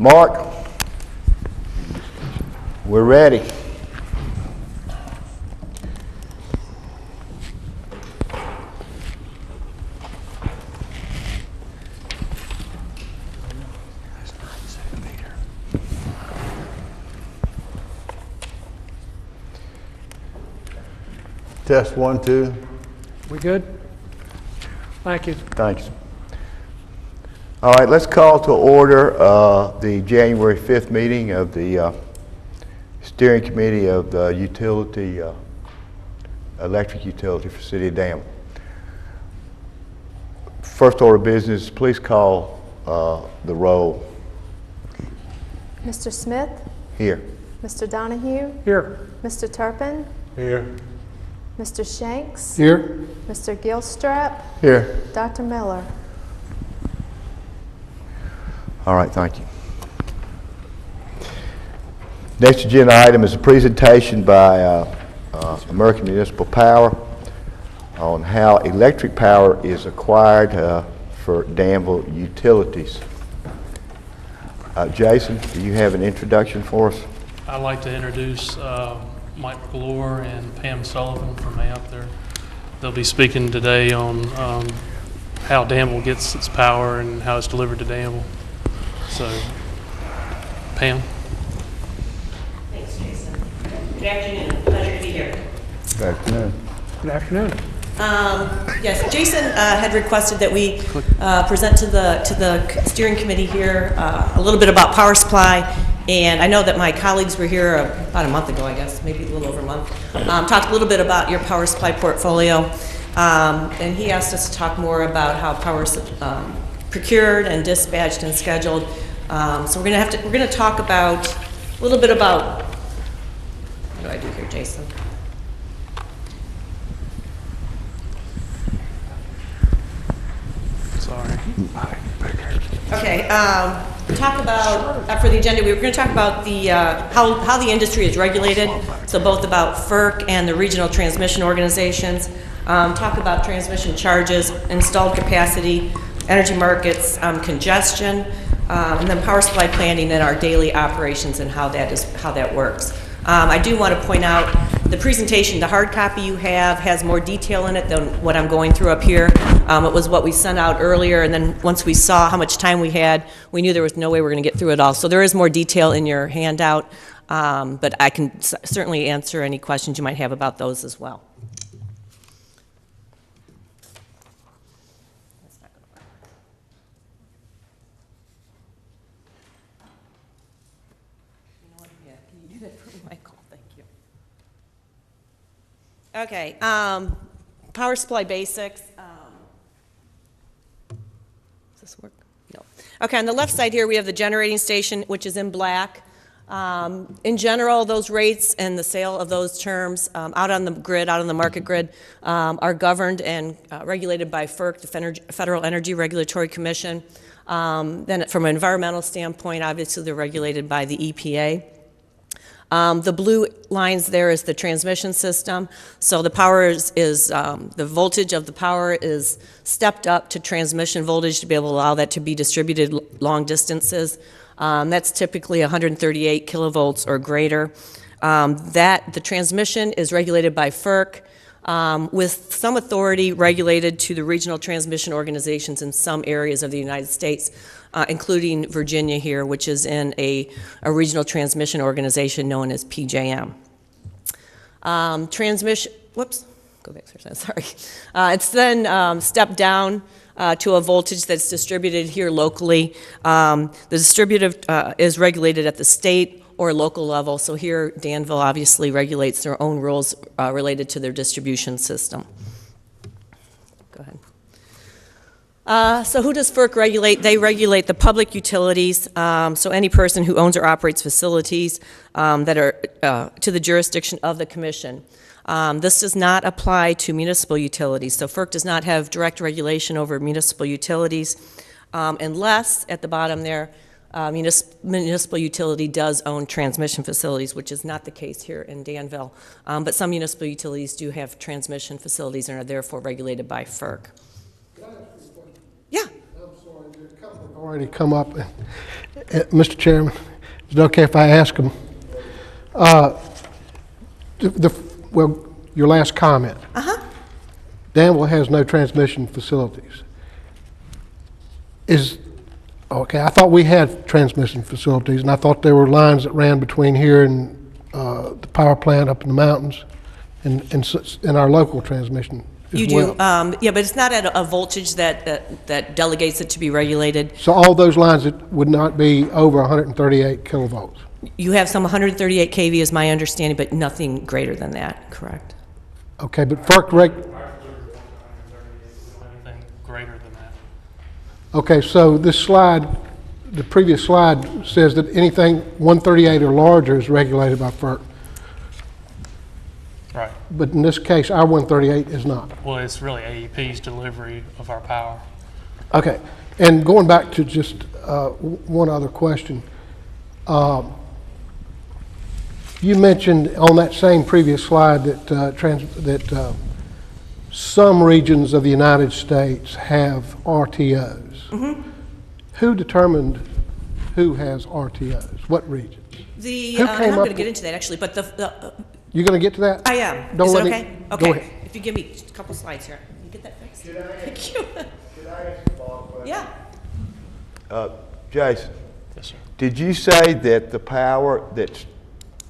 Mark, we're ready. Test 1, 2. We good? Thank you. Thanks. All right, let's call to order the January 5th meeting of the Steering Committee of the Electric Utility for City of Danville. First order of business, please call the roll. Mr. Smith? Here. Mr. Donahue? Here. Mr. Turpin? Here. Mr. Shanks? Here. Mr. Gilstrap? Here. Dr. Miller? All right, thank you. Next agenda item is a presentation by American Municipal Power on how electric power is acquired for Danville utilities. Jason, do you have an introduction for us? I'd like to introduce Mike McClure and Pam Sullivan from AMP. They'll be speaking today on how Danville gets its power and how it's delivered to Danville. So, Pam. Thanks, Jason. Good afternoon. Pleasure to be here. Good afternoon. Good afternoon. Yes, Jason had requested that we present to the steering committee here a little bit about power supply. And I know that my colleagues were here about a month ago, I guess, maybe a little over a month. Talked a little bit about your power supply portfolio. And he asked us to talk more about how power is procured and dispatched and scheduled. So we're gonna talk about a little bit about, what do I do here, Jason? Sorry. Okay, talk about, for the agenda, we were going to talk about the, how the industry is regulated, so both about FERC and the regional transmission organizations, talk about transmission charges, installed capacity, energy markets, congestion, and then power supply planning and our daily operations and how that works. I do want to point out the presentation, the hard copy you have has more detail in it than what I'm going through up here. It was what we sent out earlier, and then once we saw how much time we had, we knew there was no way we were going to get through it all. So there is more detail in your handout, but I can certainly answer any questions you might have about those as well. Okay, power supply basics. Does this work? No. Okay, on the left side here, we have the generating station, which is in black. In general, those rates and the sale of those terms out on the grid, out on the market grid, are governed and regulated by FERC, the Federal Energy Regulatory Commission. Then from an environmental standpoint, obviously they're regulated by the EPA. The blue lines there is the transmission system. So the power is the voltage of the power is stepped up to transmission voltage to be able to allow that to be distributed long distances. That's typically 138 kilovolts or greater. The transmission is regulated by FERC with some authority regulated to the regional transmission organizations in some areas of the United States. Including Virginia here, which is in a regional transmission organization known as PJM. Whoops, go back for a second, sorry. It's then stepped down to a voltage that's distributed here locally. The distributive is regulated at the state or local level, so here Danville obviously regulates their own rules related to their distribution system. Go ahead. So who does FERC regulate? They regulate the public utilities, so any person who owns or operates facilities that are to the jurisdiction of the commission. This does not apply to municipal utilities, so FERC does not have direct regulation over municipal utilities unless, at the bottom there, municipal utility does own transmission facilities, which is not the case here in Danville. But some municipal utilities do have transmission facilities and are therefore regulated by FERC. Can I ask you a question? Yeah. I'm sorry, there's a couple of already come up. Mr. Chairman, is it okay if I ask him? Well, your last comment. Danville has no transmission facilities. Okay, I thought we had transmission facilities, and I thought there were lines that ran between here and the power plant up in the mountains and our local transmission as You do, well. yeah, but it's not at a voltage that delegates it to be regulated. So all those lines that would not be over 138 kilovolts? You have some 138 kV is my understanding, but nothing greater than that, correct? Okay, but FERC Anything greater than that. okay, so this slide, the previous slide says that anything 138 or larger is regulated by FERC. Right. But in this case, our 138 is not. Well, it's really AEP's delivery of our power. Okay, and going back to just one other question. You mentioned on that same previous slide that some regions of the United States have RTOs. Who determined who has RTOs? What regions? The, Who and came I'm up going to with- get into that actually, but You going to get to that? I am. Don't Is it let me- okay? go Okay. ahead. If you give me just a couple slides here. Can you get that fixed? Thank you. Yeah. Jason, Yes, sir. did you say that the power that's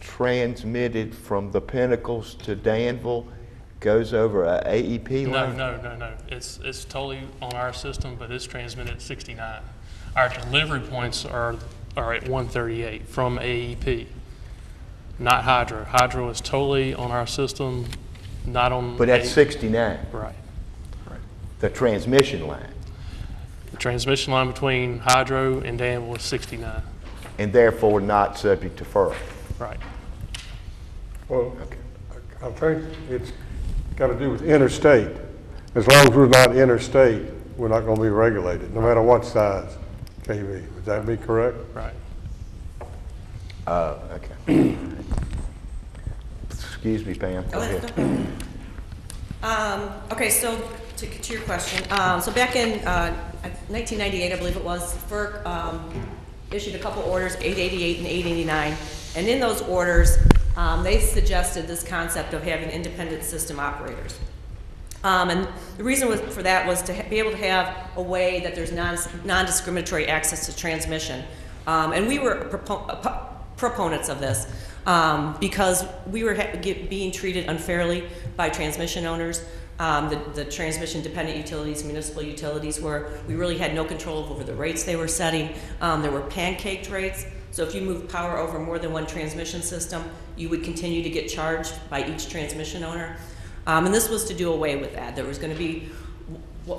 transmitted from the Pinnacles to Danville goes over a AEP No, line? no. It's totally on our system, but it's transmitted at 69. Our delivery points are at 138 from AEP, not Hydro. Hydro is totally on our system, not on. But that's AEP. 69, Right. the transmission line, The transmission line between Hydro and Danville is 69. and therefore not subject to FERC. Right. Well, I think it's got to do with interstate. As long as we're not interstate, we're not going to be regulated, no matter what size KV. Would that be correct? Right. Okay. Excuse me, Pam, go ahead. Okay, so to your question, so back in 1998, I believe it was, FERC issued a couple orders, 888 and 889, and in those orders, they suggested this concept of having independent system operators. And the reason for that was to be able to have a way that there's non-discriminatory access to transmission. And we were proponents of this because we were being treated unfairly by transmission owners. The transmission dependent utilities, municipal utilities, where we really had no control over the rates they were setting. There were pancaked rates. So if you moved power over more than one transmission system, you would continue to get charged by each transmission owner. And this was to do away with that. There was going to be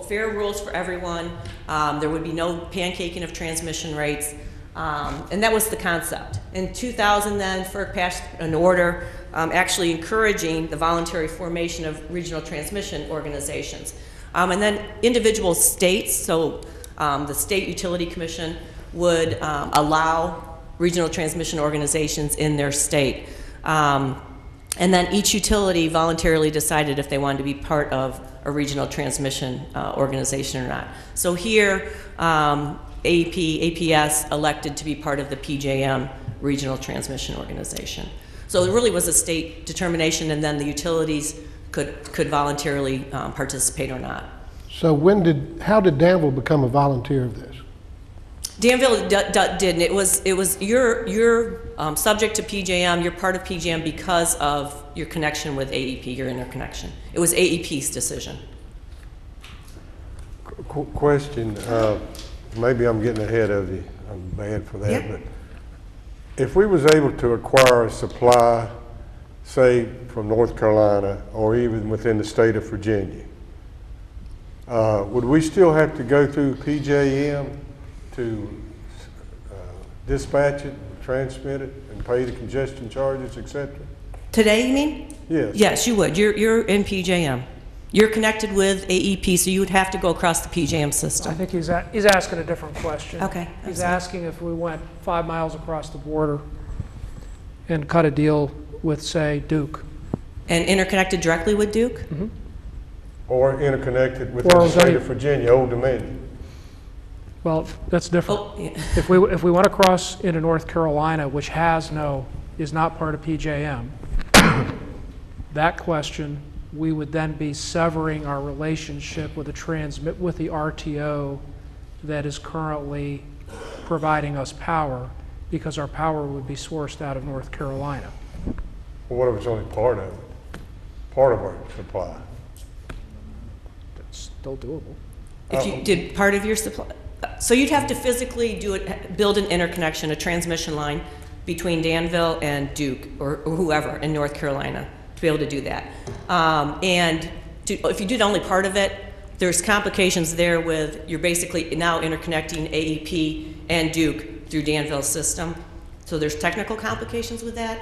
fair rules for everyone. There would be no pancaking of transmission rates. And that was the concept. In 2000 then, FERC passed an order actually encouraging the voluntary formation of regional transmission organizations. And then individual states, so the State Utility Commission would allow regional transmission organizations in their state. And then each utility voluntarily decided if they wanted to be part of a regional transmission organization or not. So here, APS elected to be part of the PJM Regional Transmission Organization. So it really was a state determination, and then the utilities could voluntarily participate or not. So how did Danville become a volunteer of this? Danville didn't. It was you're subject to PJM. You're part of PJM because of your connection with AEP, your interconnection. It was AEP's decision. Question, maybe I'm getting ahead of you. I'm bad for that. Yeah. But if we was able to acquire a supply, say from North Carolina or even within the state of Virginia, would we still have to go through PJM to dispatch it, transmit it, and pay the congestion charges, et cetera? Today, you mean? Yes. Yes, you would. You're in PJM. You're connected with AEP, so you would have to go across the PJM I system. think he's asking a different question. Okay, He's I'm sorry. asking if we went 5 miles across the border and cut a deal with, say, Duke. And interconnected directly with Duke? Or interconnected within Or the is state any- of Virginia, Old Dominion? Well, that's different. Oh, yeah. If we want to cross into North Carolina, which is not part of PJM, that question, we would then be severing our relationship with the RTO that is currently providing us power, because our power would be sourced out of North Carolina. Well, what if it's only part of it? Part of our supply? That's still doable. If you did part of your supply, so you'd have to physically build an interconnection, a transmission line between Danville and Duke or whoever in North Carolina to be able to do that. If you did only part of it, there's complications there with, you're basically now interconnecting AEP and Duke through Danville's system. So there's technical complications with that.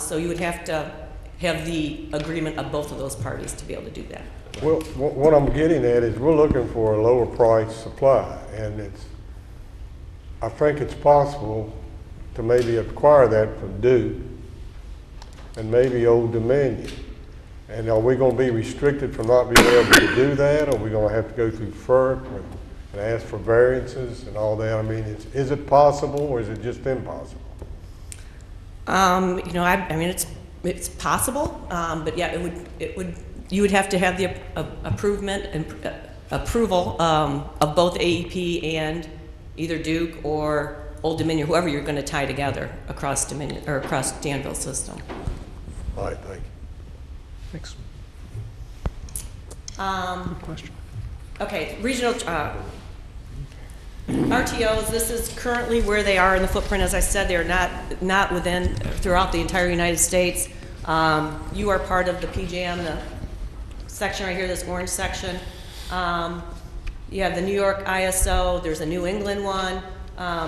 So you would have to have the agreement of both of those parties to be able to do that. Well, what I'm getting at is we're looking for a lower price supply, and I think it's possible to maybe acquire that from Duke and maybe Old Dominion. And are we going to be restricted from not being able to do that? Or are we going to have to go through FERC and ask for variances and all that? I mean, is it possible, or is it just impossible? I mean, it's possible, but yeah, you would have to have the approval of both AEP and either Duke or Old Dominion, whoever you're going to tie together across Dominion or across Danville's system. All right, thank you. Thanks. Um, Good question. Okay, regional RTOs, this is currently where they are in the footprint. As I said, they're not within, throughout the entire United States. You are part of the PJM, the section right here, this orange section. You have the New York ISO, there's a New England one,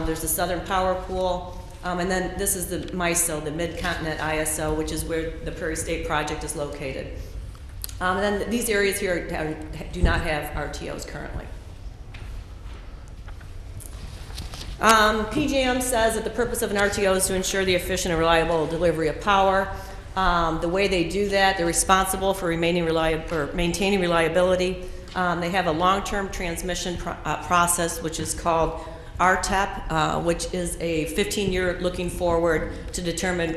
there's the Southern Power Pool, and then this is the MISO, the Mid-Continent ISO, which is where the Prairie State Project is located. And then these areas here do not have RTOs currently. PJM says that the purpose of an RTO is to ensure the efficient and reliable delivery of power. The way they do that, they're responsible for maintaining reliability. They have a long-term transmission process, which is called RTEP, which is a 15-year looking forward to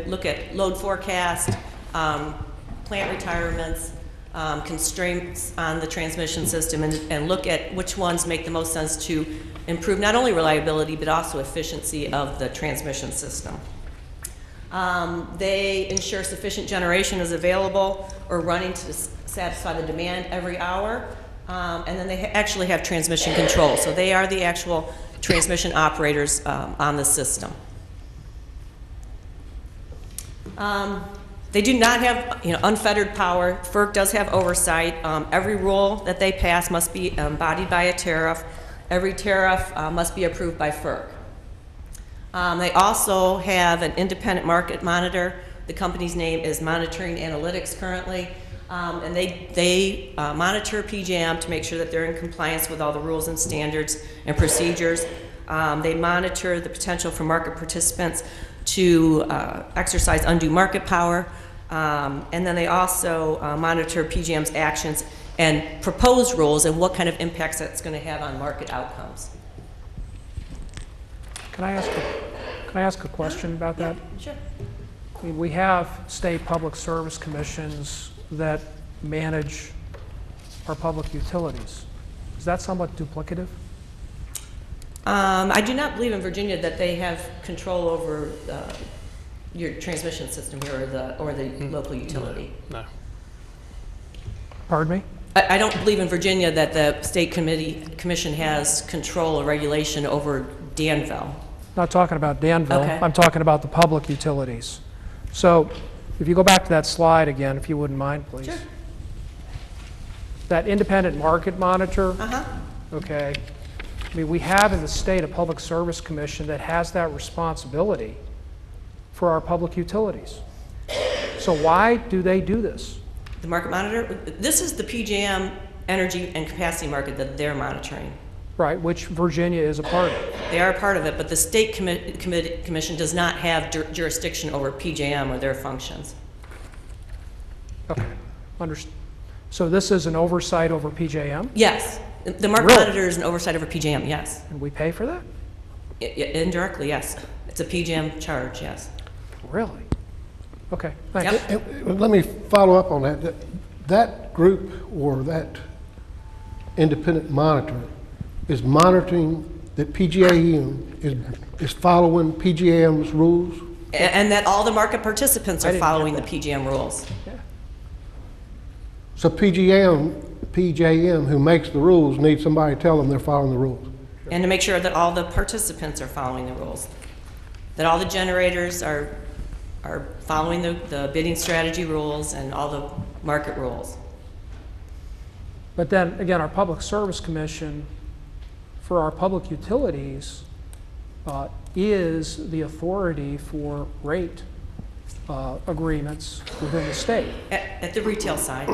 look at load forecast, plant retirements, constraints on the transmission system, and look at which ones make the most sense to improve not only reliability but also efficiency of the transmission system. They ensure sufficient generation is available or running to satisfy the demand every hour, and then they actually have transmission control. So they are the actual transmission operators on the system. They do not have unfettered power. FERC does have oversight. Every rule that they pass must be embodied by a tariff. Every tariff must be approved by FERC. They also have an independent market monitor. The company's name is Monitoring Analytics currently. And they monitor PJM to make sure that they're in compliance with all the rules and standards and procedures. They monitor the potential for market participants to exercise undue market power. And then they also monitor PJM's actions and proposed rules and what kind of impacts that's going to have on market outcomes. Can I ask a question about that? Sure. I mean, we have state public service commissions that manage our public utilities. Is that somewhat duplicative? I do not believe in Virginia that they have control over your transmission system here or the local utility. No. Pardon me? I don't believe in Virginia that the state commission has control or regulation over Danville. Not talking about Danville. Okay. I'm talking about the public utilities. So if you go back to that slide again, if you wouldn't mind, please. Sure. That independent market monitor, Uh-huh. okay, I mean, we have in the state a public service commission that has that responsibility for our public utilities. So why do they do this? The market monitor, this is the PJM energy and capacity market that they're monitoring. Right, which Virginia is a part of. They are a part of it, but the state commission does not have jurisdiction over PJM or their functions. Okay, so this is an oversight over PJM? Yes, The market Really? monitor is an oversight over PJM, yes. And we pay for that? Indirectly, yes. It's a PJM charge, yes. Really? Okay, thanks. Yep. And let me follow up on that. That group or that independent monitor is monitoring that PJM is following PJM's rules? And that all the market participants I are didn't get following the that. PJM rules. So PJM, who makes the rules, needs somebody to tell them they're following the rules. And to make sure that all the participants are following the rules. That all the generators are following the bidding strategy rules and all the market rules. But then, again, our Public Service Commission, for our public utilities, is the authority for rate agreements within the state. At the retail side,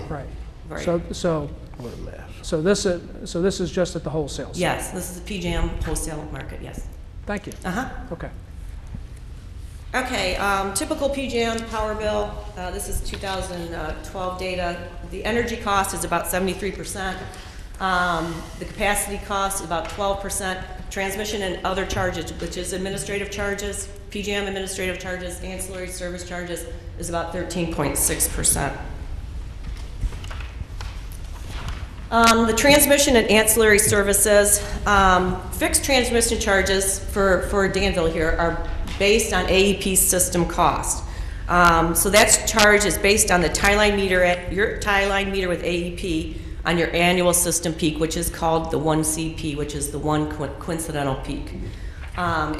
Right. Right. So this is just at the wholesale side? yes, this is the PJM wholesale market, yes. Thank you. Uh-huh. Okay. Okay, typical PJM power bill, this is 2012 data. The energy cost is about 73%. The capacity cost is about 12%. Transmission and other charges, which is administrative charges, PJM administrative charges, ancillary service charges, is about 13.6%. The transmission and ancillary services, fixed transmission charges for Danville here are based on AEP system cost. So that charge is based on the tie line meter at your tie line meter with AEP on your annual system peak, which is called the 1CP, which is the one coincidental peak.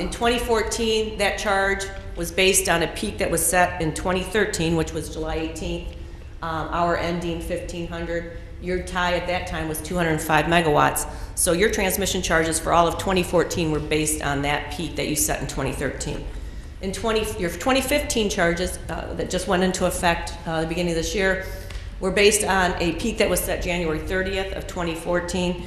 In 2014, that charge was based on a peak that was set in 2013, which was July 18th, hour ending 1500. Your tie at that time was 205 megawatts. So your transmission charges for all of 2014 were based on that peak that you set in 2013. Your 2015 charges that just went into effect the beginning of this year were based on a peak that was set January 30th of 2014.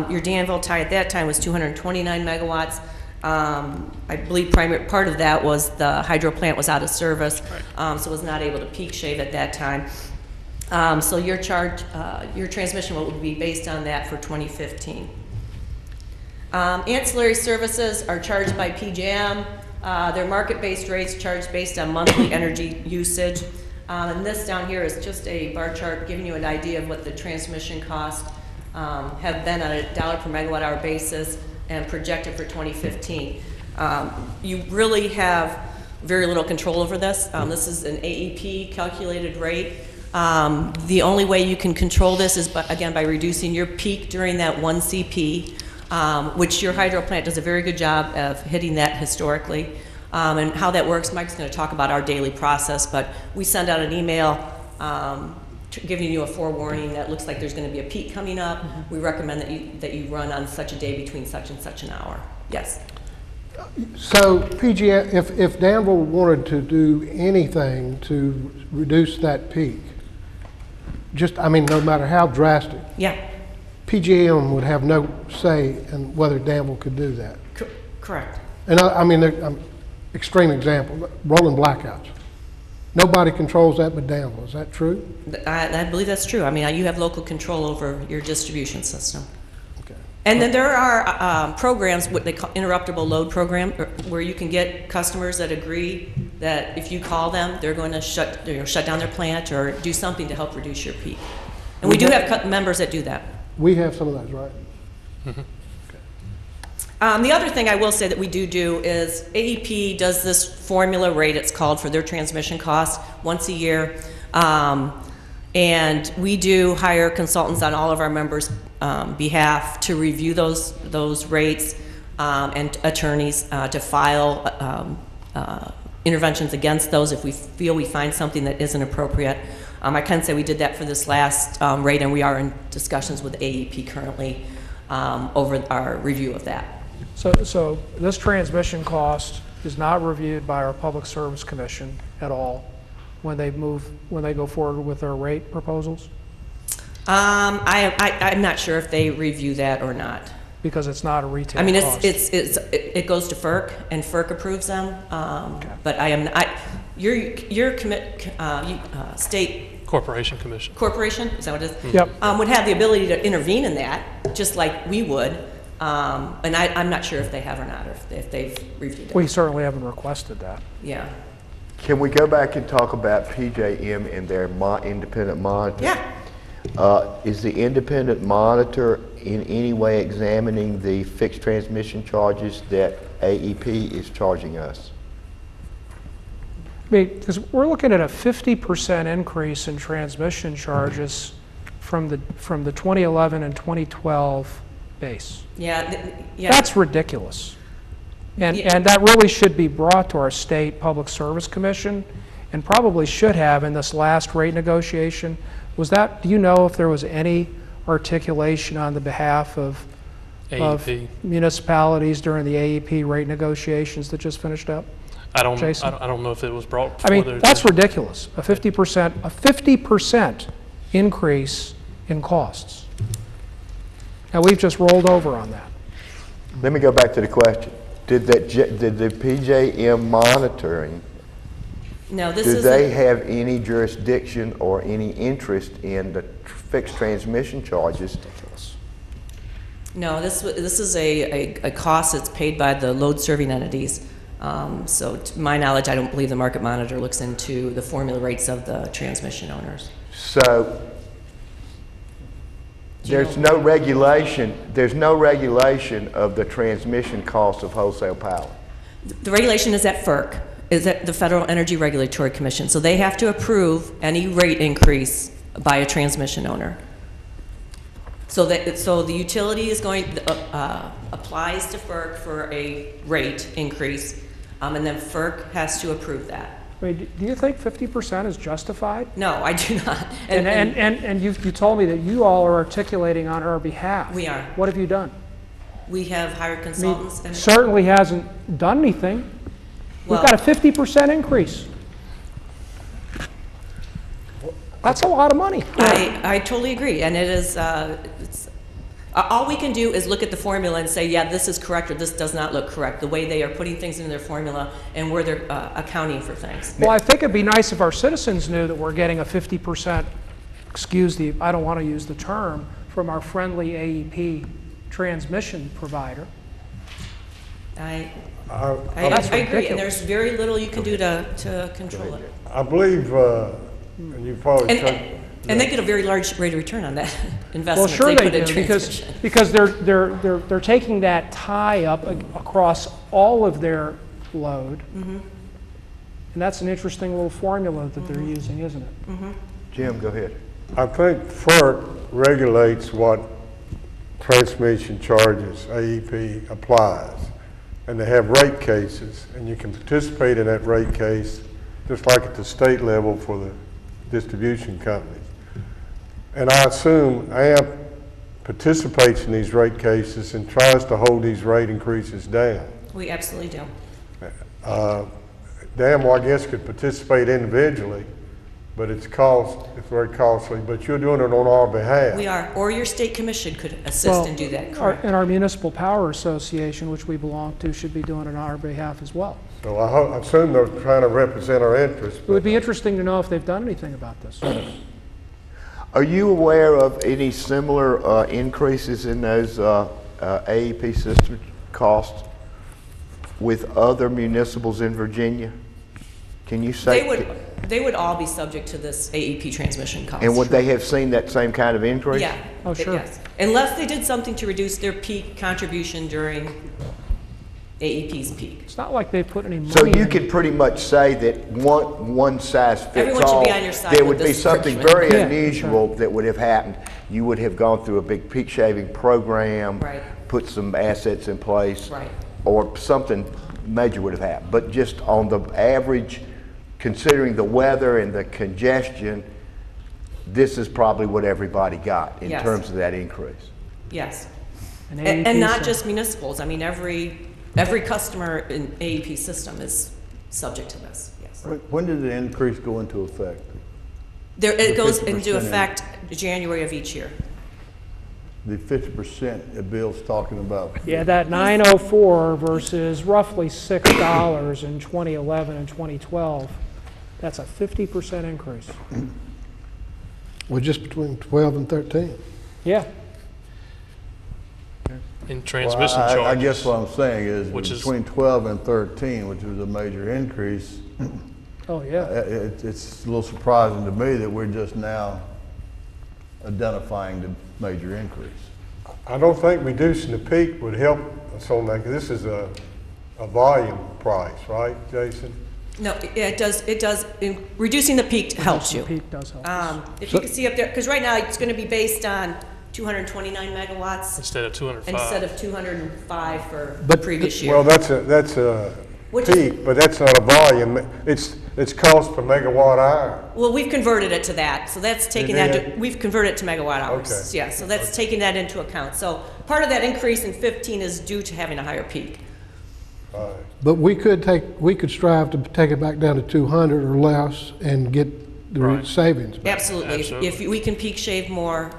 Your Danville tie at that time was 229 megawatts. I believe primary part of that was the hydro plant was out of service, so was not able to peak shave at that time. So your charge, your transmission would be based on that for 2015. Ancillary services are charged by PJM. They're market-based rates charged based on monthly energy usage. And this down here is just a bar chart giving you an idea of what the transmission costs have been on a $1 per megawatt hour basis and projected for 2015. You really have very little control over this. This is an AEP calculated rate. The only way you can control this is, again, by reducing your peak during that 1CP, which your hydro plant does a very good job of hitting that historically. And how that works, Mike's going to talk about our daily process, but we send out an email giving you a forewarning that looks like there's going to be a peak coming up. We recommend that you run on such a day between such and such an hour. Yes. So PJM, if Danville wanted to do anything to reduce that peak, no matter how drastic, Yeah. PJM would have no say in whether Danville could do that. Correct. And extreme example, rolling blackouts. Nobody controls that but Danville. Is that true? I believe that's true. I mean, you have local control over your distribution system. Okay. And then there are programs, what they call interruptible load program, where you can get customers that agree that if you call them, they're going to shut down their plant or do something to help reduce your peak. And we do have members that do that. We have some of those, right? The other thing I will say that we do is AEP does this formula rate, it's called, for their transmission costs once a year. And we do hire consultants on all of our members' behalf to review those rates and attorneys to file interventions against those if we feel we find something that isn't appropriate. I can say we did that for this last rate, and we are in discussions with AEP currently over our review of that. So this transmission cost is not reviewed by our Public Service Commission at all when they go forward with their rate proposals? I'm not sure if they review that or not. Because it's not a retail I mean, cost. it goes to FERC, and FERC approves them. But your state Corporation Commission. Corporation, is that what it is? Yep. Would have the ability to intervene in that, just like we would. And I'm not sure if they have or not, or if they've reviewed it. We certainly haven't requested that. Yeah. Can we go back and talk about PJM and their independent monitor? Yeah. Is the independent monitor in any way examining the fixed transmission charges that AEP is charging us? I mean, because we're looking at a 50% increase in transmission charges from the 2011 and 2012 base. Yeah. That's ridiculous. And Yeah. and that really should be brought to our state Public Service Commission, and probably should have in this last rate negotiation. Do you know if there was any articulation on the behalf of AEP. municipalities during the AEP rate negotiations that just finished up? I don't Jason? know if it was brought I before mean, that's ridiculous. A 50% increase in costs. Now, we've just rolled over on that. Let me go back to the question. Did the PJM monitoring, No, this do is. they have any jurisdiction or any interest in the fixed transmission charges? No, this is a cost that's paid by the load-serving entities. So to my knowledge, I don't believe the market monitor looks into the formula rates of the transmission owners. So there's no regulation of the transmission cost of wholesale power. The regulation is at FERC, is at the Federal Energy Regulatory Commission. So they have to approve any rate increase by a transmission owner. So the utility is applies to FERC for a rate increase, and then FERC has to approve that. I mean, do you think 50% is justified? No, I do not. And you told me that you all are articulating on our behalf. We are. What have you done? We have hired I mean, consultants. And certainly hasn't done anything. We've Well- got a 50% increase. That's a lot of money. I totally agree, and it is, all we can do is look at the formula and say, yeah, this is correct, or this does not look correct, the way they are putting things into their formula and where they're accounting for things. Well, I think it'd be nice if our citizens knew that we're getting a 50%, I don't want to use the term, from our friendly AEP transmission provider. I That's agree, ridiculous. and there's very little you can do to control it. I believe, and you've probably touched. And they get a very large rate of return on that Well, investment sure they they put in do, transmission. because they're taking that tie up across all of their load. Mm-hmm. And that's an interesting little formula that they're using, isn't it? Jim, go ahead. I think FERC regulates what transmission charges AEP applies. And they have rate cases, and you can participate in that rate case just like at the state level for the distribution companies. And I assume AMP participates in these rate cases and tries to hold these rate increases down. We absolutely do. DAML, I guess, could participate individually, but it's very costly, but you're doing it on our behalf. We are, or your state commission could assist and do that, correct? And our Municipal Power Association, which we belong to, should be doing it on our behalf as well. So I assume they're trying to represent our interests. It would be interesting to know if they've done anything about this. Are you aware of any similar increases in those AEP system costs with other municipals in Virginia? Can you say? They would all be subject to this AEP transmission cost. And would they have seen that same kind of increase? Yeah. Oh, sure. Yes. Unless they did something to reduce their peak contribution during AEP's peak. It's not like they've put any money So you in. could pretty much say that one size fits Everyone should all. be on your side There with would be this something argument. very Yeah, unusual that would have happened. You would have gone through a big peak shaving program. Right. Put some assets in place. Right. Or something major would have happened. But just on the average, considering the weather and the congestion, this is probably what everybody got in Yes. terms of that increase. Yes. An And AEP not system. just municipals. I mean, every customer in AEP system is subject to this, yes. When did the increase go into effect? It goes 50% into effect January of each year. The 50% that Bill's talking about? Yeah, that 904 versus roughly $6 in 2011 and 2012, that's a 50% increase. Well, just between 12 and 13. Yeah. in transmission Well, I charges. guess what I'm saying is Which is- between 12 and 13, which was a major increase, Oh, yeah. it's a little surprising to me that we're just now identifying the major increase. I don't think reducing the peak would help us on that, 'cause this is a volume price, right, Jason? No, it does, reducing the peak helps The you. peak does help us. If you can see up there, because right now it's going to be based on 229 megawatts Instead of 205. instead of 205 for the But previous Well, year. that's a Which is- peak, but that's not a volume. It's cost per megawatt hour. Well, we've converted it to that, so that's taking You that, did? we've converted it to megawatt hours. Okay. Yeah, so that's taking that into account. So part of that increase in 15 is due to having a higher peak. But we could strive to take it back down to 200 or less and get the Right. savings back. Absolutely. Absolutely. If we can peak shave more,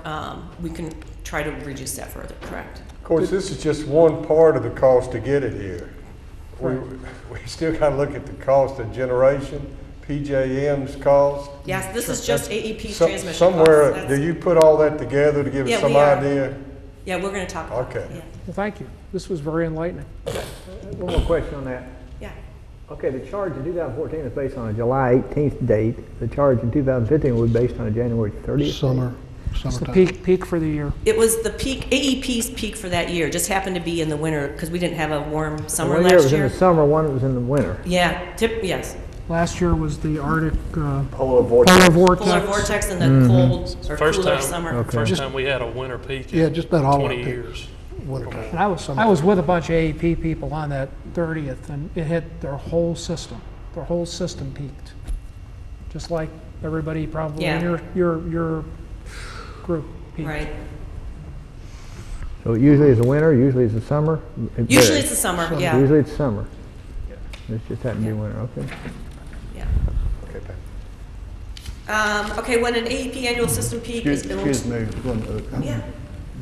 we can try to reduce that further, correct? Of course, this is just one part of the cost to get it here. We still gotta look at the cost of generation, PJM's cost. Yes, this is just AEP's So- transmission costs. Somewhere, That's- do you put all that together to give Yeah, us some we are. idea? Yeah, we're going to talk about Okay. that. Yeah. Well, thank you. This was very enlightening. One more question on that. Yeah. Okay, the charge in 2014 is based on a July 18th date. The charge in 2015 was based on a January 30th. Summer, It's the summertime. peak for the year. It was the peak, AEP's peak for that year, just happened to be in the winter because we didn't have a warm summer One year it last was in year. the summer, one was in the winter. Yeah, yes. Last year was the Arctic Polar vortex. polar vortex. Polar vortex and the cold or First cooler time, summer. first time we had a winter peak Yeah, in just about all 20 of it. years. Wintertime. And I was with a bunch of AEP people on that 30th, and it hit their whole system. Their whole system peaked. Just like everybody probably in Yeah. your group peaked. Right. So usually it's the winter, usually it's the summer. It Usually varies. it's the summer, yeah. Usually it's summer. This just happened to be winter, okay. Yeah. Okay, when an AEP annual system peak is. Excuse me, Yeah.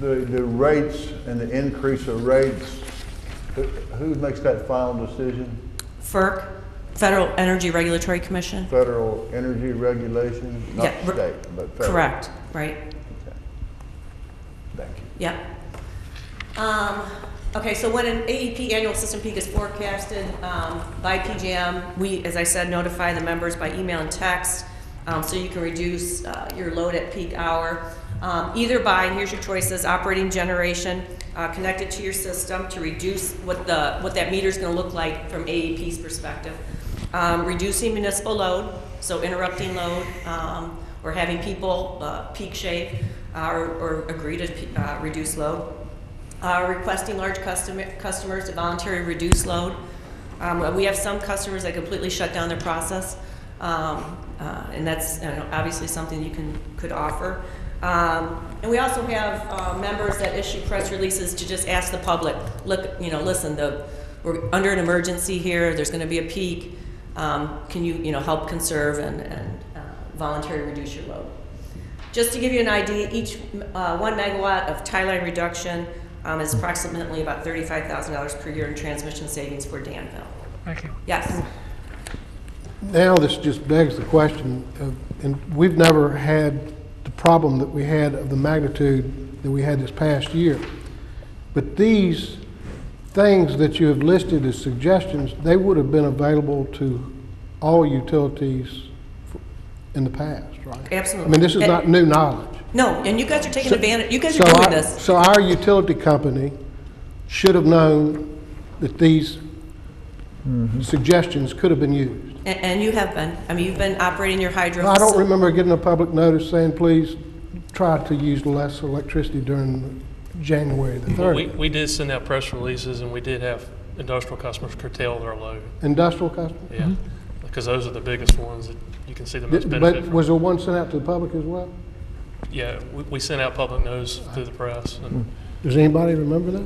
the rates and the increase of rates, who makes that final decision? FERC, Federal Energy Regulatory Commission. Federal Energy Regulation, not Yeah, state, but federal. Correct, right. Thank you. Yeah. Okay, so when an AEP annual system peak is forecasted by PJM, we, as I said, notify the members by email and text, so you can reduce your load at peak hour, either by, and here's your choices, operating generation connected to your system to reduce what that meter's gonna look like from AEP's perspective, reducing municipal load, so interrupting load, or having people peak shave or agree to reduce load. Requesting large customers to voluntarily reduce load. We have some customers that completely shut down their process, and that's obviously something you could offer. And we also have members that issue press releases to just ask the public, look, listen, we're under an emergency here. There's going to be a peak. Can you, help conserve and voluntarily reduce your load? Just to give you an idea, each 1 megawatt of tie line reduction is approximately about $35,000 per year in transmission savings for Danville. Thank you. Yes. Now this just begs the question of, and we've never had the problem that we had of the magnitude that we had this past year. But these things that you have listed as suggestions, they would have been available to all utilities in the past, right? Absolutely. I mean, this is not new knowledge. No, and you guys are taking advantage, you guys are So doing our- this. So our utility company should have known that these suggestions could have been used. And you have been. I mean, you've been operating your hydro. I don't facility. remember getting a public notice saying, please try to use less electricity during January the Well, we 30th. we did send out press releases, and we did have industrial customers curtail their load. Industrial customers? Yeah, because those are the biggest ones that you can see the most benefit But from. was there one sent out to the public as well? Yeah, we sent out public notice through the press. And Does anybody remember that?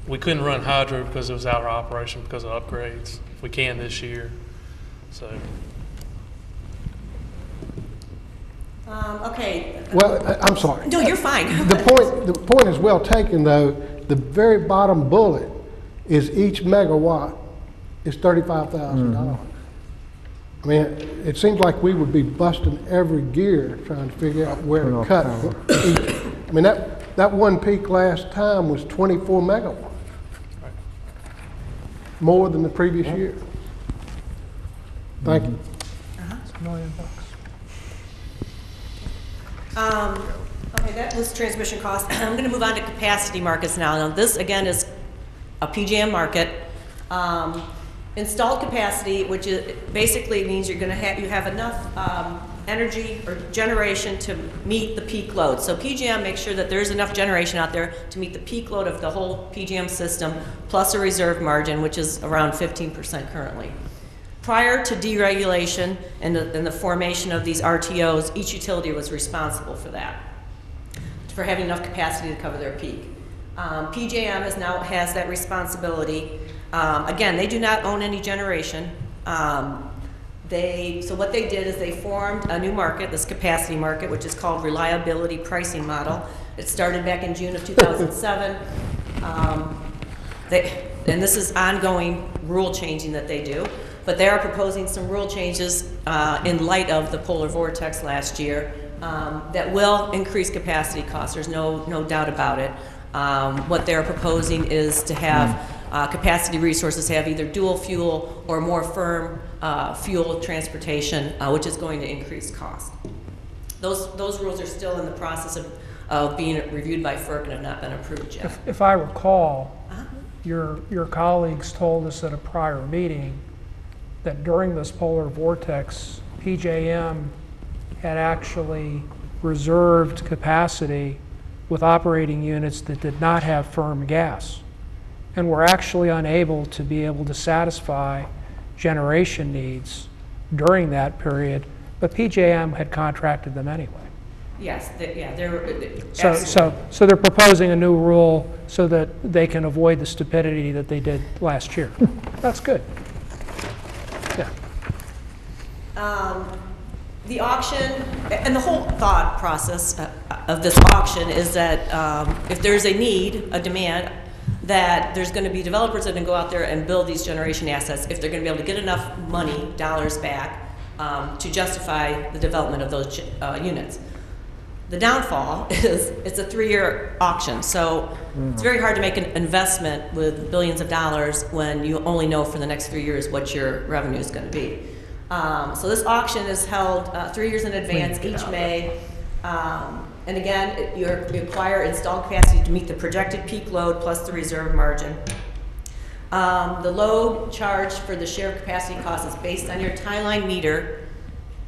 we couldn't run hydro because it was out of operation because of upgrades. We can this year, so. Okay. Well, I'm sorry. No, you're fine. The point is well taken, though. The very bottom bullet is each megawatt is $35,000. I mean, it seems like we would be busting every gear trying to figure out where Turn to off cut. power. I mean, that one peak last time was 24 megawatts. More than the previous year. Thank you. It's $1 million. Okay, that was transmission costs. I'm going to move on to capacity markets now. Now, this, again, is a PJM market. Installed capacity, which is basically means you're going to have, you have enough energy or generation to meet the peak load. So PJM makes sure that there's enough generation out there to meet the peak load of the whole PJM system, plus a reserve margin, which is around 15% currently. Prior to deregulation and the formation of these RTOs, each utility was responsible for that, for having enough capacity to cover their peak. PJM has that responsibility. Again, they do not own any generation. So what they did is they formed a new market, this capacity market, which is called Reliability Pricing Model. It started back in June of 2007. And this is ongoing rule changing that they do. But they are proposing some rule changes in light of the polar vortex last year that will increase capacity costs. There's no doubt about it. What they're proposing is to have capacity resources have either dual fuel or more firm fuel transportation, which is going to increase cost. Those rules are still in the process of being reviewed by FERC and have not been approved yet. If I recall, your colleagues told us at a prior meeting that during this polar vortex, PJM had actually reserved capacity with operating units that did not have firm gas, and were actually unable to be able to satisfy generation needs during that period, but PJM had contracted them anyway. Yes, they're So they're proposing a new rule so that they can avoid the stupidity that they did last year. That's good. Yeah. The auction, and the whole thought process of this auction is that if there's a need, a demand, that there's going to be developers that can go out there and build these generation assets if they're going to be able to get enough money, dollars back, to justify the development of those units. The downfall is it's a 3-year auction, so it's very hard to make an investment with billions of dollars when you only know for the next 3 years what your revenue is going to be. So this auction is held 3 years in advance each May. And again, you acquire installed capacity to meet the projected peak load plus the reserve margin. The load charged for the share of capacity cost is based on your tie-line meter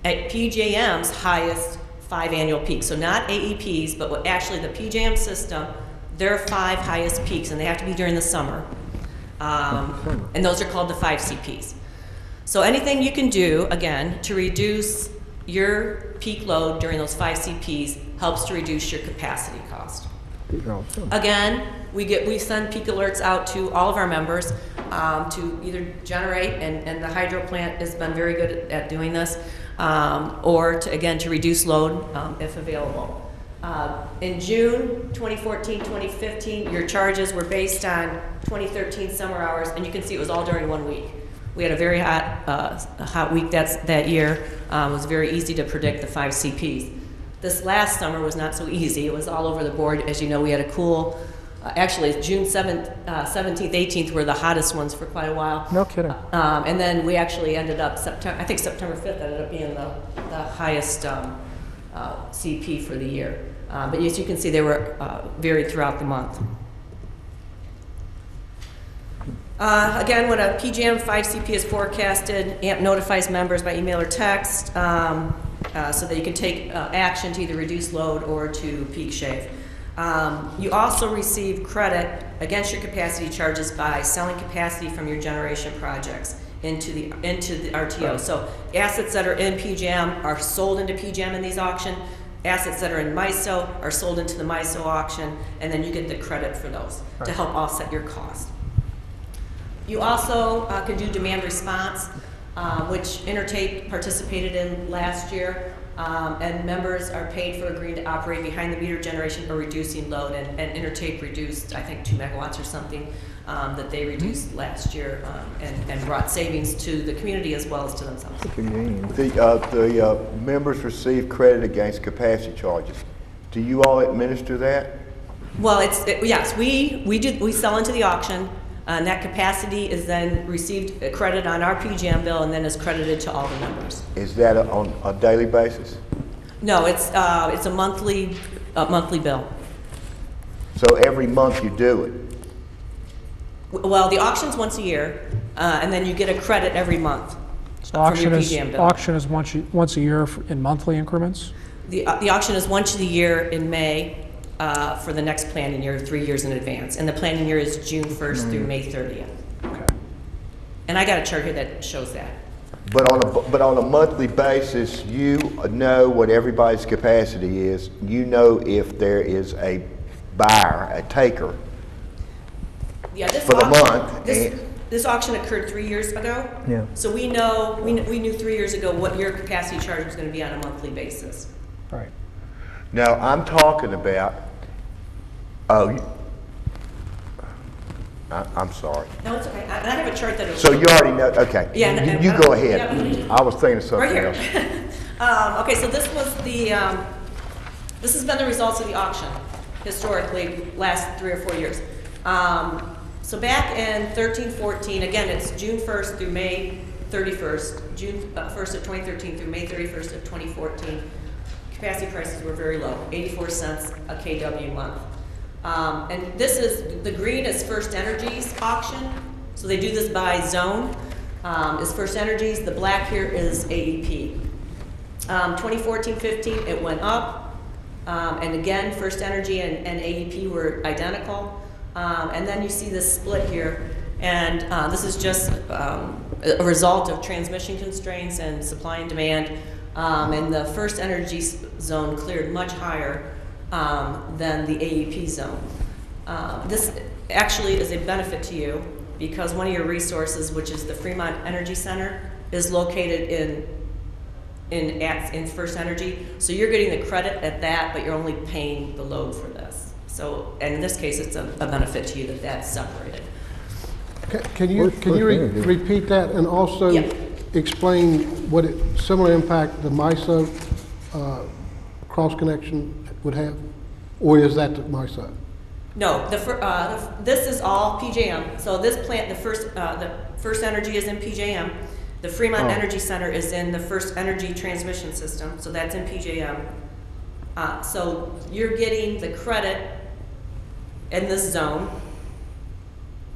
at PJM's highest 5 annual peaks. So not AEP's, but actually the PJM system, their 5 highest peaks, and they have to be during the summer. And those are called the 5 CPs. So anything you can do, again, to reduce your peak load during those 5 CPs helps to reduce your capacity cost. Again, we send peak alerts out to all of our members to either generate, and the hydro plant has been very good at doing this, or to reduce load if available. In June 2014, 2015, your charges were based on 2013 summer hours, and you can see it was all during 1 week. We had a very hot week that year. It was very easy to predict the 5 CPs. This last summer was not so easy. It was all over the board. As you know, we had a cool, actually June 17th, 18th were the hottest ones for quite a while. No kidding. And then we actually ended up, I think September 5th ended up being the highest CP for the year. But as you can see, they were varied throughout the month. Again, when a PJM 5 CP is forecasted, AMP notifies members by email or text so that you can take action to either reduce load or to peak shave. You also receive credit against your capacity charges by selling capacity from your generation projects into the RTO. So assets that are in PJM are sold into PJM in these auctions. Assets that are in MISO are sold into the MISO auction, and then you get the credit for those to help offset your cost. You also can do demand response. which Intertape participated in last year. And members are paid for agreeing to operate behind the meter generation or reducing load. And Intertape reduced, I think, 2 megawatts or something that they reduced last year and brought savings to the community as well as to themselves. The members receive credit against capacity charges. Do you all administer that? Well, yes, we sell into the auction, and that capacity is then received credit on our PJM bill and then is credited to all the members. Is that on a daily basis? No, it's a monthly bill. So every month you do it? Well, the auction's once a year, and then you get a credit every month So from auction your is, PJM bill. auction is once a year in monthly increments? The auction is once a year in May for the next planning year, 3 years in advance. And the planning year is June 1st through May 30th. Okay. And I got a chart here that shows that. But on a monthly basis, you know what everybody's capacity is. You know if there is a buyer, a taker. Yeah, this For the auction- month, This auction occurred 3 years ago. Yeah. So we knew 3 years ago what your capacity charge was going to be on a monthly basis. Right. Now, I'm talking about, I'm sorry. No, it's okay. And I have a chart that. So you already know, okay. Yeah, and- You go yeah. ahead. I was thinking of something Right else. here. Okay, so this was this has been the results of the auction historically, last 3 or 4 years. So back in 13-14, again, it's June 1st through May 31st, June 1st of 2013 through May 31st of 2014. Capacity prices were very low, 84 cents a kW month. And this is, the green is First Energy's auction. So they do this by zone. Is First Energy's, the black here is AEP. 2014-15, it went up. And again, First Energy and AEP were identical. And then you see this split here. And this is just a result of transmission constraints and supply and demand. And the First Energy zone cleared much higher than the AEP zone. This actually is a benefit to you because one of your resources, which is the Fremont Energy Center, is located in First Energy. So you're getting the credit at that, but you're only paying the load for this. So, and in this case, it's a benefit to you that that's separated. Can you repeat that and also Yeah. explain what similar impact the MISO cross connection would have? Or is that the MISO? No, this is all PJM. So this plant, the First Energy is in PJM. The Fremont Energy Center is in the First Energy Transmission System, so that's in PJM. So you're getting the credit in this zone,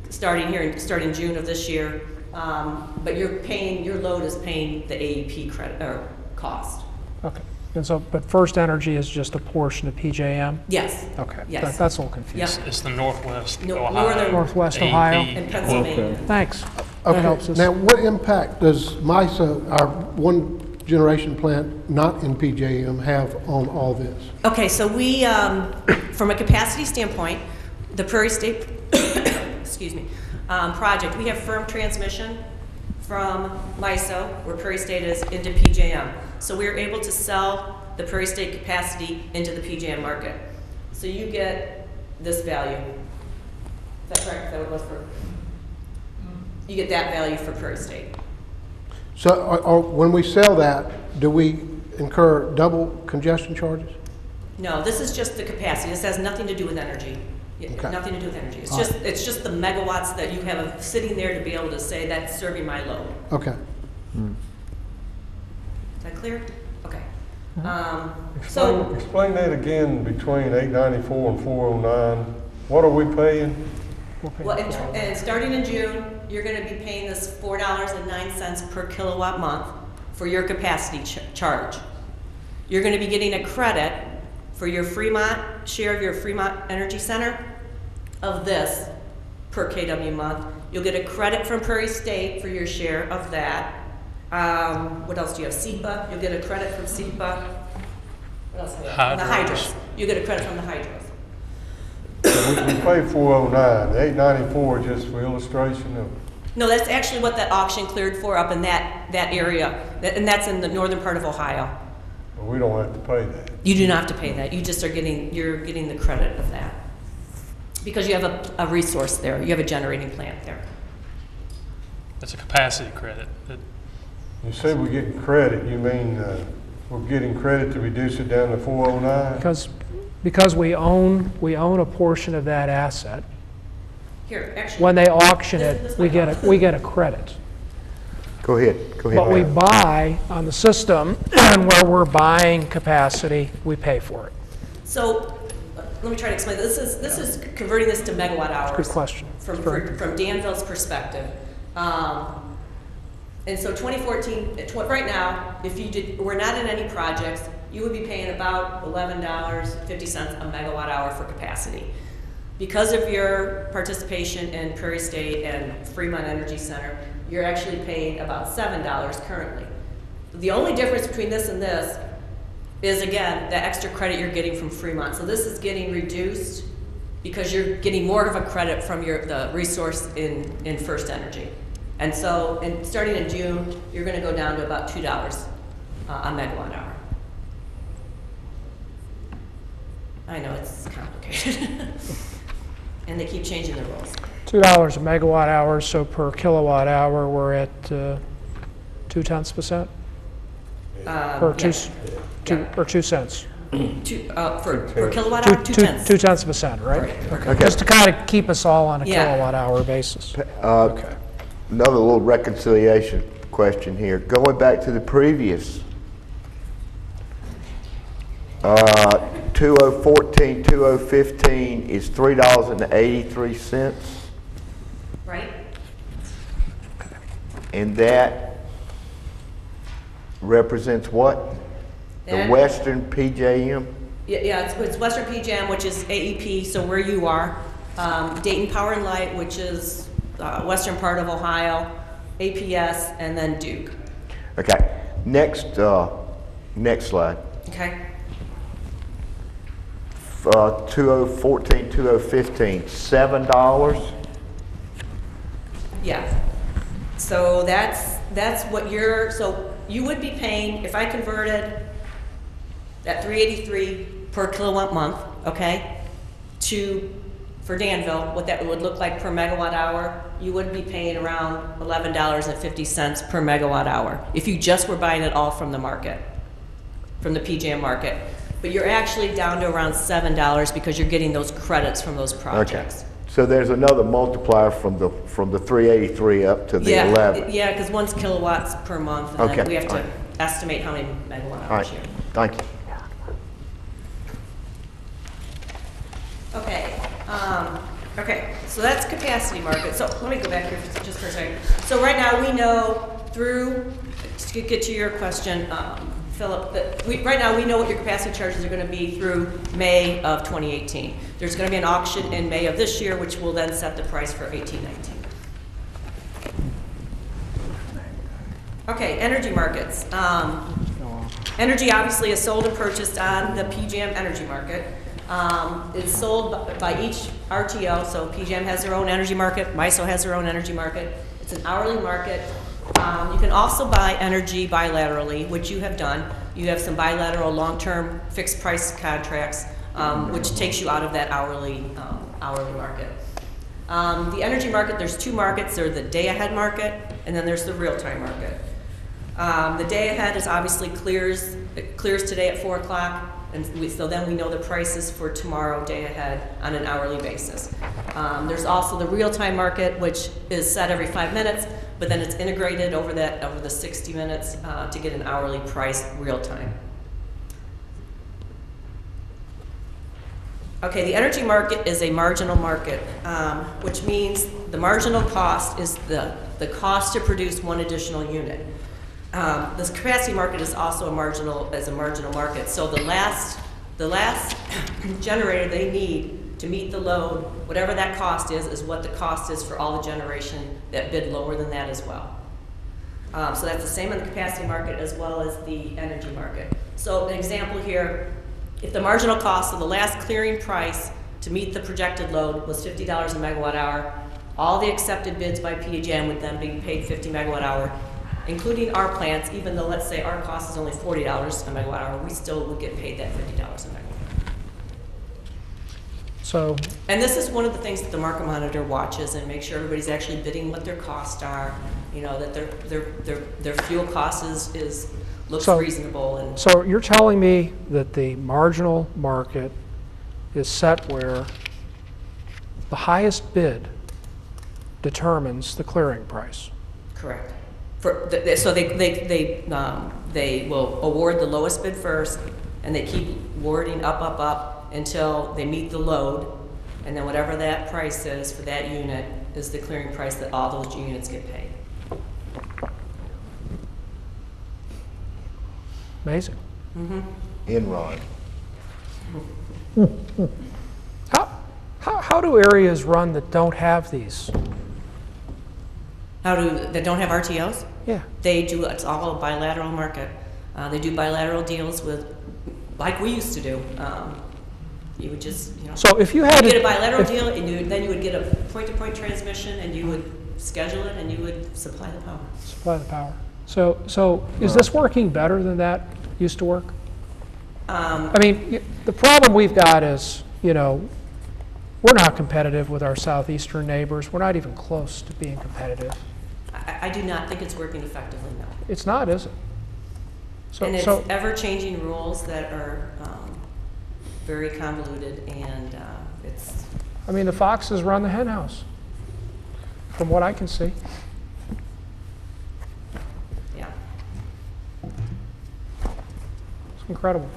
starting June of this year, but your load is paying the AEP credit or cost. Okay. And so, but First Energy is just a portion of PJM? Yes. Okay. Yes. That's a little confusing. Yep. It's the Northwest No- Ohio. northern- Northwest AEP Ohio. In Pennsylvania. Thanks. That Okay, helps us. now what impact does MISO, our one generation plant not in PJM, have on all this? Okay, so we, from a capacity standpoint, the Prairie State, excuse me, project, we have firm transmission from MISO, where Prairie State is, into PJM. So we're able to sell the Prairie State capacity into the PJM market. So you get this value. Is that correct? Is that what it was for? You get that value for Prairie State. So when we sell that, do we incur double congestion charges? No, this is just the capacity. This has nothing to do with energy. Okay. Nothing to do with energy. It's just the megawatts that you have sitting there to be able to say that's serving my load. Okay. Is that clear? Okay. So, Explain that again between 894 and 409. What are we paying? well, and starting in June, you're gonna be paying this $4.09 per kilowatt month for your capacity charge. You're gonna be getting a credit for your Fremont, share of your Fremont Energy Center of this per kW month. You'll get a credit from Prairie State for your share of that. What else do you have? SEPA, you'll get a credit from SEPA. What else? Do you have? The hydros. You get a credit from the hydros. We pay 409. The 894 just for illustration of No, that's actually what that auction cleared for up in that area, and that's in the northern part of Ohio. But we don't have to pay that. You do not have to pay that. You just are you're getting the credit of that. Because you have a resource there. You have a generating plant there. It's a capacity credit. You say we're getting credit, you mean we're getting credit to reduce it down to 409? Because we own a portion of that asset. Here, actually. When they auction This it, we get a credit. Go ahead. But we ma'am. buy on the system, and where we're buying capacity, we pay for it. So, let me try to explain. This is converting this to megawatt hours. Good question. From Danville's perspective. And so 2014, right now, if you were not in any projects, you would be paying about $11.50 a megawatt hour for capacity. Because of your participation in Prairie State and Fremont Energy Center, you're actually paying about $7 currently. The only difference between this and this is, again, the extra credit you're getting from Fremont. So this is getting reduced because you're getting more of a credit from the resource in First Energy. And so, starting in June, you're going to go down to about $2 a megawatt hour. I know it's complicated. And they keep changing the rules. $2 a megawatt hour, so per kilowatt hour, we're at 0.2%? Or yeah. 2 cents? Per kilowatt hour, 2 cents. 2 tenths of a cent, right? Okay. Okay. Just to kind of keep us all on a Yeah. kilowatt hour basis. Another little reconciliation question here. Going back to the previous 2014, 2015 is $3.83, Right? and that represents what? The And- Western PJM? Yeah, it's Western PJM, which is AEP, so where you are. Dayton Power and Light, which is western part of Ohio, APS, and then Duke. Okay. Next slide. Okay? 2014, 2015, $7. Yeah. So that's what so you would be paying, if I converted that 383 per kilowatt month, okay, for Danville, what that would look like per megawatt hour, you would be paying around $11.50 per megawatt hour if you just were buying it all from the market, from the PJM market. But you're actually down to around $7 because you're getting those credits from those projects. Okay. So there's another multiplier from the 383 up to the 11. Yeah, because one's kilowatts per month, and Okay, then we have to all right. estimate how many megawatt All hours right. here. Thank you. Okay, so that's capacity market. So let me go back here just for a second. So right now we know to get to your question, Philip, that right now we know what your capacity charges are going to be through May of 2018. There's going to be an auction in May of this year, which will then set the price for 18-19. Okay, energy markets. Energy obviously is sold and purchased on the PJM energy market. It's sold by each RTO, so PJM has their own energy market, MISO has their own energy market. It's an hourly market. You can also buy energy bilaterally, which you have done. You have some bilateral long-term fixed price contracts, which takes you out of that hourly market. The energy market, there's two markets. There's the day-ahead market, and then there's the real-time market. The day-ahead is obviously clears today at 4 o'clock. And so then we know the prices for tomorrow, day ahead, on an hourly basis. There's also the real-time market, which is set every 5 minutes, but then it's integrated over the 60 minutes to get an hourly price real-time. Okay, the energy market is a marginal market, which means the marginal cost is the cost to produce one additional unit. This capacity market is also a marginal market. So the last generator they need to meet the load, whatever that cost is what the cost is for all the generation that bid lower than that as well. So that's the same in the capacity market as well as the energy market. So an example here, if the marginal cost of the last clearing price to meet the projected load was $50 a megawatt hour, all the accepted bids by PJM would then be paid 50 megawatt hour, including our plants, even though, let's say, our cost is only $40 a megawatt hour, we still would get paid that $50 a megawatt. So, And this is one of the things that the market monitor watches and makes sure everybody's actually bidding what their costs are, you know, that their fuel cost looks So- reasonable and. so you're telling me that the marginal market is set where the highest bid determines the clearing price? Correct. So they will award the lowest bid first, and they keep awarding up until they meet the load, and then whatever that price is for that unit is the clearing price that all those units get paid. Amazing. Enron. How do areas run that don't have these? They don't have RTOs? Yeah. They do, it's all a bilateral market. They do bilateral deals with, like we used to do. You would just, you know. So if you had get a to- bilateral if- deal, and then you would get a point-to-point transmission, and you would schedule it, and you would supply the power. Supply the power. So is this working better than that used to work? I mean, the problem we've got is, you know, we're not competitive with our southeastern neighbors. We're not even close to being competitive. I do not think it's working effectively, no. It's not, is it? And it's So ever-changing rules that are very convoluted, and it's, I mean, the foxes run the hen house, from what I can see. yeah. It's incredible.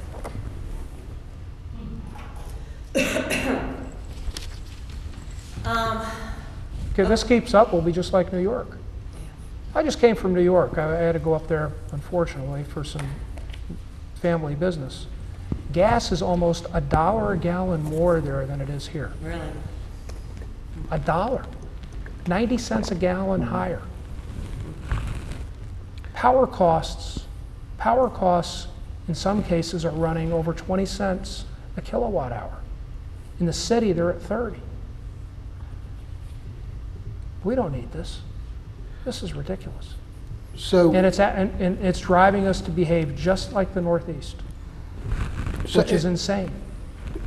If this keeps up, we'll be just like New York. I just came from New York. I had to go up there, unfortunately, for some family business. Gas is almost $1 a gallon more there than it is here. Really? $1. 90 cents a gallon higher. Power costs in some cases are running over 20 cents a kilowatt hour. In the city, they're at 30. We don't need this. This is ridiculous. So, And it's driving us to behave just like the Northeast, which is insane.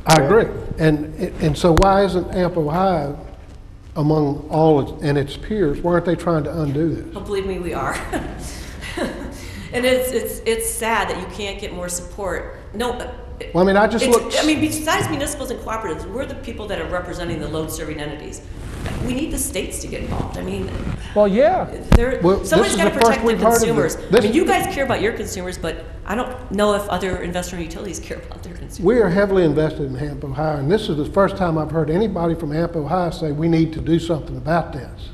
I agree. And so why isn't AMP Ohio among all its peers, why aren't they trying to undo this? Well, believe me, we are. And it's sad that you can't get more support. No. Well, I mean, I just looked. I mean, besides municipals and cooperatives, we're the people that are representing the load-serving entities. We need the states to get involved. I mean, Well, yeah. Well, this somebody's is got to the first protect the we've heard of consumers. this. I mean, you guys care about your consumers, but I don't know if other investor utilities care about their consumers. We are heavily invested in AMP Ohio, and this is the first time I've heard anybody from AMP Ohio say we need to do something about this.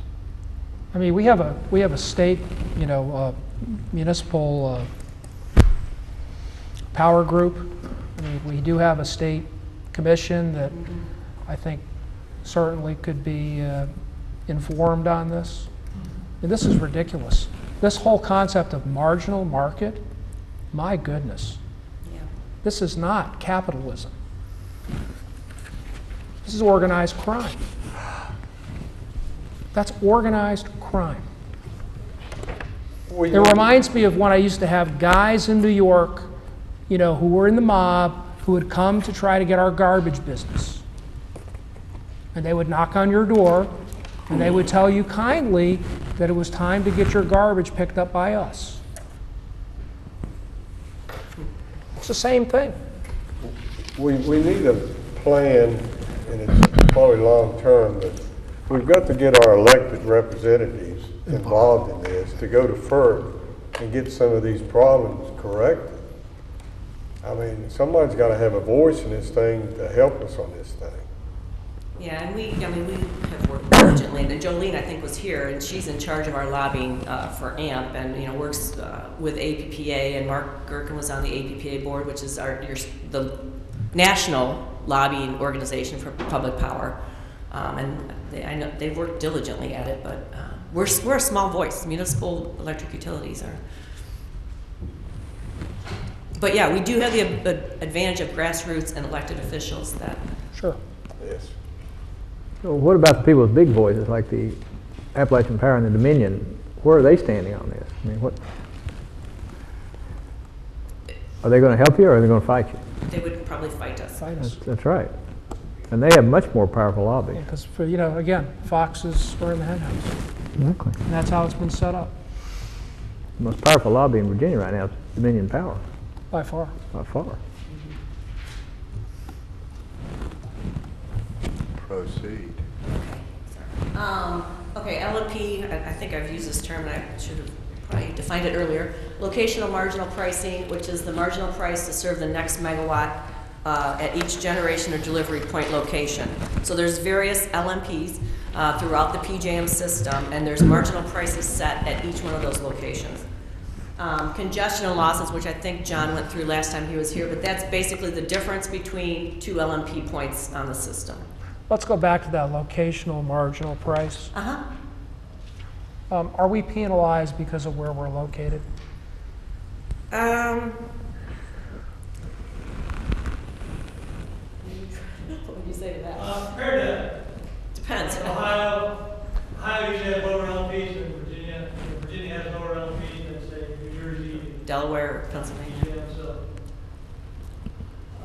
I mean, we have a state, you know, municipal power group. I mean, we do have a state commission that I think certainly could be informed on this. And this is ridiculous. This whole concept of marginal market, my goodness. Yeah. This is not capitalism. This is organized crime. That's organized crime. It reminds me of when I used to have guys in New York, you know, who were in the mob, who would come to try to get our garbage business. And they would knock on your door, and they would tell you kindly that it was time to get your garbage picked up by us. It's the same thing. We need a plan, and it's probably long-term, but we've got to get our elected representatives involved in this, to go to FERC and get some of these problems corrected. I mean, somebody's got to have a voice in this thing to help us on this thing. Yeah, and we have worked diligently. And Jolene, I think, was here, and she's in charge of our lobbying for AMP, and you know works with APPA. And Mark Gherkin was on the APPA board, which is the national lobbying organization for public power. And I know they've worked diligently at it, but we're a small voice. Municipal electric utilities are. But yeah, we do have the advantage of grassroots and elected officials that. Sure. Yes. So what about the people with big voices, like the Appalachian Power and the Dominion? Where are they standing on this? I mean, what? Are they going to help you, or are they going to fight you? They would probably fight us. Fight us. That's right. And they have much more powerful lobby. Because, again, foxes are in the henhouse, Exactly. and that's how it's been set up, The most powerful lobby in Virginia right now is Dominion Power, by far. by far. Proceed. Okay, LMP, I think I've used this term, and I should have probably defined it earlier. Locational marginal pricing, which is the marginal price to serve the next megawatt at each generation or delivery point location. So there's various LMPs throughout the PJM system, and there's marginal prices set at each one of those locations. Congestion and losses, which I think John went through last time he was here, but that's basically the difference between two LMP points on the system. Let's go back to that locational marginal price. Uh-huh. Are we penalized because of where we're located? What would you say to that? Compared Depends. to Ohio usually has lower LPs than Virginia. Virginia has lower LPs than, say, New Jersey, Delaware, Pennsylvania. so.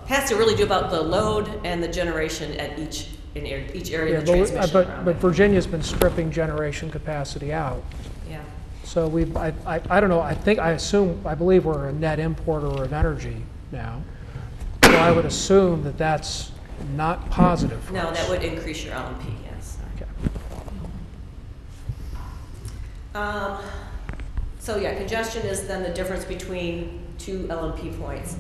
Has to really do about the load and the generation at each area Yeah, of the transmission around but it. Virginia's been stripping generation capacity out. Yeah. So I don't know, I believe we're a net importer of energy now. So I would assume that that's not positive for No, us. that would increase your LMP, yes. Okay. So yeah, congestion is then the difference between two LMP points.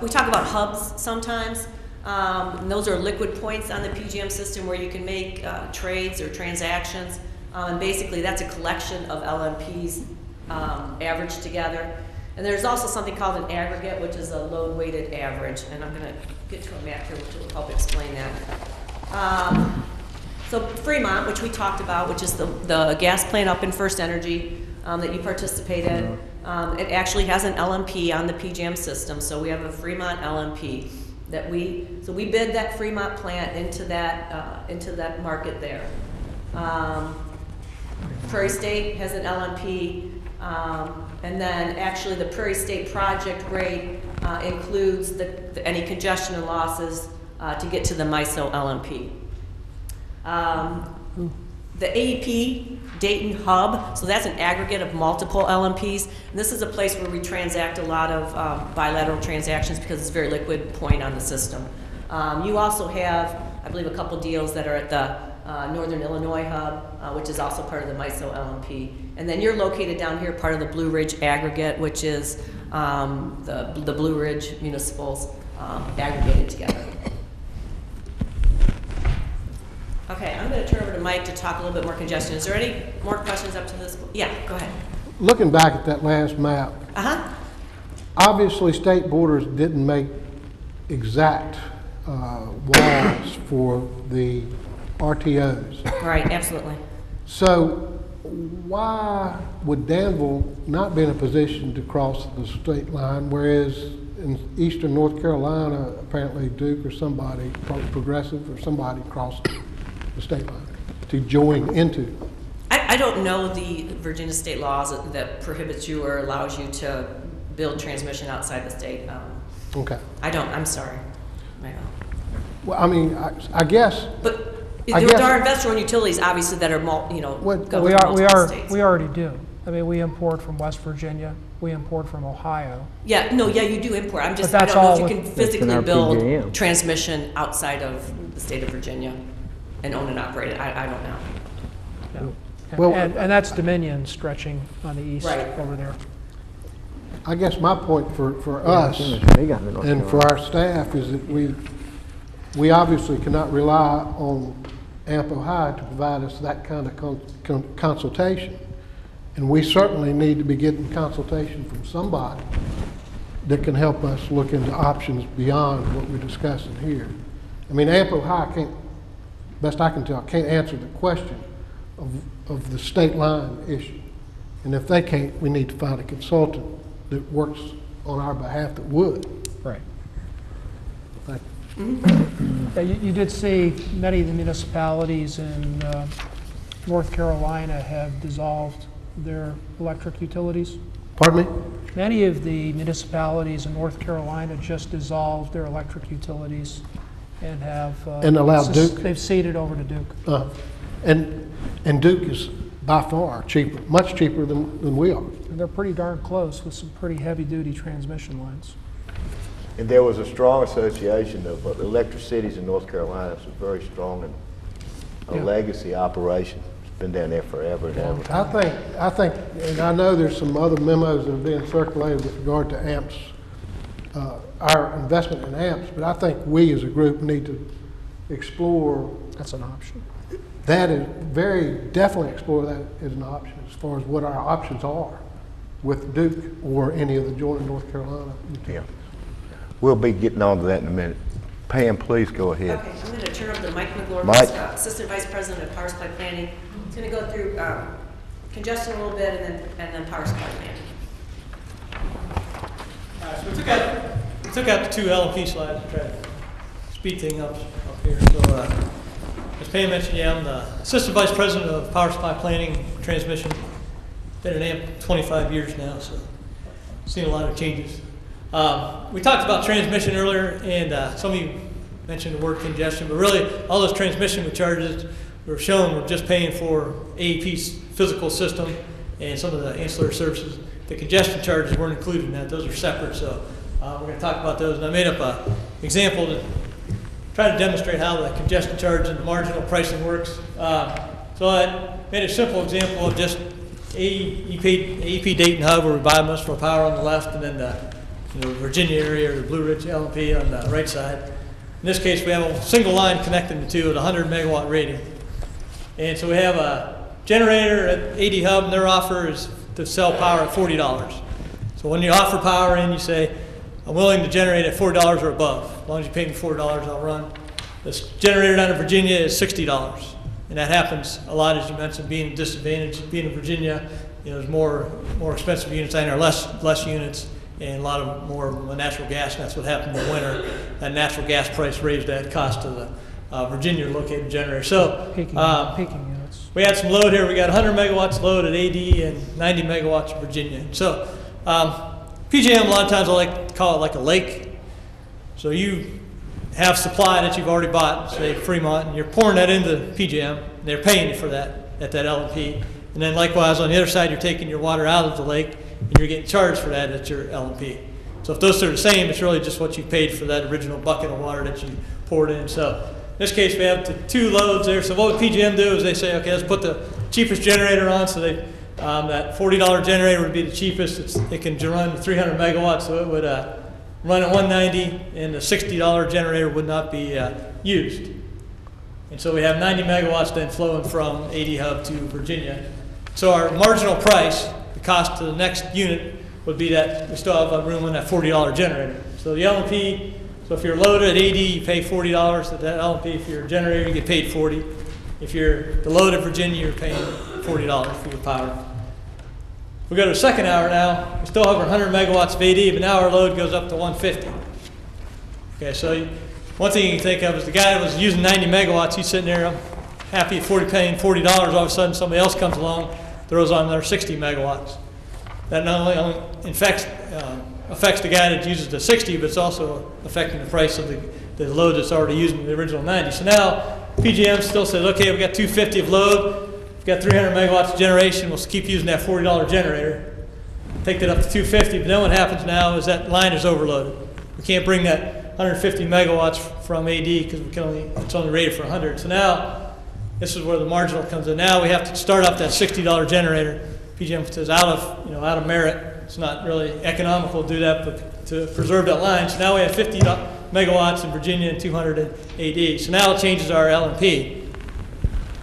We talk about hubs sometimes. And those are liquid points on the PJM system where you can make trades or transactions. And basically, that's a collection of LMPs averaged together. And there's also something called an aggregate, which is a load-weighted average. And I'm going to get to a map here which will help explain that. So Fremont, which we talked about, which is the gas plant up in First Energy that you participate in, it actually has an LMP on the PJM system. So we have a Fremont LMP. So we bid that Fremont plant into that market there. Prairie State has an LMP, and then actually the Prairie State project rate includes any congestion and losses to get to the MISO LMP. The AEP Dayton Hub, so that's an aggregate of multiple LMPs. And this is a place where we transact a lot of bilateral transactions because it's a very liquid point on the system. You also have, I believe, a couple deals that are at the Northern Illinois Hub, which is also part of the MISO LMP. And then you're located down here, part of the Blue Ridge Aggregate, which is the Blue Ridge municipals aggregated together. Okay, I'm going to turn over to Mike to talk a little bit more congestion. Is there any more questions up to this? Yeah, go ahead. Looking back at that last map, obviously state borders didn't make exact walls for the RTOs. Right, absolutely. So why would Danville not be in a position to cross the state line, whereas in eastern North Carolina, apparently Duke or somebody, probably Progressive or somebody crossed the state line to join into? I don't know the Virginia state laws that prohibits you or allows you to build transmission outside the state. Okay. I don't, I'm sorry. Well, I mean, I guess. But I there guess- are investor-owned utilities, obviously, that are, What- governed by multiple states. We already do. I mean, we import from West Virginia, we import from Ohio. Yeah, no, yeah, you do import. I But don't that's know all if you with- can That's physically in our build PJM. transmission outside of the state of Virginia and own and operate it. I don't know. Yeah. Well- And that's Dominion stretching on the east Right. over there. I guess my point for us They got it in North and for Carolina. our staff is that we obviously cannot rely on AMP Ohio to provide us that kind of consultation. And we certainly need to be getting consultation from somebody that can help us look into options beyond what we're discussing here. I mean, AMP Ohio can't, best I can tell, can't answer the question of the state line issue. And if they can't, we need to find a consultant that works on our behalf that would. Right. Thank Yeah, you did see many of the municipalities in North Carolina have dissolved their electric utilities. Pardon me? Many of the municipalities in North Carolina just dissolved their electric utilities and have... And allowed Duke? They've ceded over to Duke. And Duke is by far cheaper, much cheaper than we are. And they're pretty darn close with some pretty heavy-duty transmission lines. And there was a strong association of electric cities in North Carolina. It's a very strong and a Yeah. legacy operation. It's been down there forever and ever. I think, and I know there's some other memos that are being circulated with regard to AMPS, our investment in AMPS, but I think we as a group need to explore That's an option. that, is very definitely explore that as an option as far as what our options are with Duke or any of the joint North Carolina utilities. We'll be getting on to that in a minute. Pam, please go ahead. Okay, I'm going to turn over to Mike McGlure, Mike. Assistant Vice President of Power Supply Planning. He's going to go through congestion a little bit and then power supply planning. All right, so we took out the two LMP slides to try to speed things up here. So, as Pam mentioned, yeah, I'm the Assistant Vice President of Power Supply Planning Transmission. Been at AMP 25 years now, so seen a lot of changes. We talked about transmission earlier, and some of you mentioned the word congestion, but really all those transmission charges were shown we're just paying for AEP's physical system and some of the ancillary services. The congestion charges weren't included in that; those are separate. So we're going to talk about those. And I made up an example to try to demonstrate how the congestion charge and the marginal pricing works. So I made a simple example of just AEP Dayton Hub, where we buy most of our power on the left, and then the Virginia area or the Blue Ridge LMP on the right side. In this case, we have a single line connecting the two at 100 megawatt rating. And so we have a generator at AD Hub, and their offer is to sell power at $40. So when you offer power in, you say, I'm willing to generate at $4 or above. As long as you pay me $4, I'll run. This generator down in Virginia is $60. And that happens a lot, as you mentioned, being a disadvantage. Being in Virginia, there's more expensive units and there are less units, and a lot of more natural gas, and that's what happened in the winter. That natural gas price raised that cost to the Virginia located generator. So Peaking units. we had some load here. We got 100 megawatts load at AD and 90 megawatts in Virginia. So PJM, a lot of times I like to call it like a lake. So you have supply that you've already bought, say Fremont, and you're pouring that into PJM, and they're paying you for that at that LMP. And then likewise on the other side, you're taking your water out of the lake, and you're getting charged for that at your LMP. So if those are the same, it's really just what you paid for that original bucket of water that you poured in. So in this case, we have the two loads there. So what would PJM do is they say, okay, let's put the cheapest generator on. So they, that $40 generator would be the cheapest. It can run 300 megawatts, so it would run at 190, and the $60 generator would not be used. And so we have 90 megawatts then flowing from AD Hub to Virginia. So our marginal price, the cost to the next unit, would be that we still have room on that $40 generator. So the LMP, so if you're loaded at AD, you pay $40 at that LMP. If you're a generator, you get paid $40. If you're the load at Virginia, you're paying $40 for your power. We go to the second hour now. We still have our 100 megawatts of AD, but now our load goes up to 150. Okay, so one thing you can think of is the guy that was using 90 megawatts, he's sitting there happy at paying $40. All of a sudden, somebody else comes along, throws on their 60 megawatts. That not only affects the guy that uses the 60, but it's also affecting the price of the load that's already using the original 90. So now PJM still says, okay, we got 250 of load. We've got 300 megawatts of generation. We'll keep using that $40 generator. Take that up to 250. But then what happens now is that line is overloaded. We can't bring that 150 megawatts from AD because it's only rated for 100. So now this is where the marginal comes in. Now we have to start up that $60 generator. PJM says out of merit. It's not really economical to do that, but to preserve that line. So now we have 50 megawatts in Virginia and 200 in AD. So now it changes our LMP.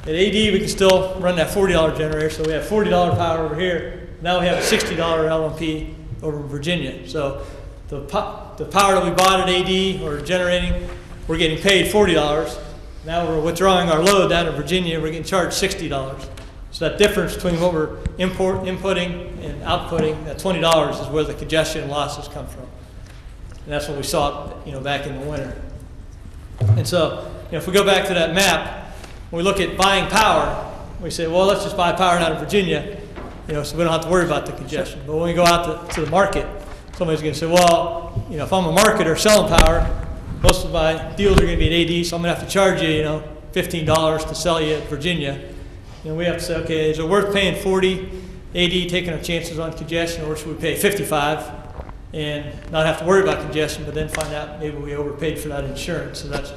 At AD, we can still run that $40 generator, so we have $40 power over here. Now we have a $60 LMP over in Virginia. So the power that we bought at AD or generating, we're getting paid $40. Now we're withdrawing our load down in Virginia, we're getting charged $60. So that difference between what we're inputting and outputting, that $20 is where the congestion losses come from. And that's what we saw, back in the winter. And so, if we go back to that map, when we look at buying power, we say, well, let's just buy power out of Virginia, so we don't have to worry about the congestion. But when we go out to the market, somebody's going to say, well, if I'm a marketer selling power, most of my deals are going to be at AD, so I'm going to have to charge you, $15 to sell you at Virginia. We have to say, okay, is it worth paying 40 AD, taking our chances on congestion, or should we pay 55 and not have to worry about congestion, but then find out maybe we overpaid for that insurance? So that's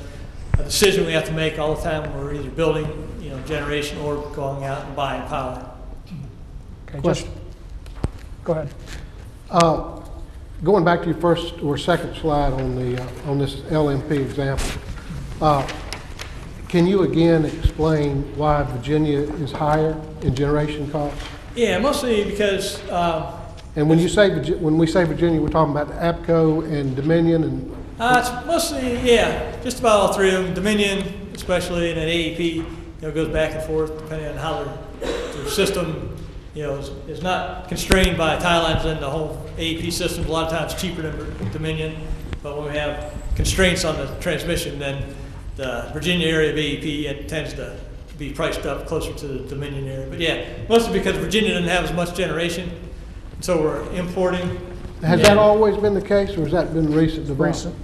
a decision we have to make all the time when we're either building, generation or going out and buying power. Okay, Question. Go ahead. Going back to your first or second slide on the on this LMP example, can you again explain why Virginia is higher in generation costs? Yeah, mostly because And when we say Virginia, we're talking about APCO and Dominion and. it's mostly, just about all three of them. Dominion, especially, and then AEP, goes back and forth depending on how their system, is not constrained by tie lines in the whole AEP system. A lot of times cheaper than Dominion, but when we have constraints on the transmission, then the Virginia area of AEP, it tends to be priced up closer to the Dominion area. But mostly because Virginia doesn't have as much generation, so we're importing. Has that always been the case, or has that been recent development?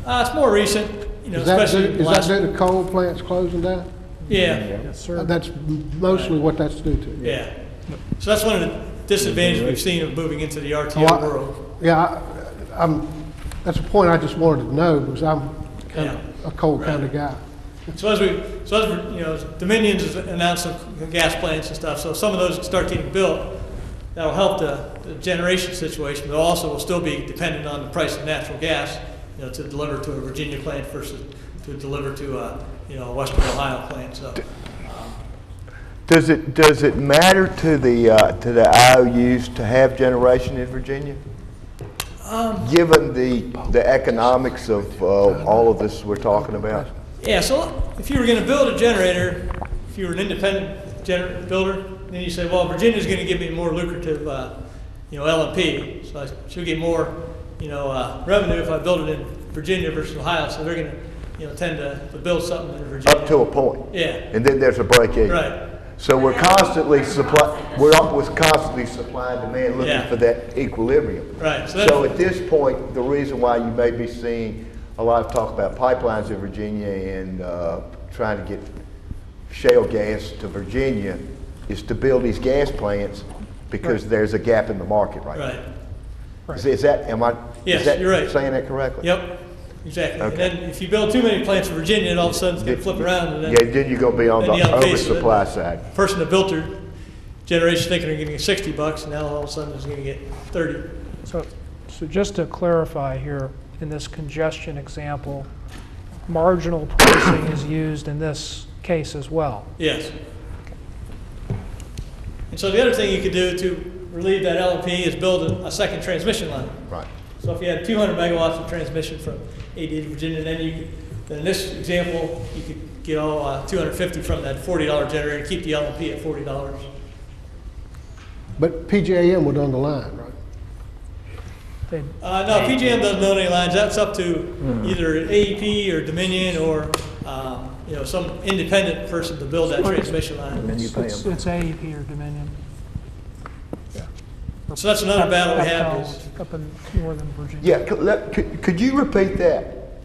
It's more recent, especially Is that due to coal plants closing down? Yeah. Yes, sir. That's mostly what that's due to. Yeah. So that's one of the disadvantages we've seen of moving into the RTO world. Yeah, that's a point I just wanted to know because I'm kind of a coal kind of guy. So as Dominion's has announced some gas plants and stuff, so some of those start getting built, that'll help the generation situation, but also will still be dependent on the price of natural gas, to deliver to a Virginia plant versus to deliver to a Western Ohio plant. So. Does it matter to the IOUs to have generation in Virginia? Given the economics of all of this we're talking about? Yeah, so if you were going to build a generator, if you were an independent builder, then you say, well, Virginia's going to give me more lucrative, LMP, so I should get more, revenue if I build it in Virginia versus Ohio. So they're going to, tend to build something in Virginia. Up to a point. Yeah. And then there's a break even. Right. So we're constantly supplying supply and demand, looking for that equilibrium. Right. So at this point, the reason why you may be seeing a lot of talk about pipelines in Virginia and trying to get shale gas to Virginia is to build these gas plants because there's a gap in the market right now. Right. Is that, Yes, you're right. saying that correctly? Yep, exactly. Okay. And then if you build too many plants in Virginia, then all of a sudden it's going to flip around. And then, then you're going to be on the then you have to face oversupply side. the person that built their generation thinking they're getting $60, and now all of a sudden it's going to get 30. So just to clarify here, in this congestion example, marginal pricing is used in this case as well. Yes. And so the other thing you could do to relieve that LMP is build a second transmission line. Right. So if you had 200 megawatts of transmission from AD to Virginia, then in this example, you could get all 250 from that $40 generator, keep the LMP at $40. But PJM would own the line, right? No, PJM doesn't own any lines. That's up to either AEP or Dominion or some independent person to build that transmission line. And then you pay It's them. AEP or Dominion. So that's another battle we have. Is, Up in northern Virginia. Yeah, could you repeat that?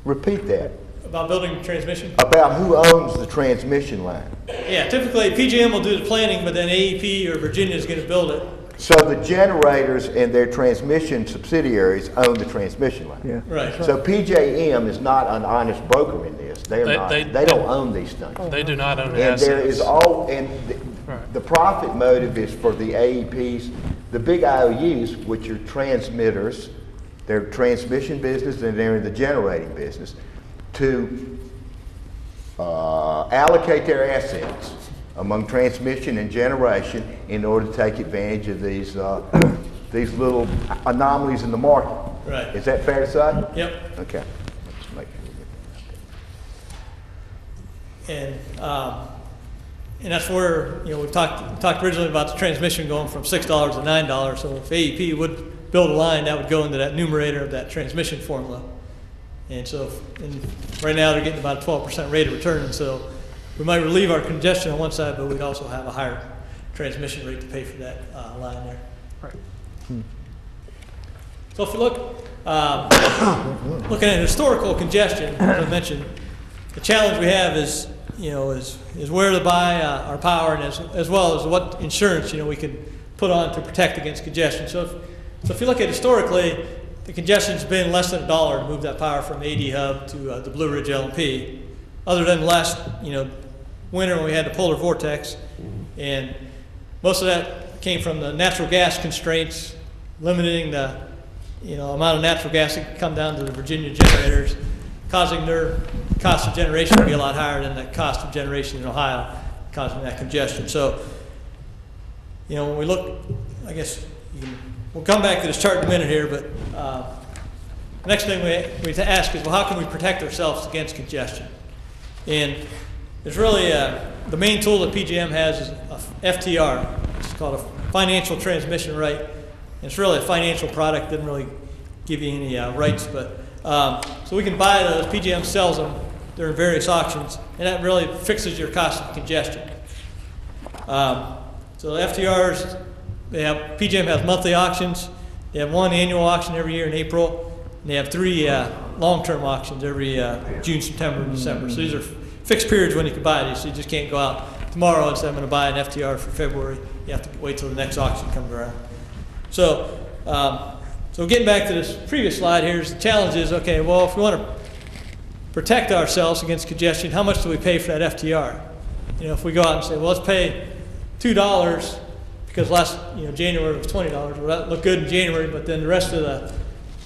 Repeat that. about building transmission. About who owns the transmission line. Yeah, typically PJM will do the planning, but then AEP or Virginia is going to build it. So the generators and their transmission subsidiaries own the transmission line. Yeah. Right. So PJM is not an honest broker in this. They're not. They don't own these things. They do not own And assets. there is the profit motive is for the AEPs, the big IOUs, which are transmitters, they're transmission business and they're in the generating business, to allocate their assets among transmission and generation in order to take advantage of these little anomalies in the market. Right. Is that fair to say? Yep. Okay. Let's make sure. And that's where, we talked originally about the transmission going from $6 to $9. So if AEP would build a line, that would go into that numerator of that transmission formula. And so, right now they're getting about a 12% rate of return. And so we might relieve our congestion on one side, but we'd also have a higher transmission rate to pay for that line there. Right. So if you look, looking at historical congestion, as I mentioned, the challenge we have is, is where to buy our power, and as well as what insurance, we can put on to protect against congestion. So if you look at historically, the congestion's been less than $1 to move that power from AD Hub to the Blue Ridge LMP, other than last, winter when we had the polar vortex, and most of that came from the natural gas constraints, limiting the amount of natural gas that can come down to the Virginia generators, causing their cost of generation to be a lot higher than the cost of generation in Ohio, causing that congestion. So, when we look, I guess we'll come back to this chart in a minute here, but the next thing we have to ask is, well, how can we protect ourselves against congestion? And there's really the main tool that PJM has is a FTR. It's called a financial transmission right. And it's really a financial product. Doesn't really give you any rights, but so we can buy those. PJM sells them. They're in various auctions, and that really fixes your cost of congestion. So the FTRs, PJM has monthly auctions. They have one annual auction every year in April, and they have 3 long-term auctions every June, September, and December. So these are fixed periods when you can buy these. So you just can't go out tomorrow and say, I'm going to buy an FTR for February. You have to wait till the next auction comes around. So, so getting back to this previous slide here, the challenge is, okay, well, if we want to protect ourselves against congestion, how much do we pay for that FTR? If we go out and say, well, let's pay $2 because last January was $20. Well, that looked good in January, but then the rest of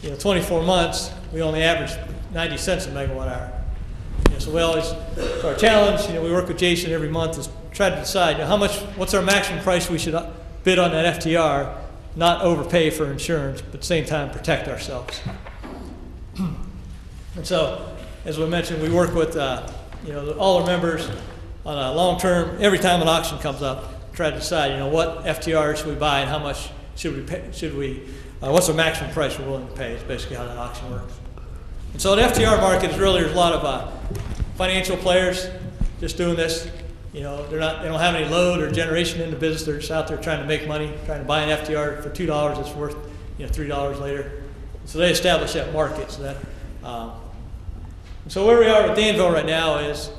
the 24 months, we only averaged 90 cents a megawatt hour. So we always, so our challenge, we work with Jason every month, is try to decide what's our maximum price we should bid on that FTR, not overpay for insurance, but at the same time protect ourselves. And so, as we mentioned, we work with all our members on a long-term. Every time an auction comes up, try to decide what FTR should we buy and how much should we pay, what's the maximum price we're willing to pay. Is basically how that auction works. And so the FTR market is really, there's a lot of financial players just doing this. They don't have any load or generation in the business. They're just out there trying to make money, trying to buy an FTR for $2 that's worth $3 later. So they establish that market. So that so where we are with Danville right now is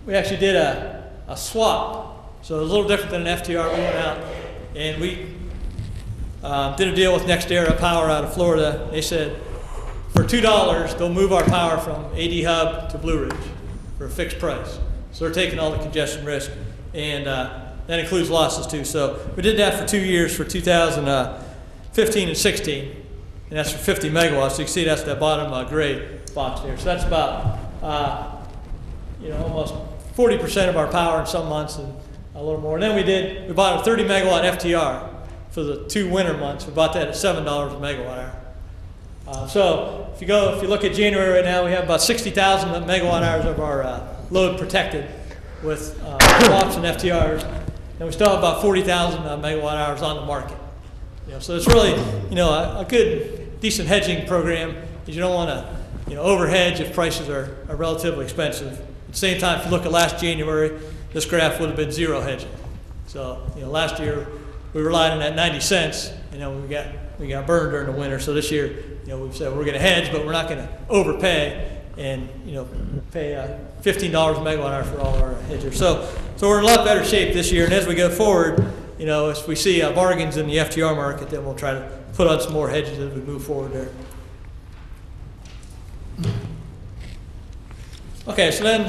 we actually did a swap. So it's a little different than an FTR. We went out and we did a deal with NextEra Power out of Florida. They said for $2 they'll move our power from AD Hub to Blue Ridge for a fixed price. So they're taking all the congestion risk, and that includes losses too. So we did that for 2 years, for 2015 and 16, and that's for 50 megawatts. So you can see that's that bottom gray box there. So that's about almost 40% of our power in some months, and a little more. And then we bought a 30 megawatt FTR for the 2 winter months. We bought that at $7 a megawatt hour. So if you look at January right now, we have about 60,000 megawatt hours of our load protected with swaps and FTRs, and we still have about 40,000 megawatt hours on the market. So it's really a good, decent hedging program, because you don't want to overhedge if prices are relatively expensive. At the same time, if you look at last January, this graph would have been zero hedging. So last year we relied on that 90 cents, we got burned during the winter. So this year, we've said we're going to hedge, but we're not going to overpay and pay $15 a megawatt hour for all our hedgers. So we're in a lot better shape this year. And as we go forward, as we see bargains in the FTR market, then we'll try to put on some more hedges as we move forward there. Okay, so then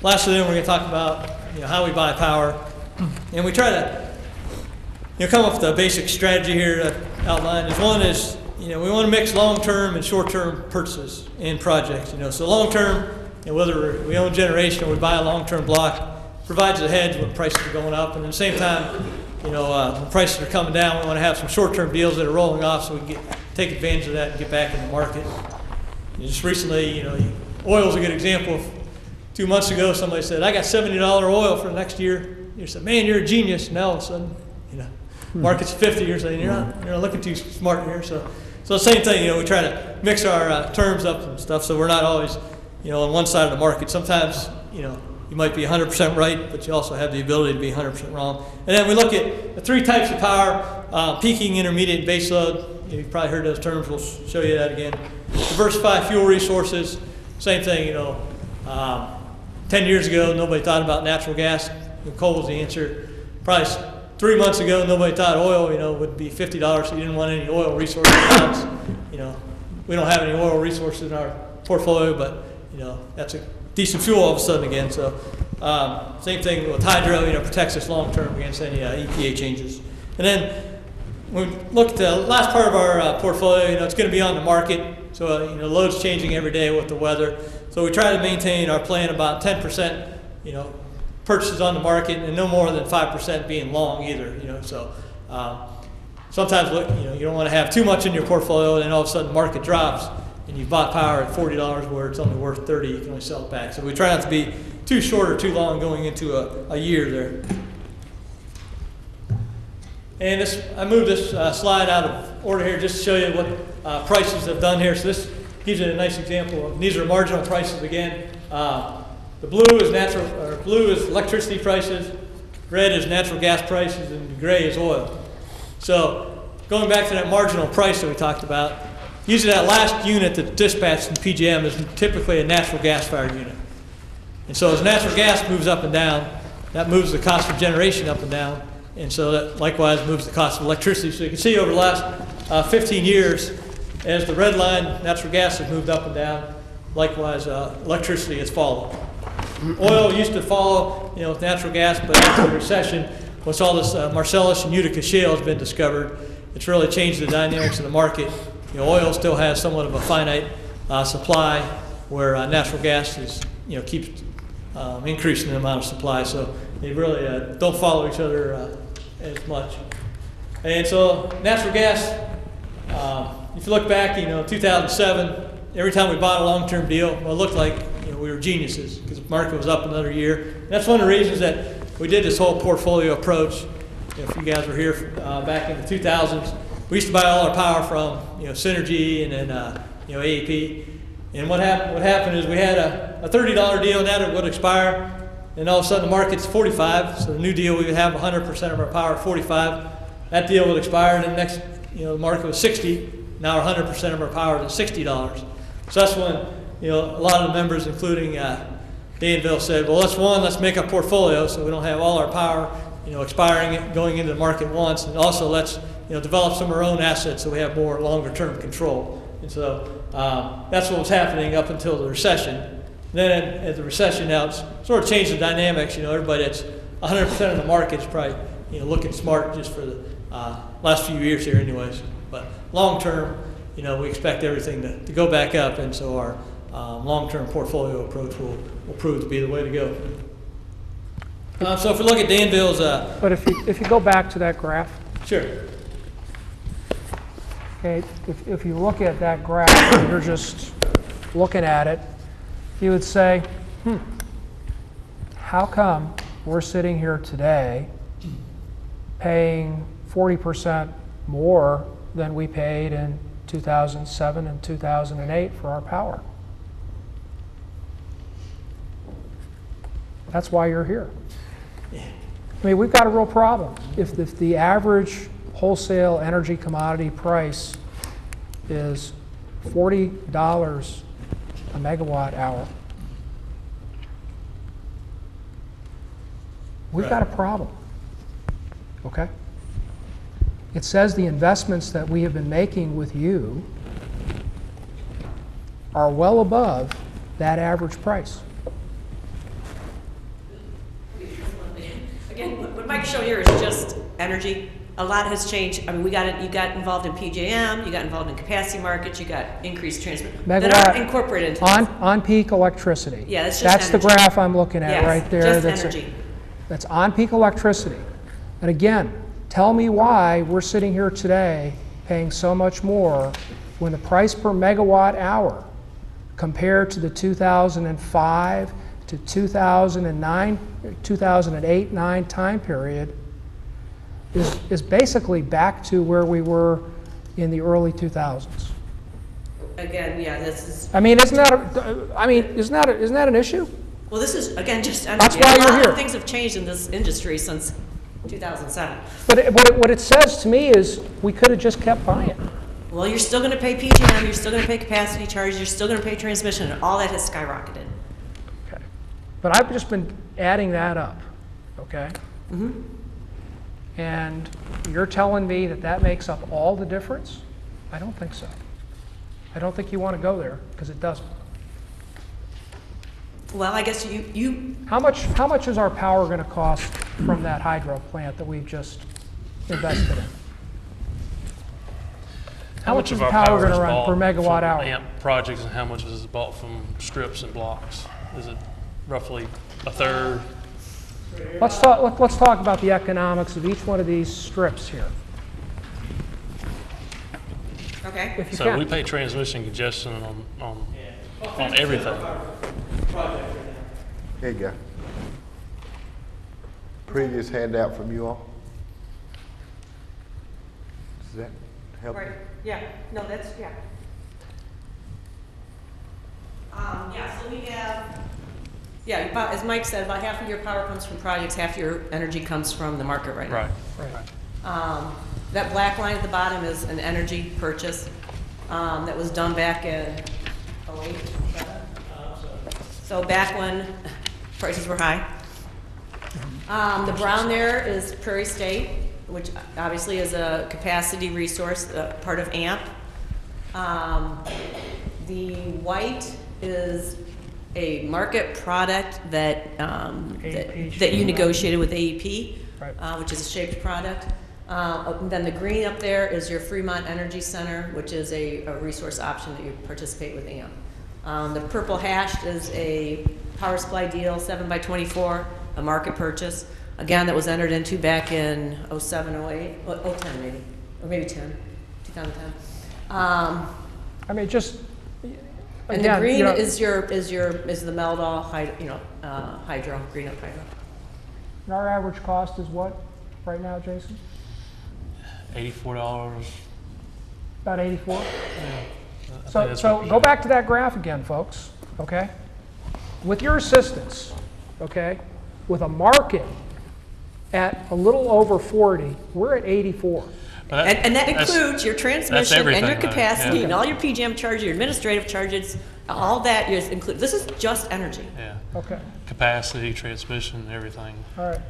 lastly, then we're going to talk about how we buy power, and we try to come up with a basic strategy here that outlined. One is we want to mix long-term and short-term purchases in projects. So long-term, whether we own generation or we buy a long-term block, provides a hedge when prices are going up, and at the same time, when prices are coming down, we want to have some short-term deals that are rolling off so we can take advantage of that and get back in the market. Just recently, oil is a good example. 2 months ago, somebody said, "I got $70 oil for the next year." You said, "Man, you're a genius." Now all of a sudden, market's 50. You're saying you're not looking too smart here. So So the same thing, we try to mix our terms up and stuff, so we're not always, on one side of the market. Sometimes, you might be 100% right, but you also have the ability to be 100% wrong. And then we look at the three types of power, peaking, intermediate, and base load. You've probably heard those terms. We'll show you that again. Diversify fuel resources. Same thing, 10 years ago, nobody thought about natural gas. Coal was the answer. Probably 3 months ago, nobody thought oil, would be $50, so you didn't want any oil resources. We don't have any oil resources in our portfolio, but, that's a decent fuel all of a sudden again. So same thing with hydro, protects us long term against any EPA changes. And then when we look at the last part of our portfolio, it's going to be on the market. So load's changing every day with the weather. So we try to maintain our plan about 10%, purchases on the market, and no more than 5% being long either. So sometimes you don't want to have too much in your portfolio, and then all of a sudden the market drops, and you bought power at $40 where it's only worth $30. You can only sell it back. So we try not to be too short or too long going into a year there. And I moved this slide out of order here just to show you what prices have done here. So this gives you a nice example these are marginal prices again. The blue is electricity prices, red is natural gas prices, and gray is oil. So going back to that marginal price that we talked about, usually that last unit that's dispatched in PJM is typically a natural gas fired unit. And so as natural gas moves up and down, that moves the cost of generation up and down. And so that likewise moves the cost of electricity. So you can see over the last 15 years, as the red line, natural gas has moved up and down. Likewise, electricity has followed. Oil used to follow, with natural gas, but after the recession, once all this Marcellus and Utica shale has been discovered, it's really changed the dynamics of the market. Oil still has somewhat of a finite supply, where natural gas is, keeps increasing the amount of supply. So they really don't follow each other as much. And so natural gas, if you look back, 2007, every time we bought a long-term deal, well, it looked like we were geniuses because the market was up another year. And that's one of the reasons that we did this whole portfolio approach. If you guys were here back in the 2000s, we used to buy all our power from Synergy and then AEP. And what happened is we had a $30 deal that would expire, and all of a sudden the market's 45. So the new deal we would have 100% of our power at 45. That deal would expire, and the next the market was 60. Now 100% of our power is at $60. So that's when a lot of the members, including Danville, said, well, let's make a portfolio so we don't have all our power expiring, going into the market once, and also let's develop some of our own assets so we have more longer-term control. And so that's what was happening up until the recession. Then at the recession, now it's sort of changed the dynamics. Everybody that's 100% of the market is probably looking smart just for the last few years here, anyways. But long term, we expect everything to go back up, and so our long-term portfolio approach will prove to be the way to go. So if we look at Danville's, But if you go back to that graph, sure. okay, if you look at that graph and you're just looking at it, you would say, how come we're sitting here today paying 40% more than we paid in 2007 and 2008 for our power? That's why you're here. I mean, we've got a real problem. If the average wholesale energy commodity price is $40 a megawatt hour, we've got a problem, okay? It says the investments that we have been making with you are well above that average price. Again, what Mike's showing here is just energy. A lot has changed. I mean, you got involved in PJM, you got involved in capacity markets, you got increased transmission that aren't incorporated into on-peak electricity. Yeah, that's just That's energy. the graph I'm looking at right there. Just energy. That's on-peak electricity. And again, tell me why we're sitting here today paying so much more when the price per megawatt hour compared to the 2005 to 2009, 2008-9 time period is basically back to where we were, in the early 2000s. Again, yeah, this is, I mean, isn't that an issue? well, this is, again, just energy. That's why A you're lot here. of things have changed in this industry since 2007. But what it says to me is we could have just kept buying. Well, you're still going to pay PGM, you're still going to pay capacity charges, you're still going to pay transmission, and all that has skyrocketed. Okay. But I've just been adding that up, okay? And you're telling me that that makes up all the difference? I don't think so. I don't think you want to go there, because it doesn't. Well, I guess you How much is our power going to cost from that hydro plant that we've just invested in? How much is of our power power going is to run bought per megawatt from hour? AMP projects, and how much is bought from strips and blocks? Is it roughly a third? Let's talk about the economics of each one of these strips here, okay? if you So can. we pay transmission congestion on everything. Here you go. Previous handout from you all. Does that help? Right, yeah, no, that's, yeah. Yeah, so we have, yeah, about, as Mike said, about half of your power comes from projects, half your energy comes from the market right now. Right. That black line at the bottom is an energy purchase that was done back in 08, so back when prices were high. The brown there is Prairie State, which obviously is a capacity resource, part of AMP. The white is a market product that that you negotiated with AEP, Right. which is a shaped product. Then the green up there is your Fremont Energy Center, which is a resource option that you participate with AMP. The purple hashed is a power supply deal, 7x24, a market purchase. Again, that was entered into back in 07, 08, 010 maybe, or maybe 10, 2010. I mean, just, And again, the green you know, is the Meldal hydro, green up hydro. and our average cost is what right now, Jason? $84. About 84? I think So that's go representative. back to that graph again, folks, okay? With your assistance, okay, with a market at a little over 40, we're at 84. But And that that's- includes your transmission and everything, your though, capacity yeah. and all your PGM charges, your administrative charges, all that is included. This is just energy. Yeah, Okay, capacity, transmission, everything. all right.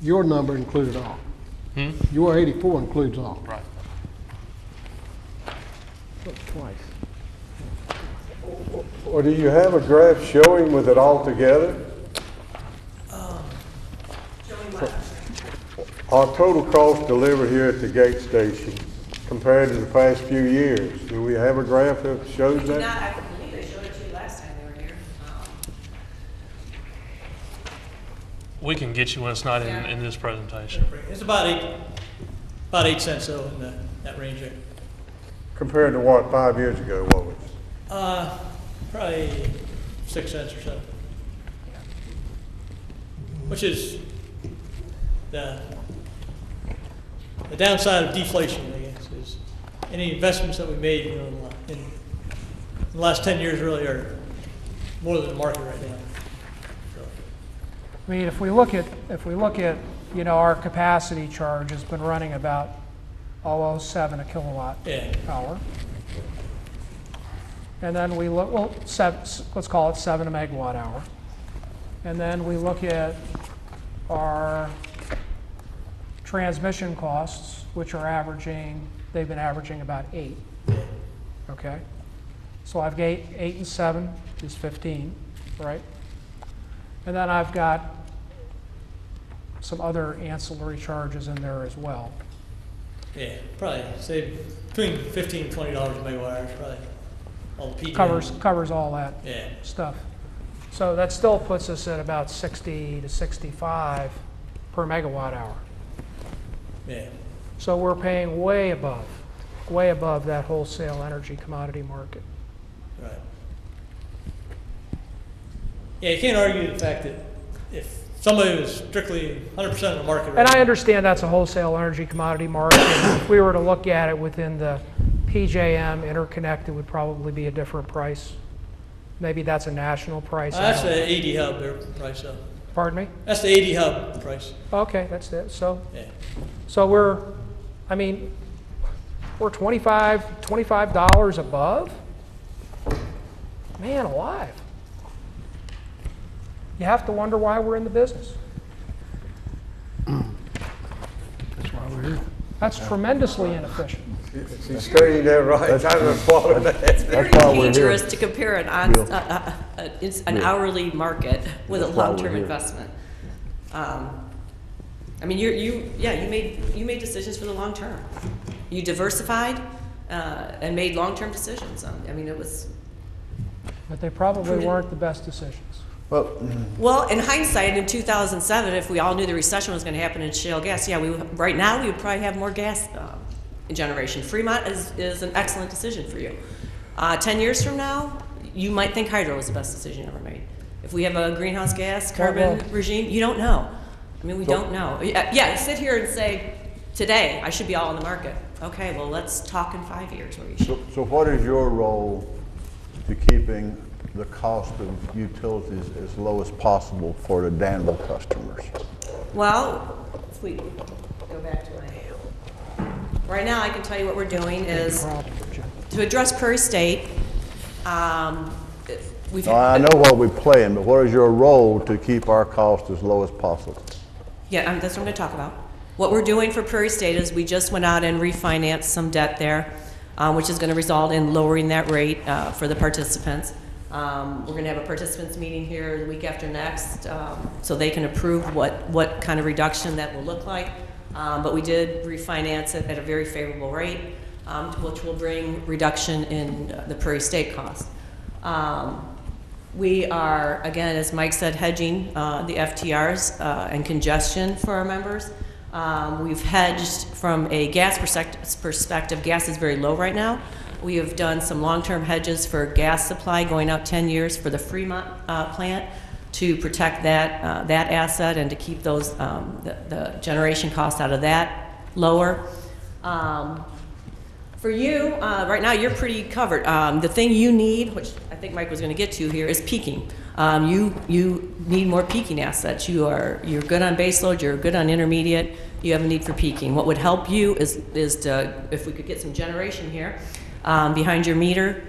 Your number included all. Hmm? Your 84 includes all. Right. Twice. Or do you have a graph showing with it all together? Our total cost delivered here at the gate station compared to the past few years. Do we have a graph that shows that? I believe they showed it to you last time they were here. We can get you when it's not Yeah. in this presentation. It's about 8 cents though in that range there. Compared to what, 5 years ago, what was? Probably 6 cents or so. Which is the downside of deflation, I guess, is any investments that we made, you know, in the last 10 years really are more than the market right now. So, I mean, if we look at, you know, our capacity charge has been running about 0.07 a kilowatt yeah. hour. And then we look, well, let's call it 7 a megawatt hour. And then we look at our transmission costs, which are they've been averaging about 8. Okay? So I've got 8 and 7 is 15, right? And then I've got some other ancillary charges in there as well. Yeah, probably say between $15 and $20 a megawatt hour is probably all the PGM. Covers all that Yeah. stuff. So that still puts us at about 60 to 65 per megawatt hour. Yeah. So we're paying way above that wholesale energy commodity market. Right. Yeah, you can't argue the fact that if somebody who's strictly 100% of the market. And right I now. understand that's a wholesale energy commodity market. And if we were to look at it within the PJM interconnect, it would probably be a different price. Maybe that's a national price. That's the 80 hub their price up. Pardon me? That's the 80 hub price. Okay, that's it. So, Yeah. so we're $25 above? Man alive. You have to wonder why we're in the business. That's why we're here. That's tremendously inefficient. She's stating that right. I applaud that. It's very why we're here. dangerous to compare it's an hourly market with a That's why we're long-term here. investment. I mean, you made decisions for the long term. You diversified and made long-term decisions. I mean, it was. But they probably weren't the best decisions. Well, in hindsight, in 2007, if we all knew the recession was going to happen in shale gas, right now we would probably have more gas generation. Fremont is an excellent decision for you. 10 years from now, you might think hydro was the best decision you ever made. If we have a greenhouse gas carbon regime, you don't know. I mean, we don't know. Yeah, sit here and say, today, I should be all in the market. Okay, well, let's talk in 5 years where you should. So what is your role to keeping the cost of utilities as low as possible for the Danville customers? Well, if we go back to right now, I can tell you what we're doing is to address Prairie State. We've Now, I know what we're playing, but what is your role to keep our cost as low as possible? Yeah, that's what I'm going to talk about. What we're doing for Prairie State is we just went out and refinanced some debt there, which is going to result in lowering that rate for the participants. We're going to have a participants meeting here the week after next, so they can approve what kind of reduction that will look like. But we did refinance it at a very favorable rate, which will bring reduction in the Prairie State cost. We are, again, as Mike said, hedging the FTRs and congestion for our members. We've hedged from a gas perspective. Gas is very low right now. We have done some long-term hedges for gas supply going out 10 years for the Fremont plant to protect that asset and to keep those the generation costs out of that lower. For you, right now, you're pretty covered. The thing you need, which I think Mike was going to get to here, is peaking. You need more peaking assets. You're good on baseload. You're good on intermediate. You have a need for peaking. What would help you is to, if we could get some generation here behind your meter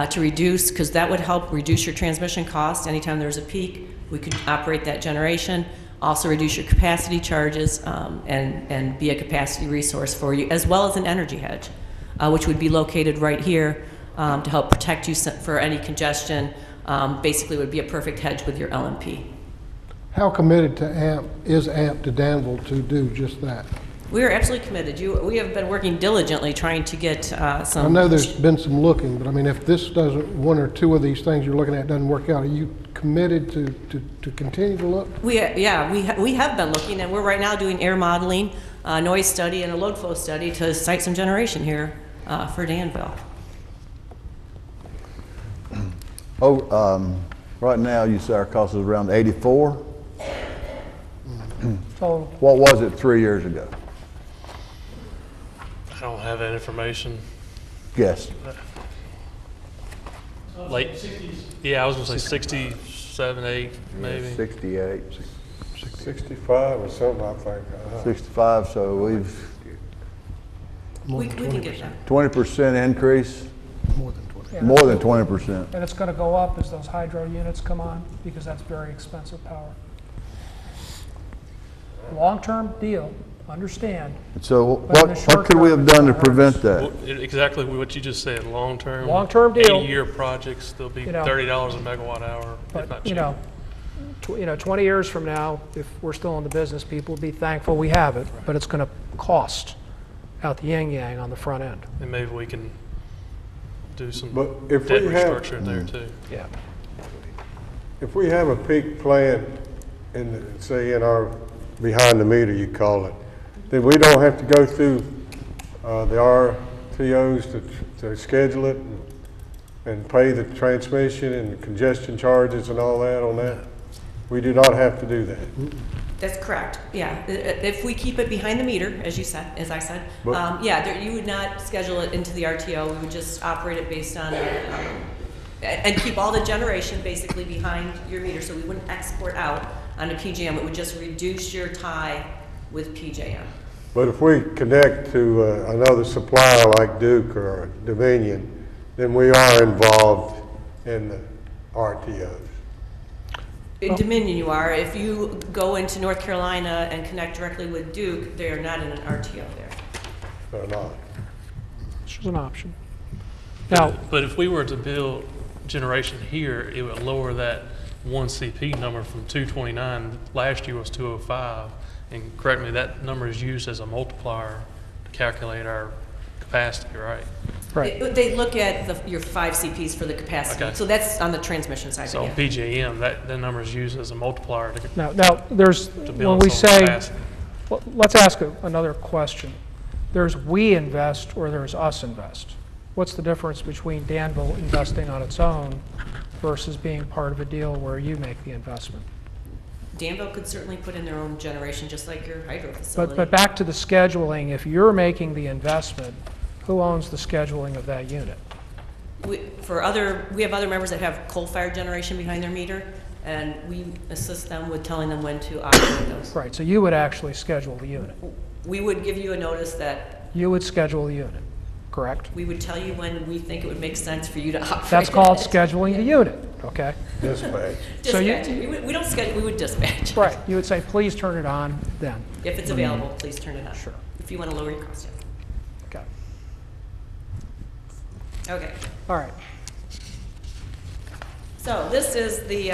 to reduce, because that would help reduce your transmission cost. Anytime there's a peak, we could operate that generation. Also reduce your capacity charges and be a capacity resource for you, as well as an energy hedge, which would be located right here to help protect you for any congestion. Basically, would be a perfect hedge with your LMP. How committed is AMP to Danville to do just that? We are absolutely committed. We have been working diligently trying to get some. I know there's been some looking, but I mean, if this doesn't, one or two of these things you're looking at doesn't work out, are you committed to continue to look? We have been looking, and we're right now doing air modeling, noise study, and a load flow study to site some generation here for Danville. Right now, you say our cost is around 84? Total. What was it 3 years ago? I don't have that information. Guess. Late. 60s. Yeah, I was going to say 67, 8, maybe. 68, 65 or something, I think. 65, so we've We can get that. 20% increase, More than 20. Yeah. more than 20%. And it's going to go up as those hydro units come on, because that's very expensive power. Long-term deal, understand. So But in the short what could we term, have it's done to gonna hurt prevent us. that? Well, exactly what you just said, long-term. Long-term deal. 80-year projects, they'll be You know. $30 a megawatt hour, if But, not you cheaper. know, 20 years from now, if we're still in the business, people will be thankful we have it, but it's going to cost out the yin-yang on the front end. And maybe we can do some But if debt we have- restructuring there too. Yeah. If we have a peak plant say in our behind the meter, you call it, then we don't have to go through the RTOs to schedule it and pay the transmission and congestion charges and all that on that? We do not have to do that. That's correct, yeah. If we keep it behind the meter, as you said, as I said, But- you would not schedule it into the RTO. We would just operate it based on, and keep all the generation basically behind your meter, so we wouldn't export out onto PJM. It would just reduce your tie with PJM. But if we connect to another supplier like Duke or Dominion, then we are involved in the RTOs. In Dominion you are. If you go into North Carolina and connect directly with Duke, they are not in an RTO there. Or not. Which is an option. Now, But if we were to build generation here, it would lower that 1 CP number from 229, last year was 205. And correct me, that number is used as a multiplier to calculate our capacity, right? right. They look at your 5 CPs for the capacity. Okay. So that's on the transmission side. So yeah. on PJM, that number is used as a multiplier to Now there's, build when we its own say, capacity. well, let's ask another question. There's we invest or there's us invest. What's the difference between Danville investing on its own versus being part of a deal where you make the investment? Danville could certainly put in their own generation, just like your hydro facility. But back to the scheduling, if you're making the investment, who owns the scheduling of that unit? We have other members that have coal-fired generation behind their meter, and we assist them with telling them when to operate those. Right, so you would actually schedule the unit. We would give you a notice that You would schedule the unit, correct? we would tell you when we think it would make sense for you to operate. That's called it. scheduling the unit, okay? Dispatch. So you- Dispatch. We don't schedule, we would dispatch. Right, you would say, please turn it on then. If it's available, please turn it on. Sure. If you want to lower your cost, Okay, yes. Okay. all right. So this is the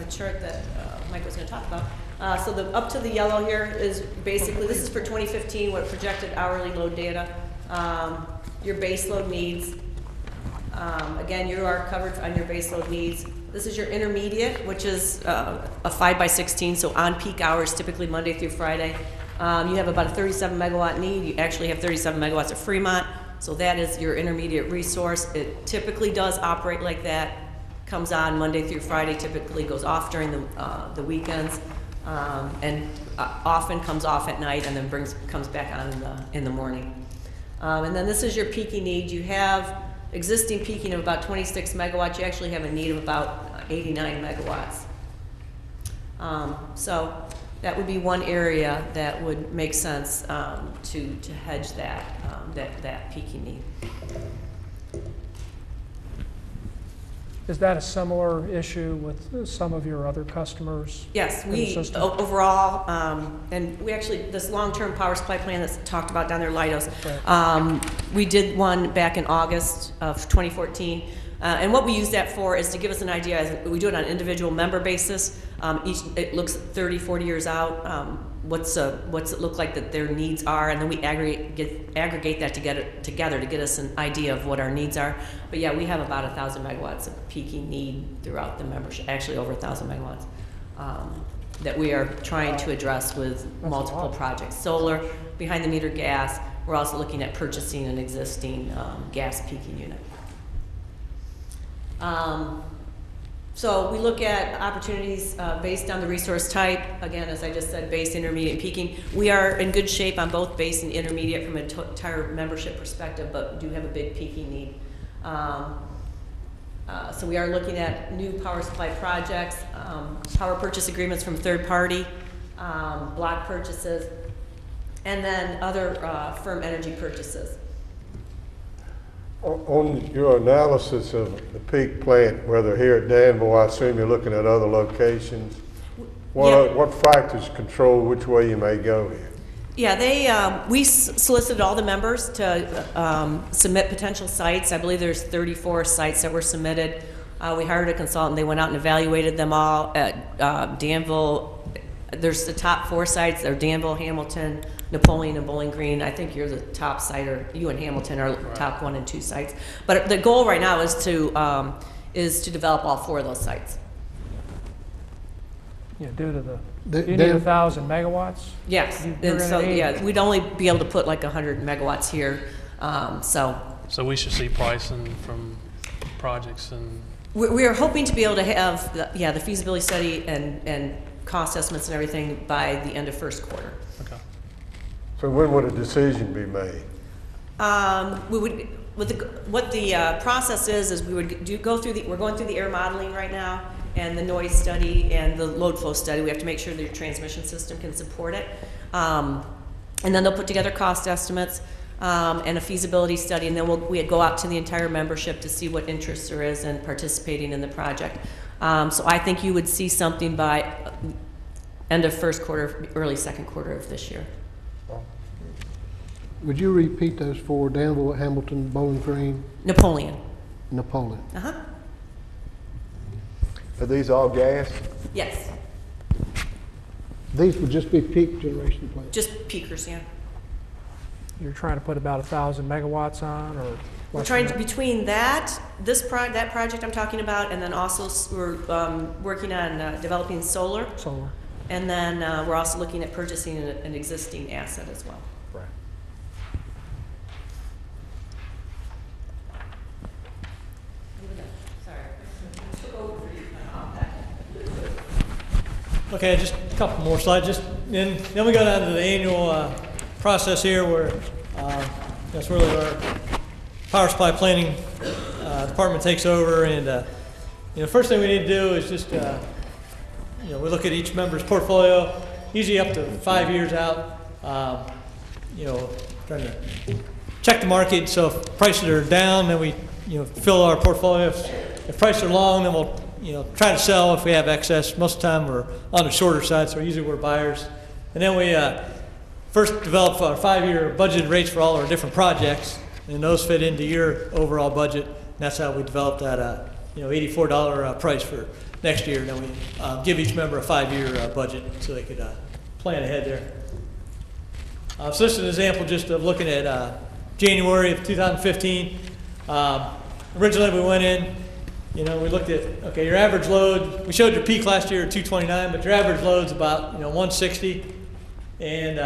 chart that Mike was going to talk about. So the up to the yellow here is basically, this is for 2015, what projected hourly load data, your base load needs. Again, you are covered on your base load needs. This is your intermediate, which is a 5x16, so on peak hours, typically Monday through Friday. You have about a 37 megawatt need. You actually have 37 megawatts at Fremont, so that is your intermediate resource. It typically does operate like that. Comes on Monday through Friday, typically goes off during the weekends, and often comes off at night and then comes back on in the morning. And then this is your peaking need. You have existing peaking of about 26 megawatts. You actually have a need of about 89 megawatts. So that would be one area that would make sense to hedge that peaking need. Is that a similar issue with some of your other customers? Yes, in the we system? overall, and we actually, this long-term power supply plan that's talked about down there, Leidos, we did one back in August of 2014. And what we use that for is to give us an idea. We do it on an individual member basis. It looks 30, 40 years out. What's it look like that their needs are, and then we aggregate that together to get us an idea of what our needs are. But yeah, we have about 1,000 megawatts of peaking need throughout the membership, actually over 1,000 megawatts, that we are trying to address with multiple projects. Solar, behind the meter gas. We're also looking at purchasing an existing gas peaking unit. So we look at opportunities based on the resource type. Again, as I just said, base, intermediate, and peaking. We are in good shape on both base and intermediate from an entire membership perspective, but do have a big peaking need. So we are looking at new power supply projects, power purchase agreements from third party, block purchases, and then other firm energy purchases. On your analysis of the peak plant, whether here at Danville, I assume you're looking at other locations. What factors control which way you may go here? Yeah, we solicited all the members to submit potential sites. I believe there's 34 sites that were submitted. We hired a consultant. They went out and evaluated them all at Danville. There's the top 4 sites. They're Danville, Hamilton, Napoleon, and Bowling Green. I think you're the top site, or you and Hamilton are top 1 and 2 sites. But the goal right now is to develop all 4 of those sites. Yeah, due to you need 1,000 megawatts? Yes, You're and gonna so need- yeah, we'd only be able to put like 100 megawatts here. So we should see pricing from projects in We are hoping to be able to have, the feasibility study and cost estimates and everything by the end of first quarter. Okay. So when would a decision be made? We would, what the process is we would go through we're going through the air modeling right now, and the noise study and the load flow study. We have to make sure the transmission system can support it. And then they'll put together cost estimates and a feasibility study, and then we'd go out to the entire membership to see what interest there is in participating in the project. So I think you would see something by end of first quarter, early second quarter of this year. Would you repeat those four? Danville, Hamilton, Bowling Green, Napoleon. Napoleon. Uh-huh. Are these all gas? Yes, These would just be peak generation plants. just peakers, yeah. You're trying to put about 1,000 megawatts on, or? We're less trying than to, that? between that project I'm talking about, and then also we're working on developing solar. Solar. And then we're also looking at purchasing an existing asset as well. Right. Okay, just a couple more slides. Then we go down to the annual process here, where that's really our power supply planning department takes over. And first thing we need to do is just we look at each member's portfolio, usually up to 5 years out. Trying to check the market. So if prices are down, then we fill our portfolio. If prices are long, then we'll try to sell if we have excess. Most of the time we're on the shorter side, so usually we're buyers. And then we first develop our 5-year budgeted rates for all our different projects, and those fit into your overall budget. And that's how we developed that $84 price for next year. And then we give each member a 5-year budget so they could plan ahead there. So this is an example just of looking at January of 2015. Originally we went in, we looked at, okay, your average load, we showed your peak last year at 229, but your average load's about 160. And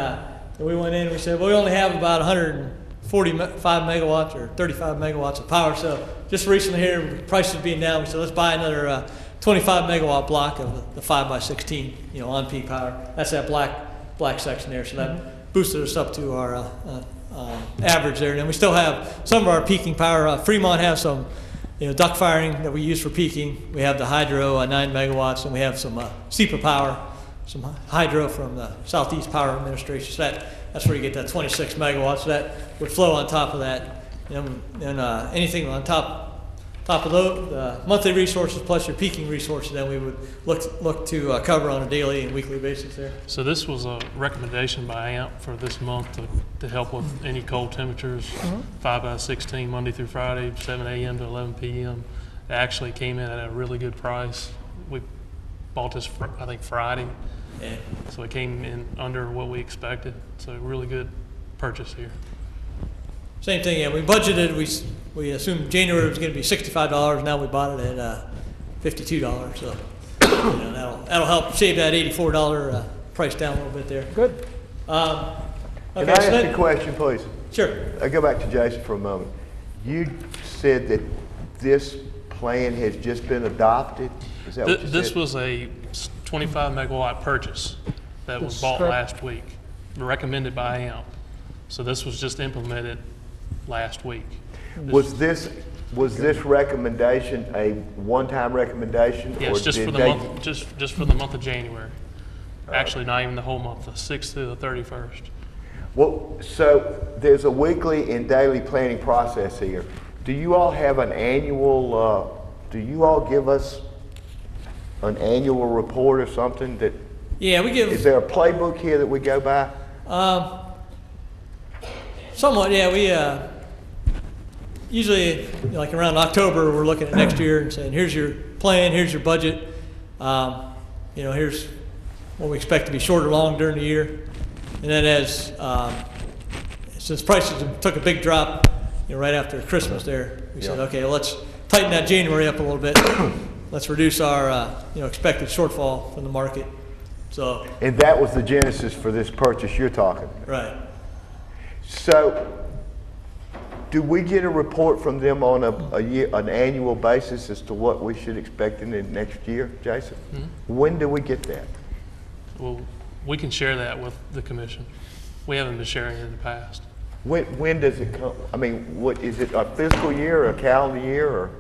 we went in and we said, well, we only have about 145 megawatts or 35 megawatts of power. So just recently here, prices being down, we said, let's buy another 25 megawatt block of the 5x16, on peak power. That's that black section there. So that boosted us up to our average there. And then we still have some of our peaking power. Fremont has some duct firing that we use for peaking. We have the hydro 9 megawatts, and we have some SEPA power, some hydro from the Southeast Power Administration. So that's where you get that 26 megawatts. So that would flow on top of that. And anything on top of the monthly resources plus your peaking resources, then we would look to cover on a daily and weekly basis there. So this was a recommendation by AMP for this month to help with any cold temperatures, 5x16 Monday through Friday, 7 a.m. to 11 p.m. It actually came in at a really good price. We bought this, I think, Friday. Yeah. So it came in under what we expected. So a really good purchase here. Same thing, yeah. We budgeted, we assumed January was going to be $65. Now we bought it at $52. So that'll help shave that $84 price down a little bit there. Good. Okay, Can I ask you a question, please? Sure. I'll go back to Jason for a moment. You said that this plan has just been adopted? Is that what you This said? was a 25 megawatt purchase that was bought last week, recommended by AMP. So this was just implemented last week. Was this recommendation a one-time recommendation? Yes, or just did for the they- month, just for the month of January. Actually, not even the whole month, the 6th through the 31st. Well, so there's a weekly and daily planning process here. Do you all have an annual, do you all give us an annual report or something that, Yeah, we give. is there a playbook here that we go by? Somewhat, yeah. We usually, like around October, we're looking at next year and saying, here's your plan, here's your budget. Here's what we expect to be short or long during the year. And then since prices took a big drop, right after Christmas there, we said, okay, let's tighten that January up a little bit. Let's reduce our, expected shortfall from the market. So. And that was the genesis for this purchase you're talking about? Right. So, Do we get a report from them on an annual basis as to what we should expect in the next year, Jason? When do we get that? Well, we can share that with the commission. We haven't been sharing it in the past. When does it come? I mean, what is it, a fiscal year or a calendar year or?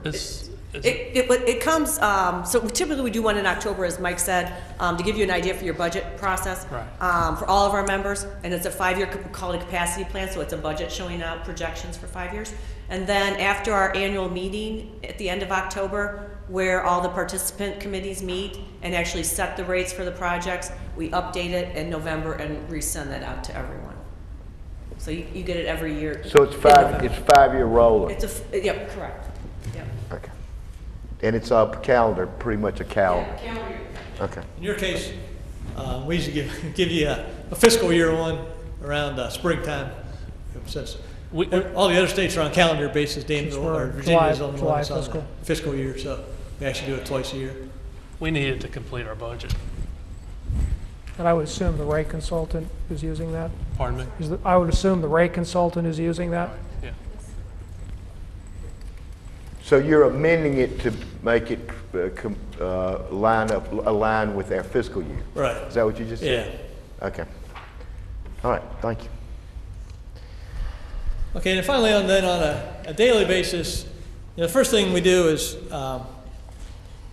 It comes, so typically we do one in October, as Mike said, to give you an idea for your budget process. Right. For all of our members, and it's a 5-year, called a capacity plan, so it's a budget showing out projections for 5 years. And then after our annual meeting at the end of October, where all the participant committees meet and actually set the rates for the projects, we update it in November and resend that out to everyone. So you get it every year. So it's 5-year rolling? Yep, correct. Yep. Okay. And it's a calendar, pretty much a calendar? Yeah, calendar year. Okay. In your case, we usually give you a fiscal year one around springtime. Since all the other states are on calendar basis, Danville or Virginia is on the one that's on fiscal year, so we actually do it twice a year. We need it to complete our budget. And I would assume the rate consultant is using that? Pardon me? I would assume the rate consultant is using that? Yeah. So you're amending it to make it align with our fiscal year? Right. Is that what you just said? Yeah. Okay. All right, thank you. Okay, and then finally on a daily basis, the first thing we do is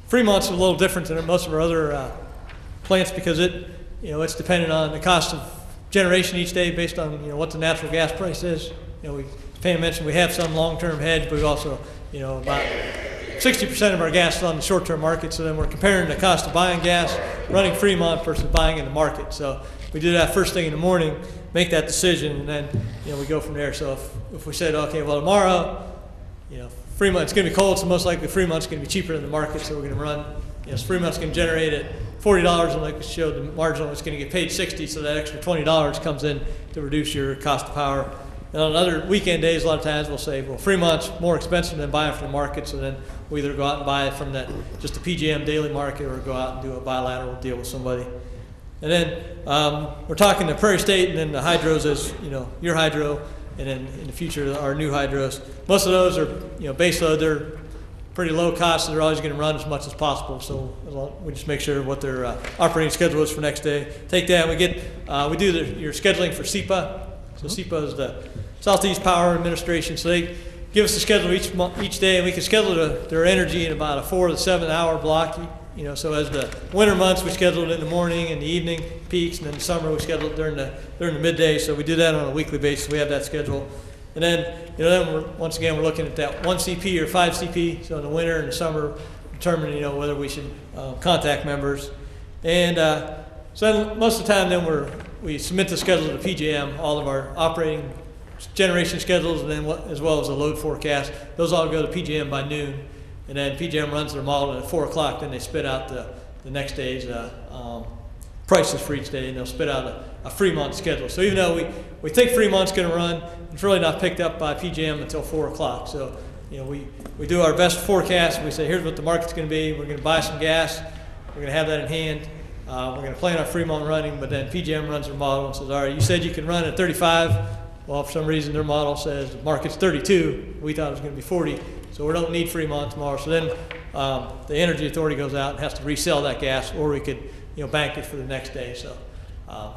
Fremont's a little different than most of our other plants because it's dependent on the cost of generation each day based on what the natural gas price is. Pam mentioned we have some long-term hedge, but we also about 60% of our gas is on the short-term market. So then we're comparing the cost of buying gas, running Fremont versus buying in the market. So we do that first thing in the morning, make that decision, and then we go from there. So if we said, okay, well tomorrow, Fremont's going to be cold, so most likely Fremont's going to be cheaper than the market. So we're going to run. Fremont's going to generate at $40, and like we showed, the marginal is going to get paid $60. So that extra $20 comes in to reduce your cost of power. And on other weekend days, a lot of times we'll say, well, Fremont's more expensive than buying from the market, so then we either go out and buy it from just the PJM daily market or go out and do a bilateral deal with somebody. And then we're talking to Prairie State and then the hydros as, your hydro, and then in the future, our new hydros. Most of those are, base load. They're pretty low cost, so they're always going to run as much as possible. So we just make sure what their operating schedule is for next day. Take that, we do your scheduling for SEPA. So SEPA is the Southeast Power Administration. So they give us the schedule each day, and we can schedule their energy in about a 4 to 7 hour block. So as the winter months, we schedule it in the morning and the evening peaks, and then the summer we schedule it during the midday. So we do that on a weekly basis. We have that schedule. And then, once again, we're looking at that 1 CP or 5 CP. So in the winter and the summer, determining, whether we should contact members. And so then most of the time, then we submit the schedule to PJM, all of our operating generation schedules, and then as well as the load forecast. Those all go to PJM by noon. And then PJM runs their model, and at 4 o'clock, then they spit out the next day's prices for each day, and they'll spit out a Fremont schedule. So even though we think Fremont's going to run, it's really not picked up by PJM until 4 o'clock. So we do our best forecast. We say, here's what the market's going to be. We're going to buy some gas. We're going to have that in hand. We're going to plan on Fremont running, but then PJM runs their model and says, all right, you said you can run at 35. Well, for some reason, their model says the market's 32. We thought it was going to be 40. So we don't need Fremont tomorrow. So then the Energy Authority goes out and has to resell that gas, or we could bank it for the next day. So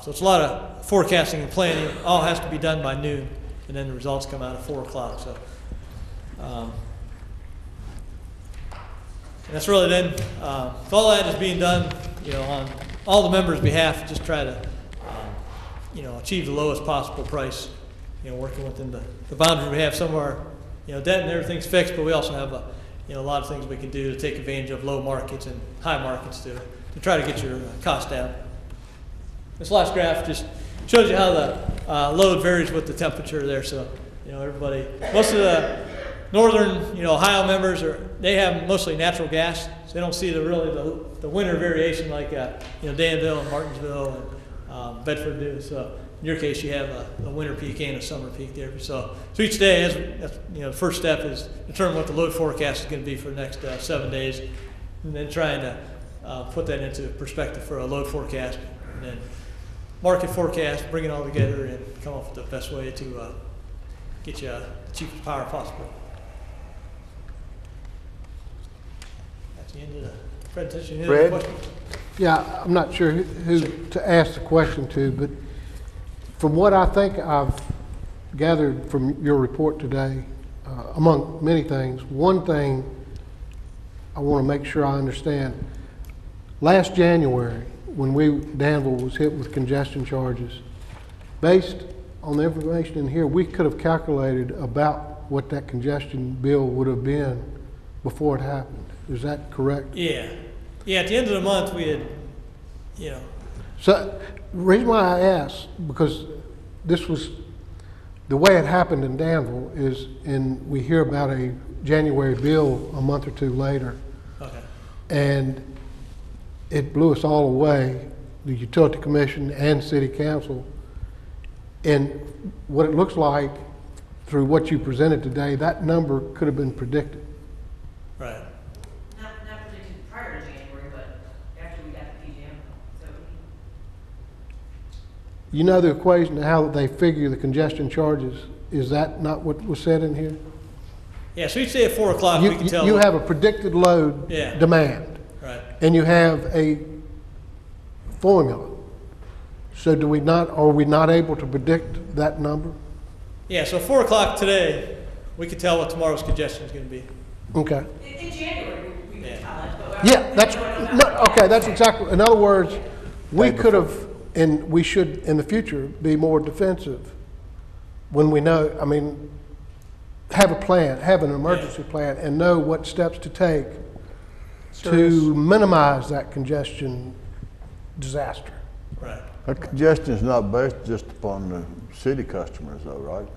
it's a lot of forecasting and planning. All has to be done by noon, and then the results come out at 4 o'clock. So and that's really then, if all that is being done, on all the members' behalf, just try to achieve the lowest possible price. Working within the boundary we have somewhere. Debt and everything's fixed, but we also have a lot of things we can do to take advantage of low markets and high markets to try to get your cost down. This last graph just shows you how the load varies with the temperature there. So, everybody, most of the northern, Ohio members they have mostly natural gas, so they don't see the winter variation like Danville and Martinsville and Bedford do. So. In your case, you have a winter peak and a summer peak there. So each day, the first step is determine what the load forecast is going to be for the next 7 days, and then trying to put that into perspective for a load forecast, and then market forecast, bring it all together, and come up with the best way to get you the cheapest power possible. That's the end of the presentation. Any other Fred? questions? Yeah, I'm not sure who to ask the question to, but from what I think I've gathered from your report today, among many things, one thing I want to make sure I understand. Last January, when Danville was hit with congestion charges, based on the information in here, we could have calculated about what that congestion bill would have been before it happened. Is that correct? Yeah. Yeah, at the end of the month, we had, you know, So, the reason why I asked, because this was, the way it happened in Danville is, we hear about a January bill a month or two later, okay. and it blew us all away, the Utility Commission and City Council. And what it looks like, through what you presented today, that number could have been predicted. Right. Not predicted prior to January, but after we got the PJM. So You know the equation, how they figure the congestion charges, is that not what was said in here? Yeah, so each day at 4 o'clock, we can tell. You have a predicted load Yeah. demand, Right. and you have a formula. So are we not able to predict that number? Yeah, so 4 o'clock today, we can tell what tomorrow's congestion is going to be. Okay. in January, we Yeah. could tell it, but. Yeah, that's exactly, in other words, we could have, and we should, in the future, be more defensive when we know, I mean, have a plan, have an emergency plan, and know what steps to take to minimize that congestion disaster. Right. That congestion is not based just upon the city customers though, right?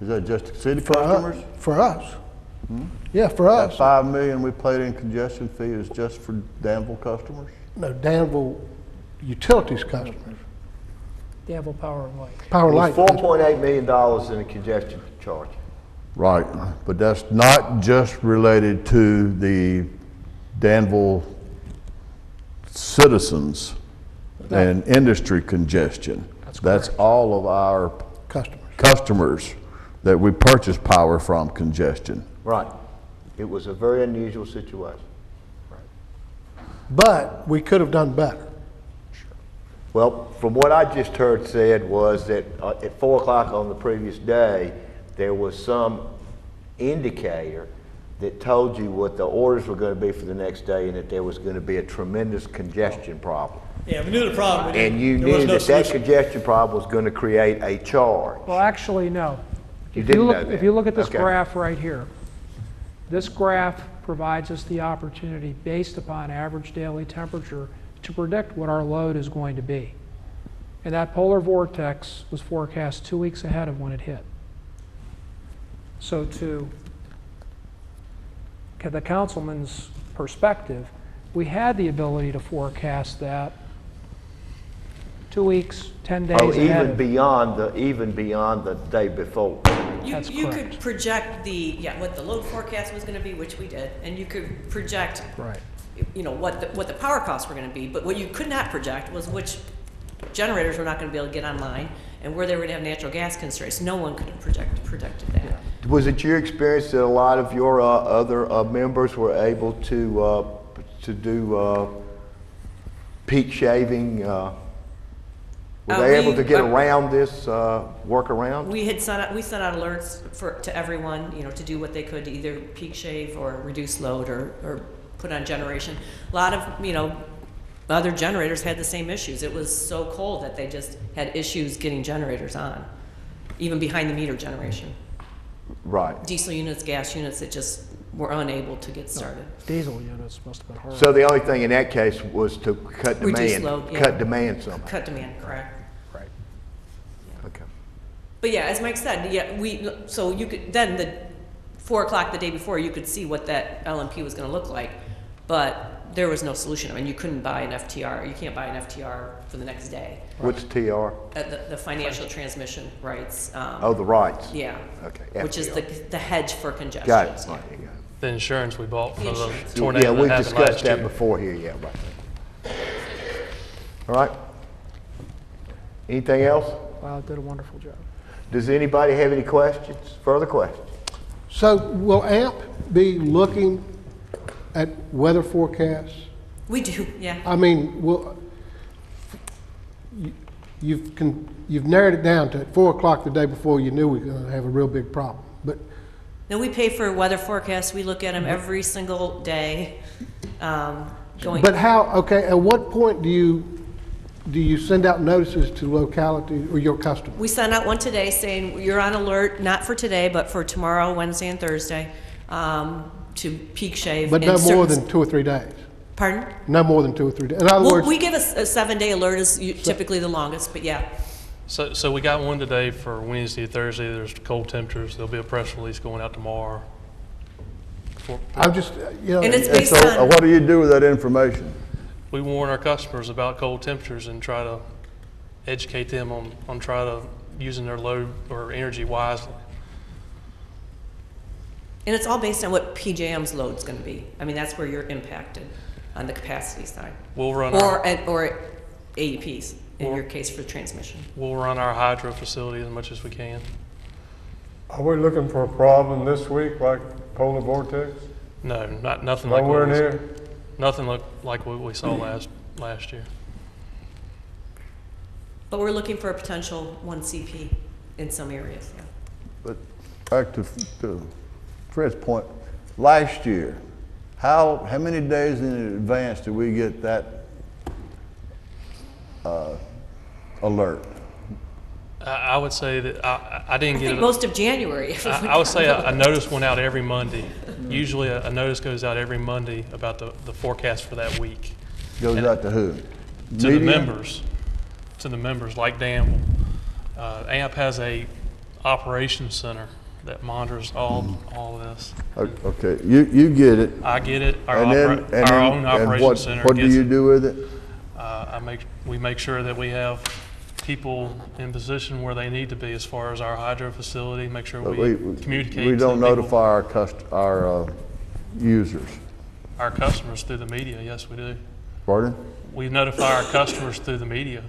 Is that just city customers? For us. Yeah, for That us. 5 million we paid in congestion fee is just for Danville customers? No, Danville Utilities customers, Danville Power and Light. Power It Light. was $4.8 million in a congestion charge. Right, but that's not just related to the Danville citizens and industry congestion. That's all of our customers that we purchase power from congestion. Right. It was a very unusual situation. But we could have done better. Well, from what I just heard said was that at 4 o'clock on the previous day, there was some indicator that told you what the orders were going to be for the next day and that there was going to be a tremendous congestion problem. Yeah, we knew the problem. And you There was knew no that that solution. congestion problem was going to create a charge. Well, actually, no. You If didn't look- know that. If you look at this Okay. graph right here, this graph provides us the opportunity, based upon average daily temperature, to predict what our load is going to be. And that polar vortex was forecast 2 weeks ahead of when it hit. So to the councilman's perspective, we had the ability to forecast that 2 weeks, 10 days Oh, ahead even of. beyond the day before. That's You correct. could project what the load forecast was gonna be, which we did, and you could project, Right. you know, what the power costs were gonna be, but what you could not project was which generators were not gonna be able to get online, and where they were gonna have natural gas constraints. No one could have predicted that. Was it your experience that a lot of your other members were able to do peak shaving? Were they able to get around this workaround? We sent out alerts to everyone, you know, to do what they could to either peak shave or reduce load or put on generation. A lot of, you know, other generators had the same issues. It was so cold that they just had issues getting generators on, even behind the meter generation. Right. Diesel units, gas units that just were unable to get started. Diesel units must have been horrible. So the only thing in that case was to cut Reduce demand, load, yeah. cut demand somehow. Cut demand, correct. Right. Okay. But yeah, as Mike said, so you could, then the 4 o'clock the day before, you could see what that LMP was gonna look like, but there was no solution. I mean, you couldn't buy an FTR. You can't buy an FTR for the next day. What's TR? The financial transmission rights. Oh, the rights. Yeah. Okay. Which is FTR. the hedge for congestion. Got it. Yeah. Right, you got it. The insurance we bought for the Insurance. tornado Yeah, we've that happened discussed last that year. before here, yeah, right. All right. Anything else? Wow, did a wonderful job. Does anybody have any questions, further questions? So will AMP be looking at weather forecasts? We do, yeah. I mean, you've narrowed it down to at 4 o'clock the day before you knew we were going to have a real big problem. But Now, we pay for weather forecasts. We look at them every single day. But how, okay, at what point do you send out notices to locality or your customers? We sent out one today saying you're on alert, not for today, but for tomorrow, Wednesday, and Thursday, to peak shave. But in no more certain- than 2 or 3 days? Pardon? No more than 2 or 3 days? In other Well, words, we give a 7-day alert is typically the longest, but yeah. So we got one today for Wednesday, Thursday. There's cold temperatures. There'll be a press release going out tomorrow. I'm just, you know. And it's And based so on, what do you do with that information? We warn our customers about cold temperatures and try to educate them on try to using their load or energy wisely. and it's all based on what PJM's load's gonna be. I mean, that's where you're impacted on the capacity side. We'll run Or AEPs, in Or- your case for transmission. We'll run our hydro facility as much as we can. Are we looking for a problem this week like polar vortex? No, nothing like Nowhere what we- near? Nothing like what we saw last year. But we're looking for a potential 1 CP in some areas, yeah. But back to Fred's point, last year, how many days in advance did we get that alert? I would say that I didn't I get think it. most of January. I would say a notice went out every Monday. Usually a notice goes out every Monday about the forecast for that week. Goes out to who? To the Media? members. To the members, like Danville. AMP has a operations center that monitors all of this. Okay, you get it. I get it. Our And then, our own operations center what do gets you it. do with it? We make sure that we have people in position where they need to be as far as our hydro facility, make sure But we communicate We to don't the people. notify our users. Our customers through the media, yes, we do. Pardon? We notify our customers through the media.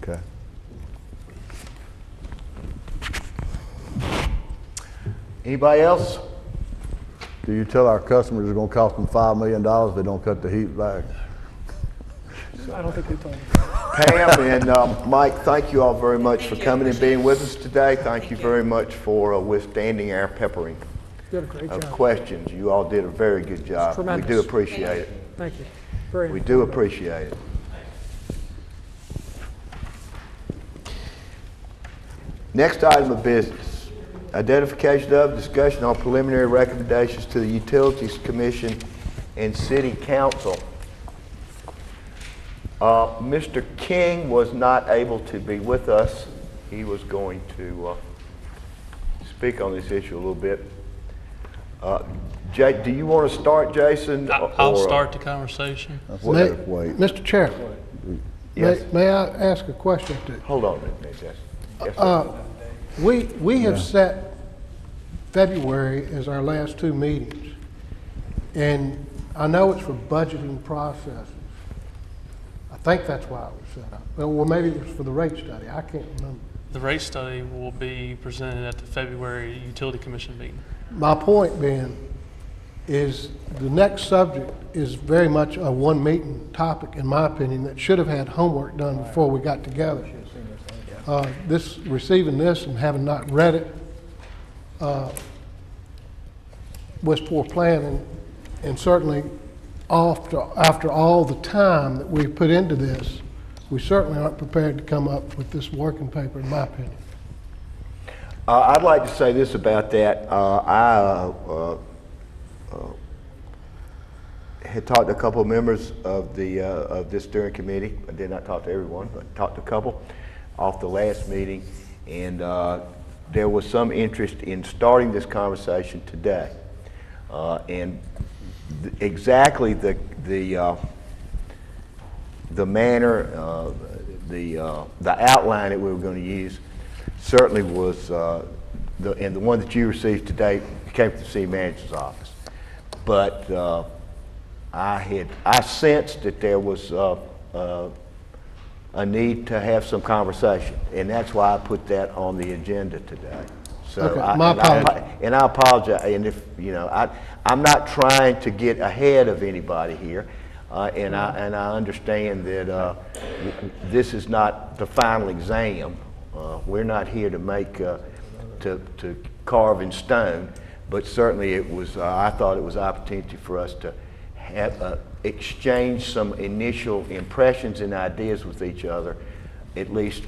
Okay. Anybody else? Do you tell our customers it's gonna cost them $5 million if they don't cut the heat back? I don't think we told them. Pam and Mike, thank you all very much for Thank you. coming and being with us today. Thank you very much for withstanding our peppering You did a great of job. questions. You all did a very good job. We do tremendous. appreciate it. Thank you. Very We do informative. appreciate it. Next item of business, identification of, discussion on preliminary recommendations to the Utilities Commission and City Council. Mr. King was not able to be with us. He was going to speak on this issue a little bit. Do you want to start, Jason? I'll or- start the conversation. Wait. Mr. Chair, Yes. may I ask a question or two? Hold on a minute, Jason. Yes, sir. We have set February as our last 2 meetings, and I know it's for budgeting processes. I think that's why it was set up. Well, maybe it was for the rate study. I can't remember. The rate study will be presented at the February Utility Commission meeting. My point being is the next subject is very much a one-meeting topic, in my opinion, that should have had homework done before we got together. Receiving this and having not read it was poor planning, and certainly after all the time that we put into this, we certainly aren't prepared to come up with this working paper, in my opinion. I'd like to say this about that. I had talked to a couple of members of this steering committee. I did not talk to everyone, but talked to a couple off the last meeting, and there was some interest in starting this conversation today. And exactly the manner, the outline that we were going to use certainly was, and the one that you received today came from the city manager's office. But I sensed that there was a need to have some conversation, and that's why I put that on the agenda today. So Okay, my apologies. and I apologize, and if, you know, I'm not trying to get ahead of anybody here, and I understand that this is not the final exam. We're not here to make, to carve in stone, but certainly it was, I thought it was an opportunity for us to have, exchange some initial impressions and ideas with each other, at least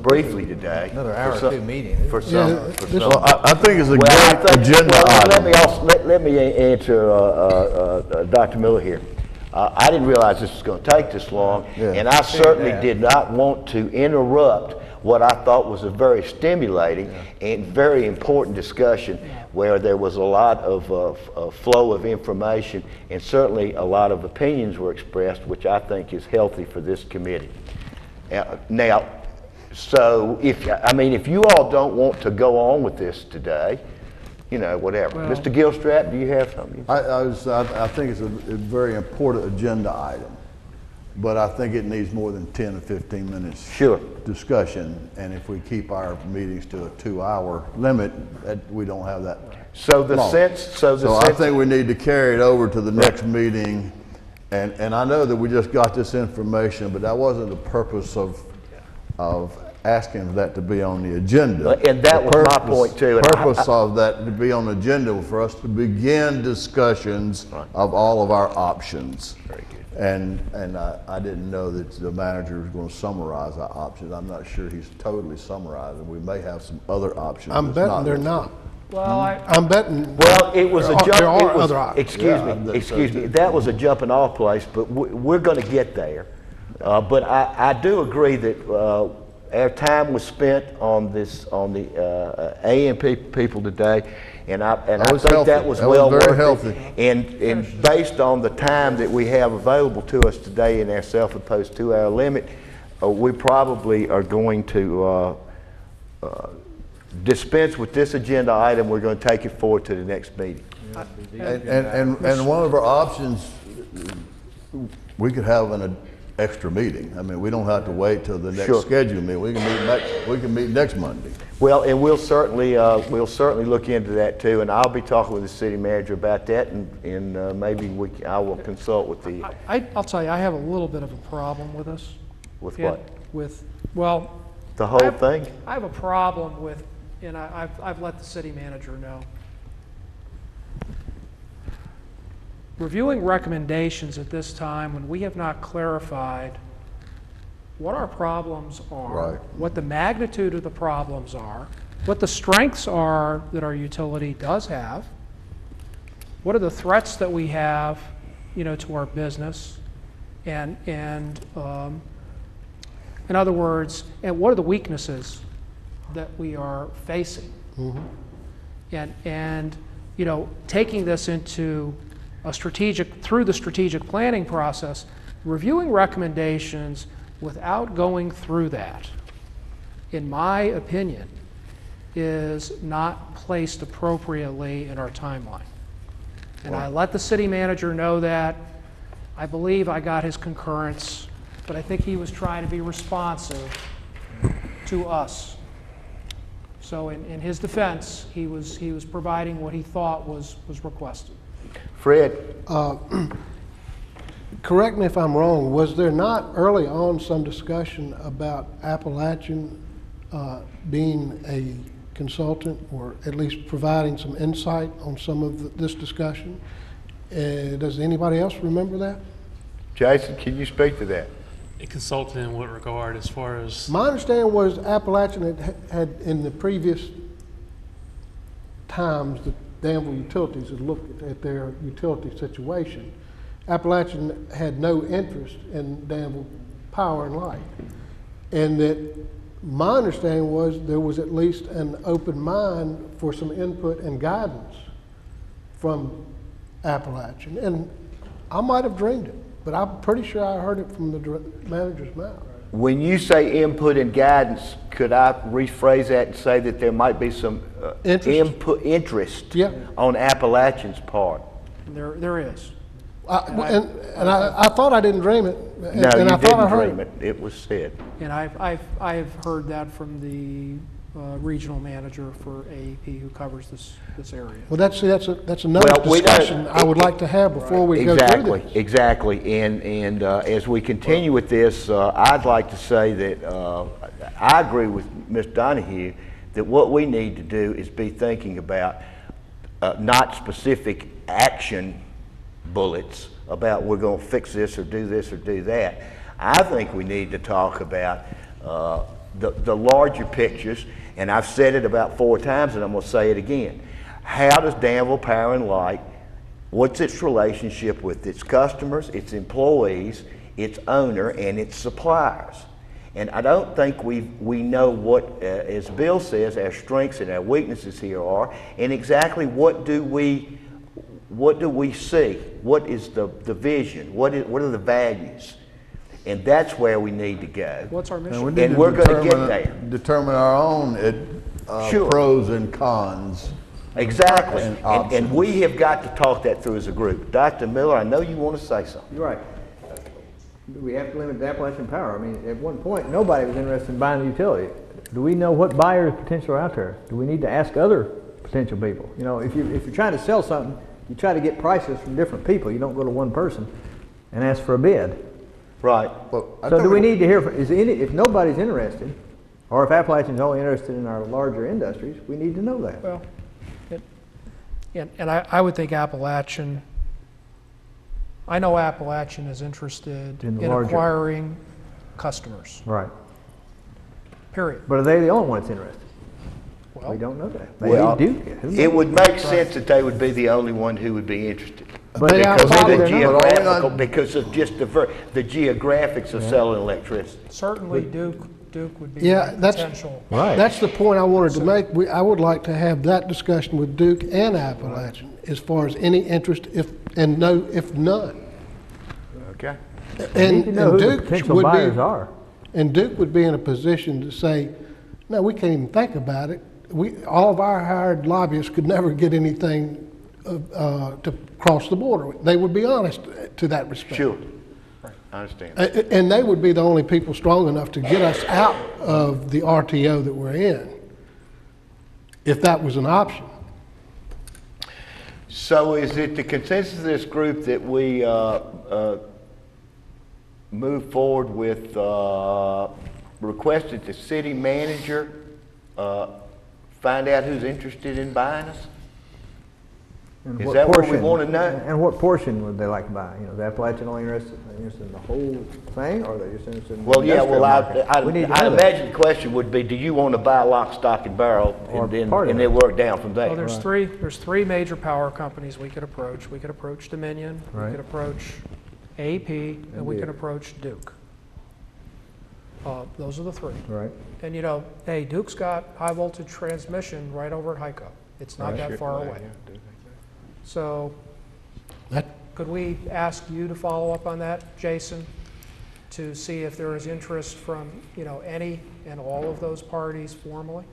briefly today. Another hour or two meeting. For some. Well, I think it's a Well, great agenda item. let me answer Dr. Miller here. I didn't realize this was going to take this long, Yeah. and I certainly did not want to interrupt what I thought was a very stimulating and very important discussion where there was a lot of flow of information, and certainly a lot of opinions were expressed, which I think is healthy for this committee. Now, so if you all don't want to go on with this today, you know, whatever. Well, Mr. Gilstrap, do you have something? I think it's a very important agenda item, but I think it needs more than 10 or 15 minutes. Sure. Discussion, and if we keep our meetings to a 2-hour limit, we don't have that. So the long. sense, So I think we need to carry it over to the next meeting, and I know that we just got this information, but that wasn't the purpose of asking for that to be on the agenda. And that was my point too. The purpose of that to be on the agenda was for us to begin discussions of all of our options. Very good. And I didn't know that the manager was going to summarize our options. I'm not sure he's totally summarized, and we may have some other options. I'm that's betting they're not. Well, I'm betting. Well, it was a jump. There are it was, other options. excuse me. That was a jumping off place, but we're going to get there. But I do agree that our time was spent on this, on the AMP people today, and I think healthy. that was That was well very worth healthy. it. And based on the time that we have available to us today in our self-imposed 2-hour limit, we probably are going to dispense with this agenda item. We're going to take it forward to the next meeting. And one of our options, we could have an extra meeting. I mean, we don't have to wait till the next Sure. scheduled meeting. We can meet next Monday. Well, and we'll certainly look into that too, and I'll be talking with the city manager about that, and maybe I will consult with the. I'll tell you, I have a little bit of a problem with this. With Yeah, what? Well, The whole thing? I have a problem with, and I've let the city manager know. Reviewing recommendations at this time when we have not clarified what our problems are, Right. what the magnitude of the problems are, what the strengths are that our utility does have, what are the threats that we have, you know, to our business, and in other words, and what are the weaknesses that we are facing, and you know, taking this into through the strategic planning process, reviewing recommendations without going through that, in my opinion, is not placed appropriately in our timeline. And I let the city manager know that. I believe I got his concurrence, but I think he was trying to be responsive to us. So in his defense, he was providing what he thought was requested. Fred? Correct me if I'm wrong, was there not early on some discussion about Appalachian being a consultant, or at least providing some insight on some of this discussion? Does anybody else remember that? Jason, can you speak to that? A consultant in what regard, as far as? My understanding was Appalachian had in the previous times that Danville Utilities had looked at their utility situation. Appalachian had no interest in Danville Power and Light. And that my understanding was there was at least an open mind for some input and guidance from Appalachian. And I might have dreamed it, but I'm pretty sure I heard it from the manager's mouth. When you say input and guidance, could I rephrase that and say that there might be some interest Yeah. on Appalachian's part? And there is. And I thought I didn't dream it. No, and you I thought I didn't heard dream it. It was said. And I've heard that from the regional manager for AEP who covers this area. Well, that's another Well, we don't- discussion I would like to have before we go through this. Exactly. And as we continue with this, I'd like to say that I agree with Ms. Donahue that what we need to do is be thinking about not specific action bullets about we're going to fix this or do that. I think we need to talk about the larger pictures, and I've said it about 4 times and I'm going to say it again. How does Danville Power and Light, what's its relationship with its customers, its employees, its owner, and its suppliers? And I don't think we know what, as Bill says, our strengths and our weaknesses here are, and exactly what do we see? What is the vision? What are the values? And that's where we need to go. What's our And mission? we need And to we're gonna get determine- there. Determine our own Sure. pros and cons. Exactly. And And options. we have got to talk that through as a group. Dr. Miller, I know you want to say something. You're right. We have to limit the Appalachian Power. I mean, at one point, nobody was interested in buying the utility. Do we know what buyers potential are out there? Do we need to ask other potential people? You know, if you're trying to sell something, you try to get prices from different people. You don't go to one person and ask for a bid. Right. Well, I So do think we need to hear from, if nobody's interested, or if Appalachian's only interested in our larger industries, we need to know that. Well, and I would think Appalachian, I know Appalachian is interested In the in larger- acquiring customers, Right. period. But are they the only ones interested? Well, We don't know that. Well, Maybe Duke. Who knows? it would make sense that they would be the only one who would be interested. But They Because of outside the of their number. geographical, because of just the geographics of selling electricity. certainly Duke would be Yeah, a that's, potential. that's the point I wanted to make. I would like to have that discussion with Duke and Appalachian as far as any interest, if none. Okay. We need to know who the Duke potential would be- buyers are. And Duke would be in a position to say, no, we can't even think about it. All of our hired lobbyists could never get anything to cross the border. They would be honest to that respect. Sure. I understand. And they would be the only people strong enough to get us out of the RTO that we're in, if that was an option. So is it the consensus of this group that we move forward with requested the city manager find out who's interested in buying us? And Is what that what we portion- wanna know? And what portion would they like to buy? You know, is Appalachian only interested in the whole thing, or are they just interested in the Well, yeah, industrial well, market? We need to I know that. imagine the question would be, do you want to buy lock, stock, and barrel, Or and part of then it. work down from there? Well, there's three major power companies we could approach. We could approach Dominion, we Right. could approach AEP, and we Duke. could approach Duke. Those are the three. Right. And you know, hey, Duke's got high voltage transmission right over at Hyco. It's not that far away. So, That- could we ask you to follow up on that, Jason? To see if there is interest from, any and all of those parties formally?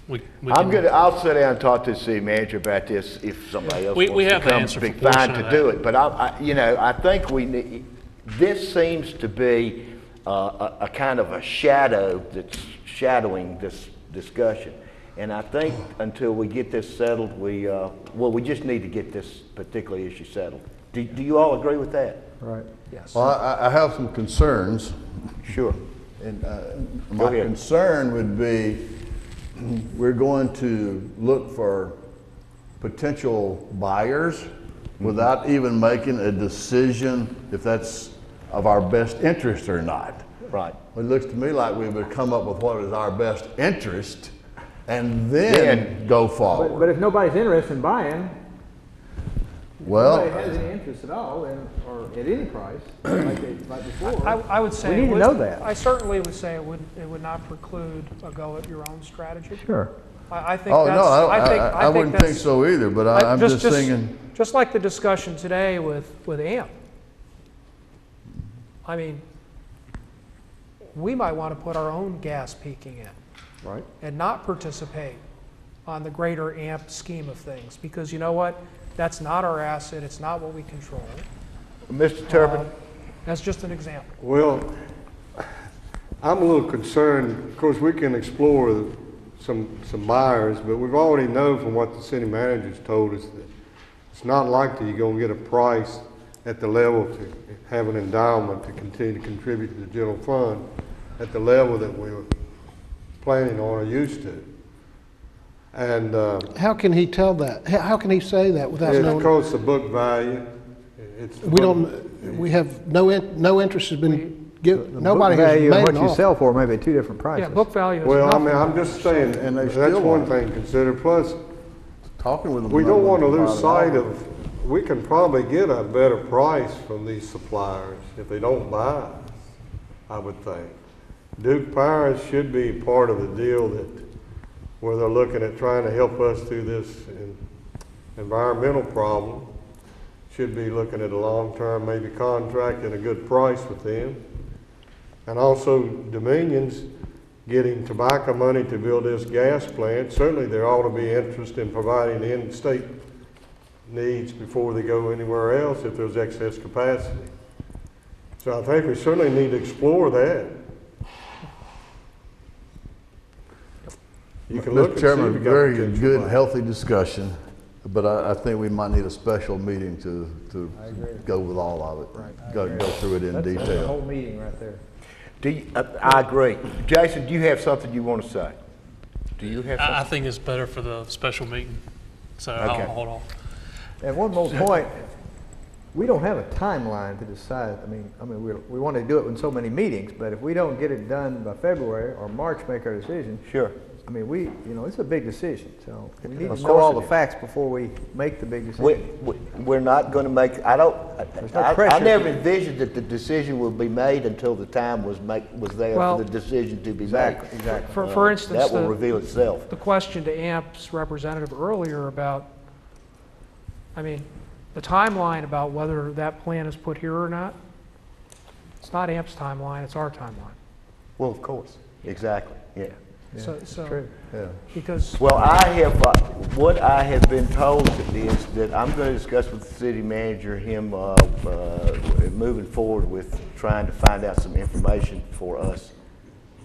We I'm can- gonna, I'll sit down and talk to the city manager about this if somebody else We wants to have the come, answer be for portion fine of to that. do it. But I think we need, this seems to be a kind of a shadow that's shadowing this discussion. And I think until we get this settled, we just need to get this particular issue settled. Do you all agree with that? Right. Yes. Well, I have some concerns. Sure. And Go my ahead. concern would be, we're going to look for potential buyers without even making a decision if that's of our best interest or not. Right. It looks to me like we would come up with what is our best interest and then go But forward. if nobody's interested in buying, Well, nobody has any interest at all, or at any price, like before. I would say. We need it to would- know that. I certainly would say it would not preclude a go at your own strategy. Sure. I think oh, that's. no, I I wouldn't think that's- so either, but I'm just thinking, Just like the discussion today with AMP. I mean, we might want to put our own gas peaking in. Right. And not participate on the greater AMP scheme of things. Because you know what? That's not our asset, it's not what we control. Mr. Turpin? That's just an example. Well, I'm a little concerned. Of course, we can explore some buyers, but we've already known from what the city manager's told us that it's not likely you're going to get a price at the level to have an endowment to continue to contribute to the general fund at the level that we were planning on or used to. And How can he tell that? How can he say that without it's knowing? because the book value. It's the We book- don't, we have, no interest has been given, The nobody book has value made and an what you offer. sell for may be two different prices. Yeah, book value is Well, I nothing. mean, I'm just saying, And they that's still one want thing to consider. Plus, Talking with them. we don't want to lose about it sight all. of, we can probably get a better price from these suppliers if they don't buy us, I would think. Duke Power should be part of the deal that, where they're looking at trying to help us through this environmental problem. Should be looking at a long-term maybe contract at a good price with them. And also Dominion's getting tobacco money to build this gas plant. Certainly there ought to be interest in providing the in-state needs before they go anywhere else if there's excess capacity. So I think we certainly need to explore that. You can look and Mr. see if Chairman, you got very potential good, buyers. healthy discussion, but I think we might need a special meeting to go with all of it. Go through it in That's a detail. whole meeting right there. Do you, I agree. Jason, do you have something you want to say? Do you have I something? think it's better for the special meeting, so Okay. I'll hold off. And one more point, we don't have a timeline to decide. I mean, we want to do it in so many meetings, but if we don't get it done by February or March, make our decision. Sure. I mean, it's a big decision, so we need Of to know all course the it is. facts before we make the big We, decision. we're not going to make, I don't, There's no I pressure. never envisioned that the decision would be made until the time was there Well- for the decision to be Exactly, made. exactly. For instance, That will reveal itself. the question to AMP's representative earlier about, I mean, the timeline about whether that plan is put here or not, it's not AMP's timeline, it's our timeline. Well, of course, exactly, yeah. So, True. Yeah. because, Well, what I have been told is that I'm going to discuss with the city manager, him moving forward with trying to find out some information for us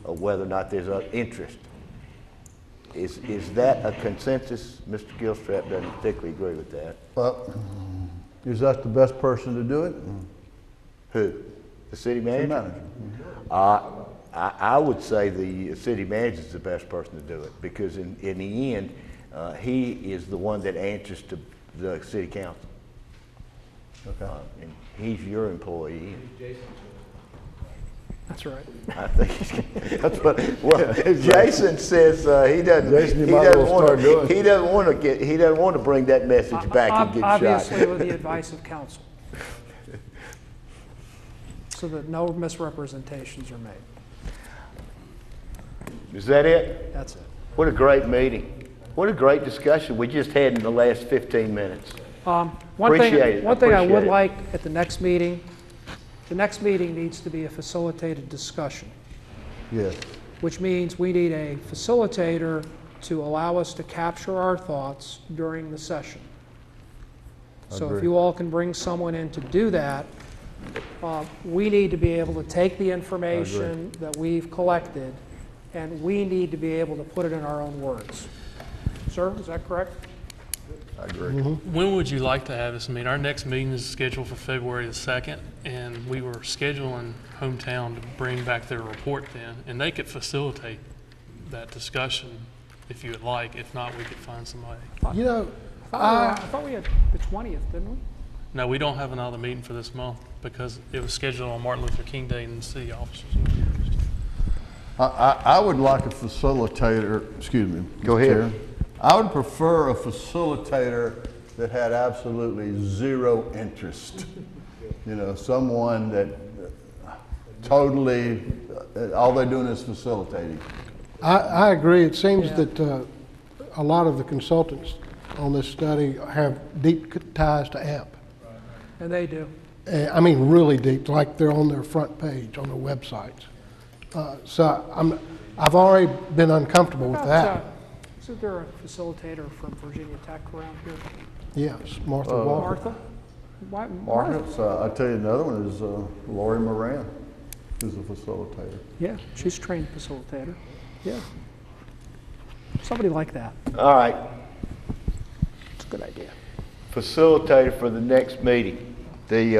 of whether or not there's interest. Is that a consensus? Mr. Gilstrap doesn't particularly agree with that. Well, is that the best person to do it? Who? The city The manager? manager. I would say the city manager is the best person to do it because in the end, he is the one that answers to the city council. Okay. And he's your employee. that's right. I think that's what. Well, Jason says he doesn't. Jason, you he might doesn't well want start to. doing it. He doesn't want to get. He doesn't want to bring that message back and get Obviously, shot. with the advice of counsel. So that no misrepresentations are made. Is that it? That's it. What a great meeting. What a great discussion we just had in the last 15 minutes. One Appreciate it. thing I would Appreciate it. like at the next meeting needs to be a facilitated discussion, Yes. which means we need a facilitator to allow us to capture our thoughts during the session. So if Agree. you all can bring someone in to do that, we need to be able to take the information that we've collected, and we need to be able to put it in our own words. Sir, is that correct? I agree. When would you like to have this meeting? Our next meeting is scheduled for February the 2nd, and we were scheduling Hometown to bring back their report then, and they could facilitate that discussion if you would like. If not, we could find somebody. You know, I thought we had the 20th, didn't we? No, we don't have another meeting for this month because it was scheduled on Martin Luther King Day and the city officers. I would like a facilitator, excuse me. Go Mr. ahead. Chair. I would prefer a facilitator that had absolutely zero interest. You know, someone that totally, all they're doing is facilitating. I agree. It seems that a lot of the consultants on this study have deep ties to AMP. And they do. I mean, really deep, like they're on their front page on their websites. So I've already been uncomfortable with that. Isn't there a facilitator from Virginia Tech around here? Yes, Martha Walker. Martha? Why, Martha? Margaret's, I'll tell you another one is Lori Moran, who's a facilitator. Yeah, she's a trained facilitator. Yeah. Somebody like that. All right, It's a good idea. facilitator for the next meeting. And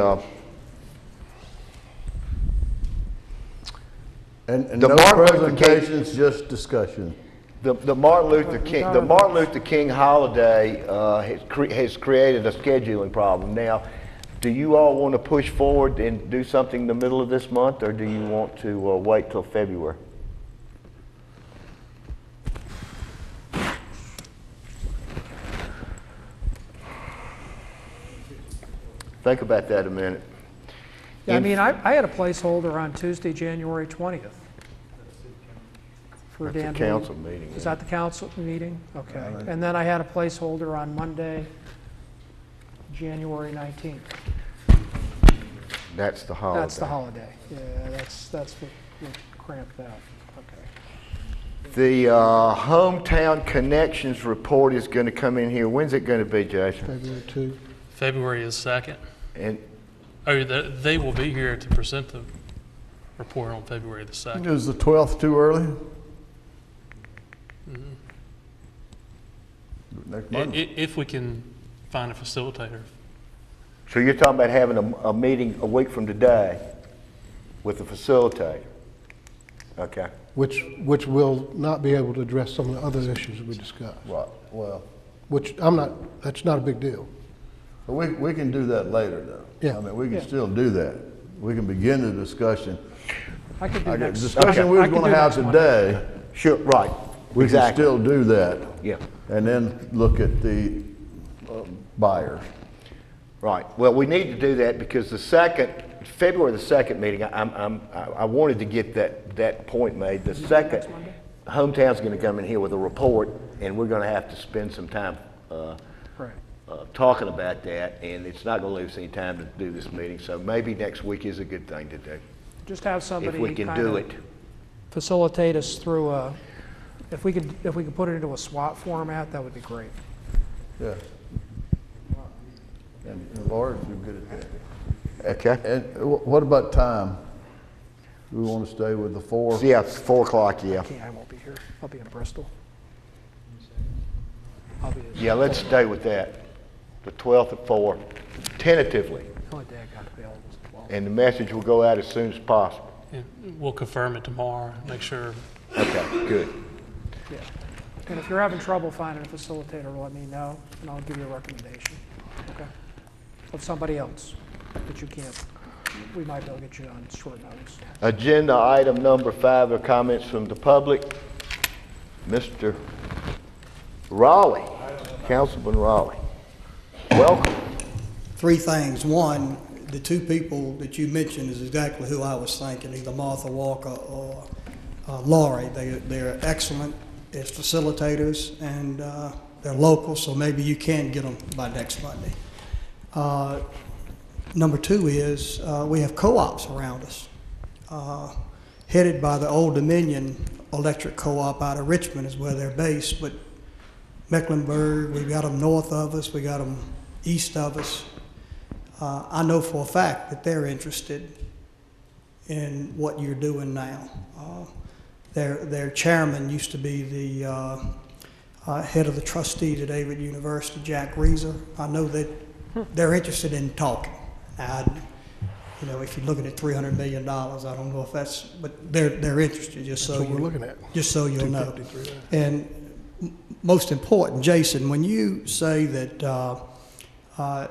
The no Martin Luther King- presentations, just discussion. The Martin Luther King holiday has created a scheduling problem. Now, do you all want to push forward and do something in the middle of this month, or do you want to wait till February? Think about that a minute. Yeah, I mean, I had a placeholder on Tuesday, January 20th. For That's a Danville. council meeting. Is that the council meeting? Okay. And then I had a placeholder on Monday, January 19th. That's the holiday. That's the holiday. Yeah, that's what cramped out. Okay. The Hometown Connections report is going to come in here. When's it going to be, Jason? February 2. February is 2nd. And Oh, they will be here to present the report on February the 2nd. Is the 12th too early? Next Monday. If we can find a facilitator. so you're talking about having a meeting a week from today with the facilitator? Okay. Which will not be able to address some of the other issues we discussed. Right, well, Which that's not a big deal. but we can do that later, though. Yeah. I mean, we can Yeah. still do that. We can begin the discussion. I could do The next. discussion we I were could going do to have next Monday. today, Sure, right. we can Exactly. still do that. Yeah, And then look at the buyers. right. Well, we need to do that because February the 2nd meeting, I wanted to get that point made. The second, Hometown's going to come in here with a report, and we're going to have to spend some time Right. talking about that, and it's not going to leave us any time to do this meeting, so maybe next week is a good thing to do, Just have somebody if we can kinda do it. facilitate us through if we could put it into a SWOT format, that would be great. Yeah. And Laura, you're good at that. Okay? And what about time? Do we want to stay with the 4? Yeah, 4 o'clock, yeah. I won't be here. I'll be in Bristol. I'll be. Yeah, let's stay with that. The 12th at 4, tentatively, The only day I got available is the 12th. and the message will go out as soon as possible. And we'll confirm it tomorrow, make sure. Okay, good. Yeah. And if you're having trouble finding a facilitator, let me know, and I'll give you a recommendation. Okay? Of somebody else that you can't. We might be able to get you on short notice. Agenda item number 5 are comments from the public. Mr. Raleigh, Councilman Raleigh, welcome. 3 things. One, the 2 people that you mentioned is exactly who I was thinking, either Martha Walker or Laurie. They're excellent as facilitators, and they're local, so maybe you can get them by next Monday. Number 2 is we have co-ops around us, headed by the Old Dominion Electric Co-op out of Richmond is where they're based, but Mecklenburg, we've got them north of us, we got them east of us. I know for a fact that they're interested in what you're doing now. Their chairman used to be the head of the trustees at David University, Jack Reeser. I know that they're interested in talking. You know, if you're looking at $300 million, I don't know if that's, but they're interested, just so That's what we're looking at. Just so you'll know. 253. And most important, Jason, when you say that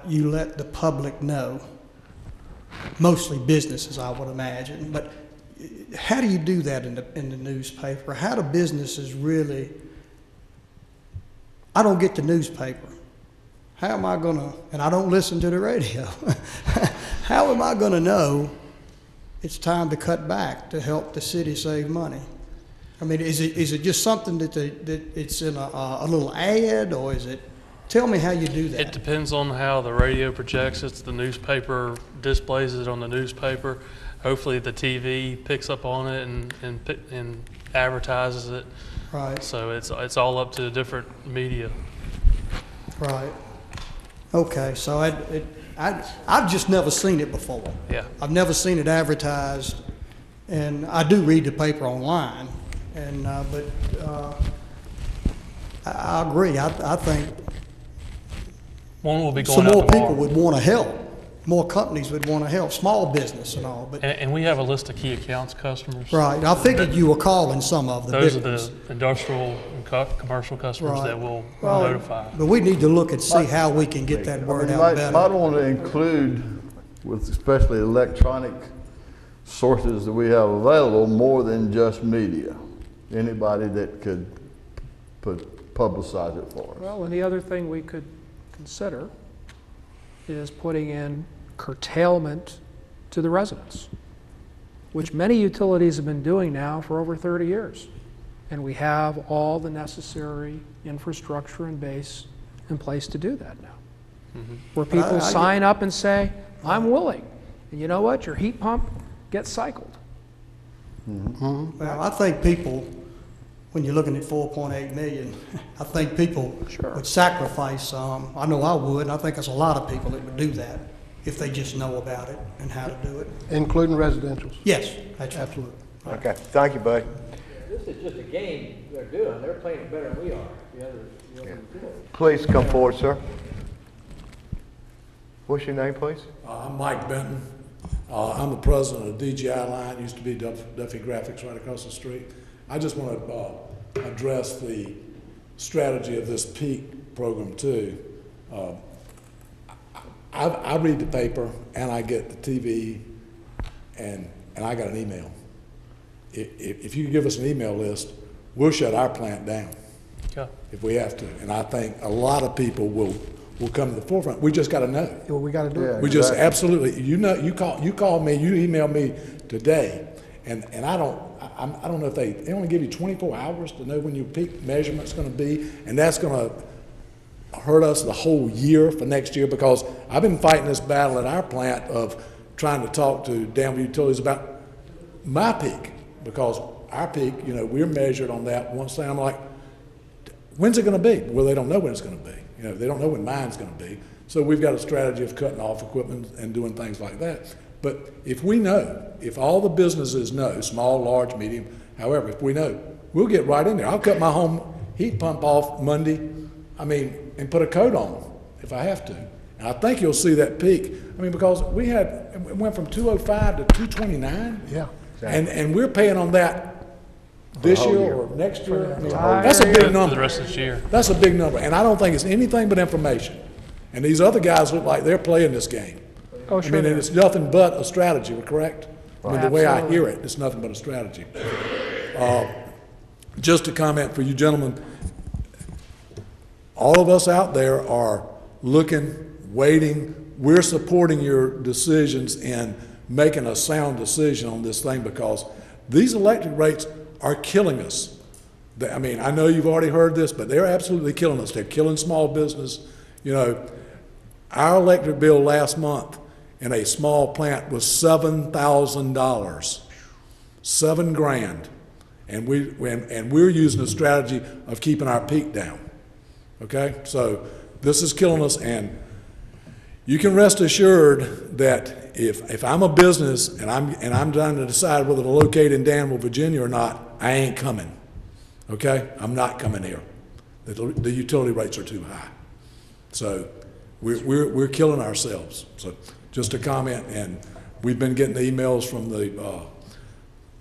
you let the public know, mostly businesses, I would imagine, but how do you do that in the newspaper? How do businesses really? I don't get the newspaper. How am I going to, and I don't listen to the radio, how am I going to know it's time to cut back to help the city save money? I mean, is it just something that it's in a little ad, or is it, tell me how you do that. It depends on how the radio projects it. The newspaper displays it on the newspaper. Hopefully the TV picks up on it and advertises it. Right, So it's all up to different media. right. Okay, so I've just never seen it before. Yeah. I've never seen it advertised, and I do read the paper online, and, I agree. I think One will be some going out more people tomorrow. would want to help. More companies would want to help, small business and all, but, And we have a list of key accounts customers. right. I figured you were calling some of the Those big are ones. the industrial and commercial customers Right. that will Well, notify. But we need to look and see how we can get that word out Might better. want to include, with especially electronic sources that we have available, more than just media. Anybody that could publicize it for us. Well, and the other thing we could consider is putting in curtailment to the residents, which many utilities have been doing now for over 30 years. And we have all the necessary infrastructure and base in place to do that now. Where people sign up and say, I'm willing. And you know what? Your heat pump gets cycled. Well, I think people, when you're looking at 4.8 million, I think people would sacrifice some. I know I would, and I think there's a lot of people that would do that if they just know about it and how to do it. Including residentials. Yes, that's absolutely. Okay, thank you, buddy. This is just a game they're doing. They're playing it better than we are. The other utilities. Please come forward, sir. What's your name, please? I'm Mike Benton. I'm the president of DGI Line, used to be Duffy Graphics right across the street. I just want to address the strategy of this peak program too. I read the paper and I get the TV and I got an email. If you give us an email list, we'll shut our plant down if we have to. And I think a lot of people will come to the forefront. We just got to know. Well, we got to do it. We just absolutely, you call me, you email me today, and I don't know if they only give you 24 hours to know when your peak measurement's going to be, and that's going to hurt us the whole year for next year, because I've been fighting this battle at our plant of trying to talk to Danville Utilities about my peak, because our peak, we're measured on that once thing. I'm like, when's it going to be? Well, they don't know when it's going to be. They don't know when mine's going to be. So we've got a strategy of cutting off equipment and doing things like that. But if we know, if all the businesses know, small, large, medium, however, if we know, we'll get right in there. I'll cut my home heat pump off Monday, and put a coat on if I have to. And I think you'll see that peak. Because it went from 205 to 229. Yeah. And we're paying on that this year or next year. That's a big number. For the rest of this year. That's a big number, and I don't think it's anything but information. And these other guys look like they're playing this game. Oh, sure. And it's nothing but a strategy, correct? The way I Absolutely. hear it, it's nothing but a strategy. Just a comment for you gentlemen. All of us out there are looking, waiting. We're supporting your decisions and making a sound decision on this thing, because these electric rates are killing us. I know you've already heard this, but they're absolutely killing us. They're killing small business. Our electric bill last month in a small plant was $7,000, $7,000, and we're using a strategy of keeping our peak down. Okay, so this is killing us, and you can rest assured that if I'm a business and I'm trying to decide whether to locate in Danville, Virginia or not, I ain't coming. Okay, I'm not coming here. The utility rates are too high, so we're killing ourselves. So just a comment, and we've been getting the emails from the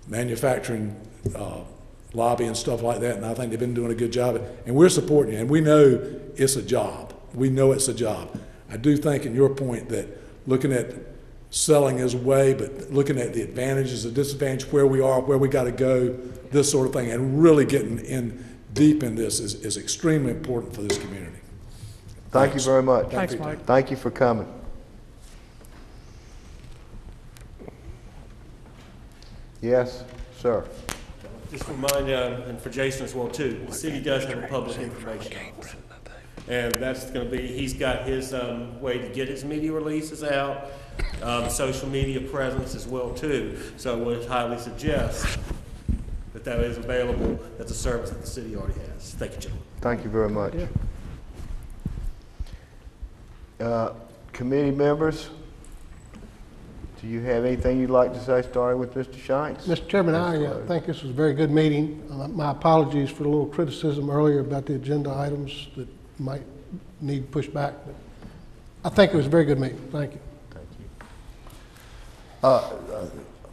manufacturing lobby and stuff like that, and I think they've been doing a good job. And we're supporting you, and we know it's a job. We know it's a job. I do think, in your point, that looking at selling is a way, but looking at the advantages, the disadvantages, where we are, where we got to go, this sort of thing, and really getting in deep in this is extremely important for this community. Thank you very much. Thanks, Mike. Thank you for coming. Yes, sir. Just remind, and for Jason as well too, the city does have a public information officer. And that's going to be, he's got his way to get his media releases out, social media presence as well too. So I would highly suggest that that is available. That's a service that the city already has. Thank you, gentlemen. Thank you very much. Yeah. Committee members, do you have anything you'd like to say, starting with Mr. Shanks? Mr. Chairman, I think this was a very good meeting. My apologies for the little criticism earlier about the agenda items that might need pushed back, but I think it was a very good meeting. Thank you.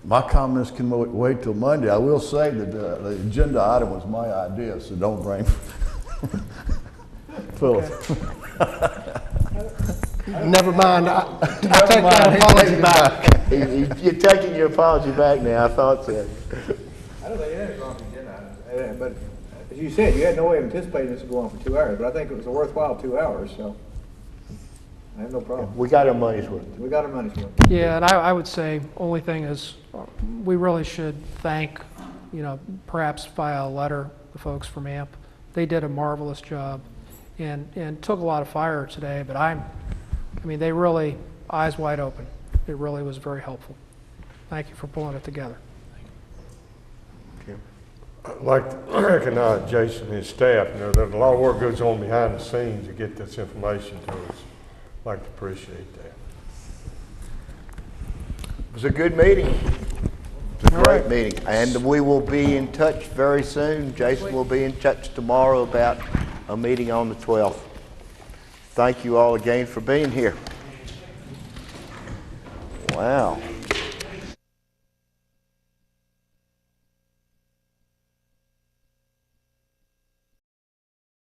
My comments can wait till Monday. I will say that the agenda item was my idea, so don't blame Philip. Never mind. I take that apology back. You're taking your apology back now. I thought so. I don't think anything's wrong with the agenda items. But as you said, you had no way of anticipating this would go on for 2 hours, but I think it was a worthwhile 2 hours, so I have no problem. We got our money's worth. We got our money's worth. Yeah, and I would say, only thing is, we really should thank, perhaps via a letter, the folks from AMP. They did a marvelous job and took a lot of fire today, but they really, eyes wide open. It really was very helpful. Thank you for pulling it together. I'd like to recognize Jason and his staff. There's a lot of work goes on behind the scenes to get this information to us. I'd like to appreciate that. It was a good meeting. It was a great meeting. And we will be in touch very soon. Jason will be in touch tomorrow about a meeting on the 12th. Thank you all again for being here. Wow.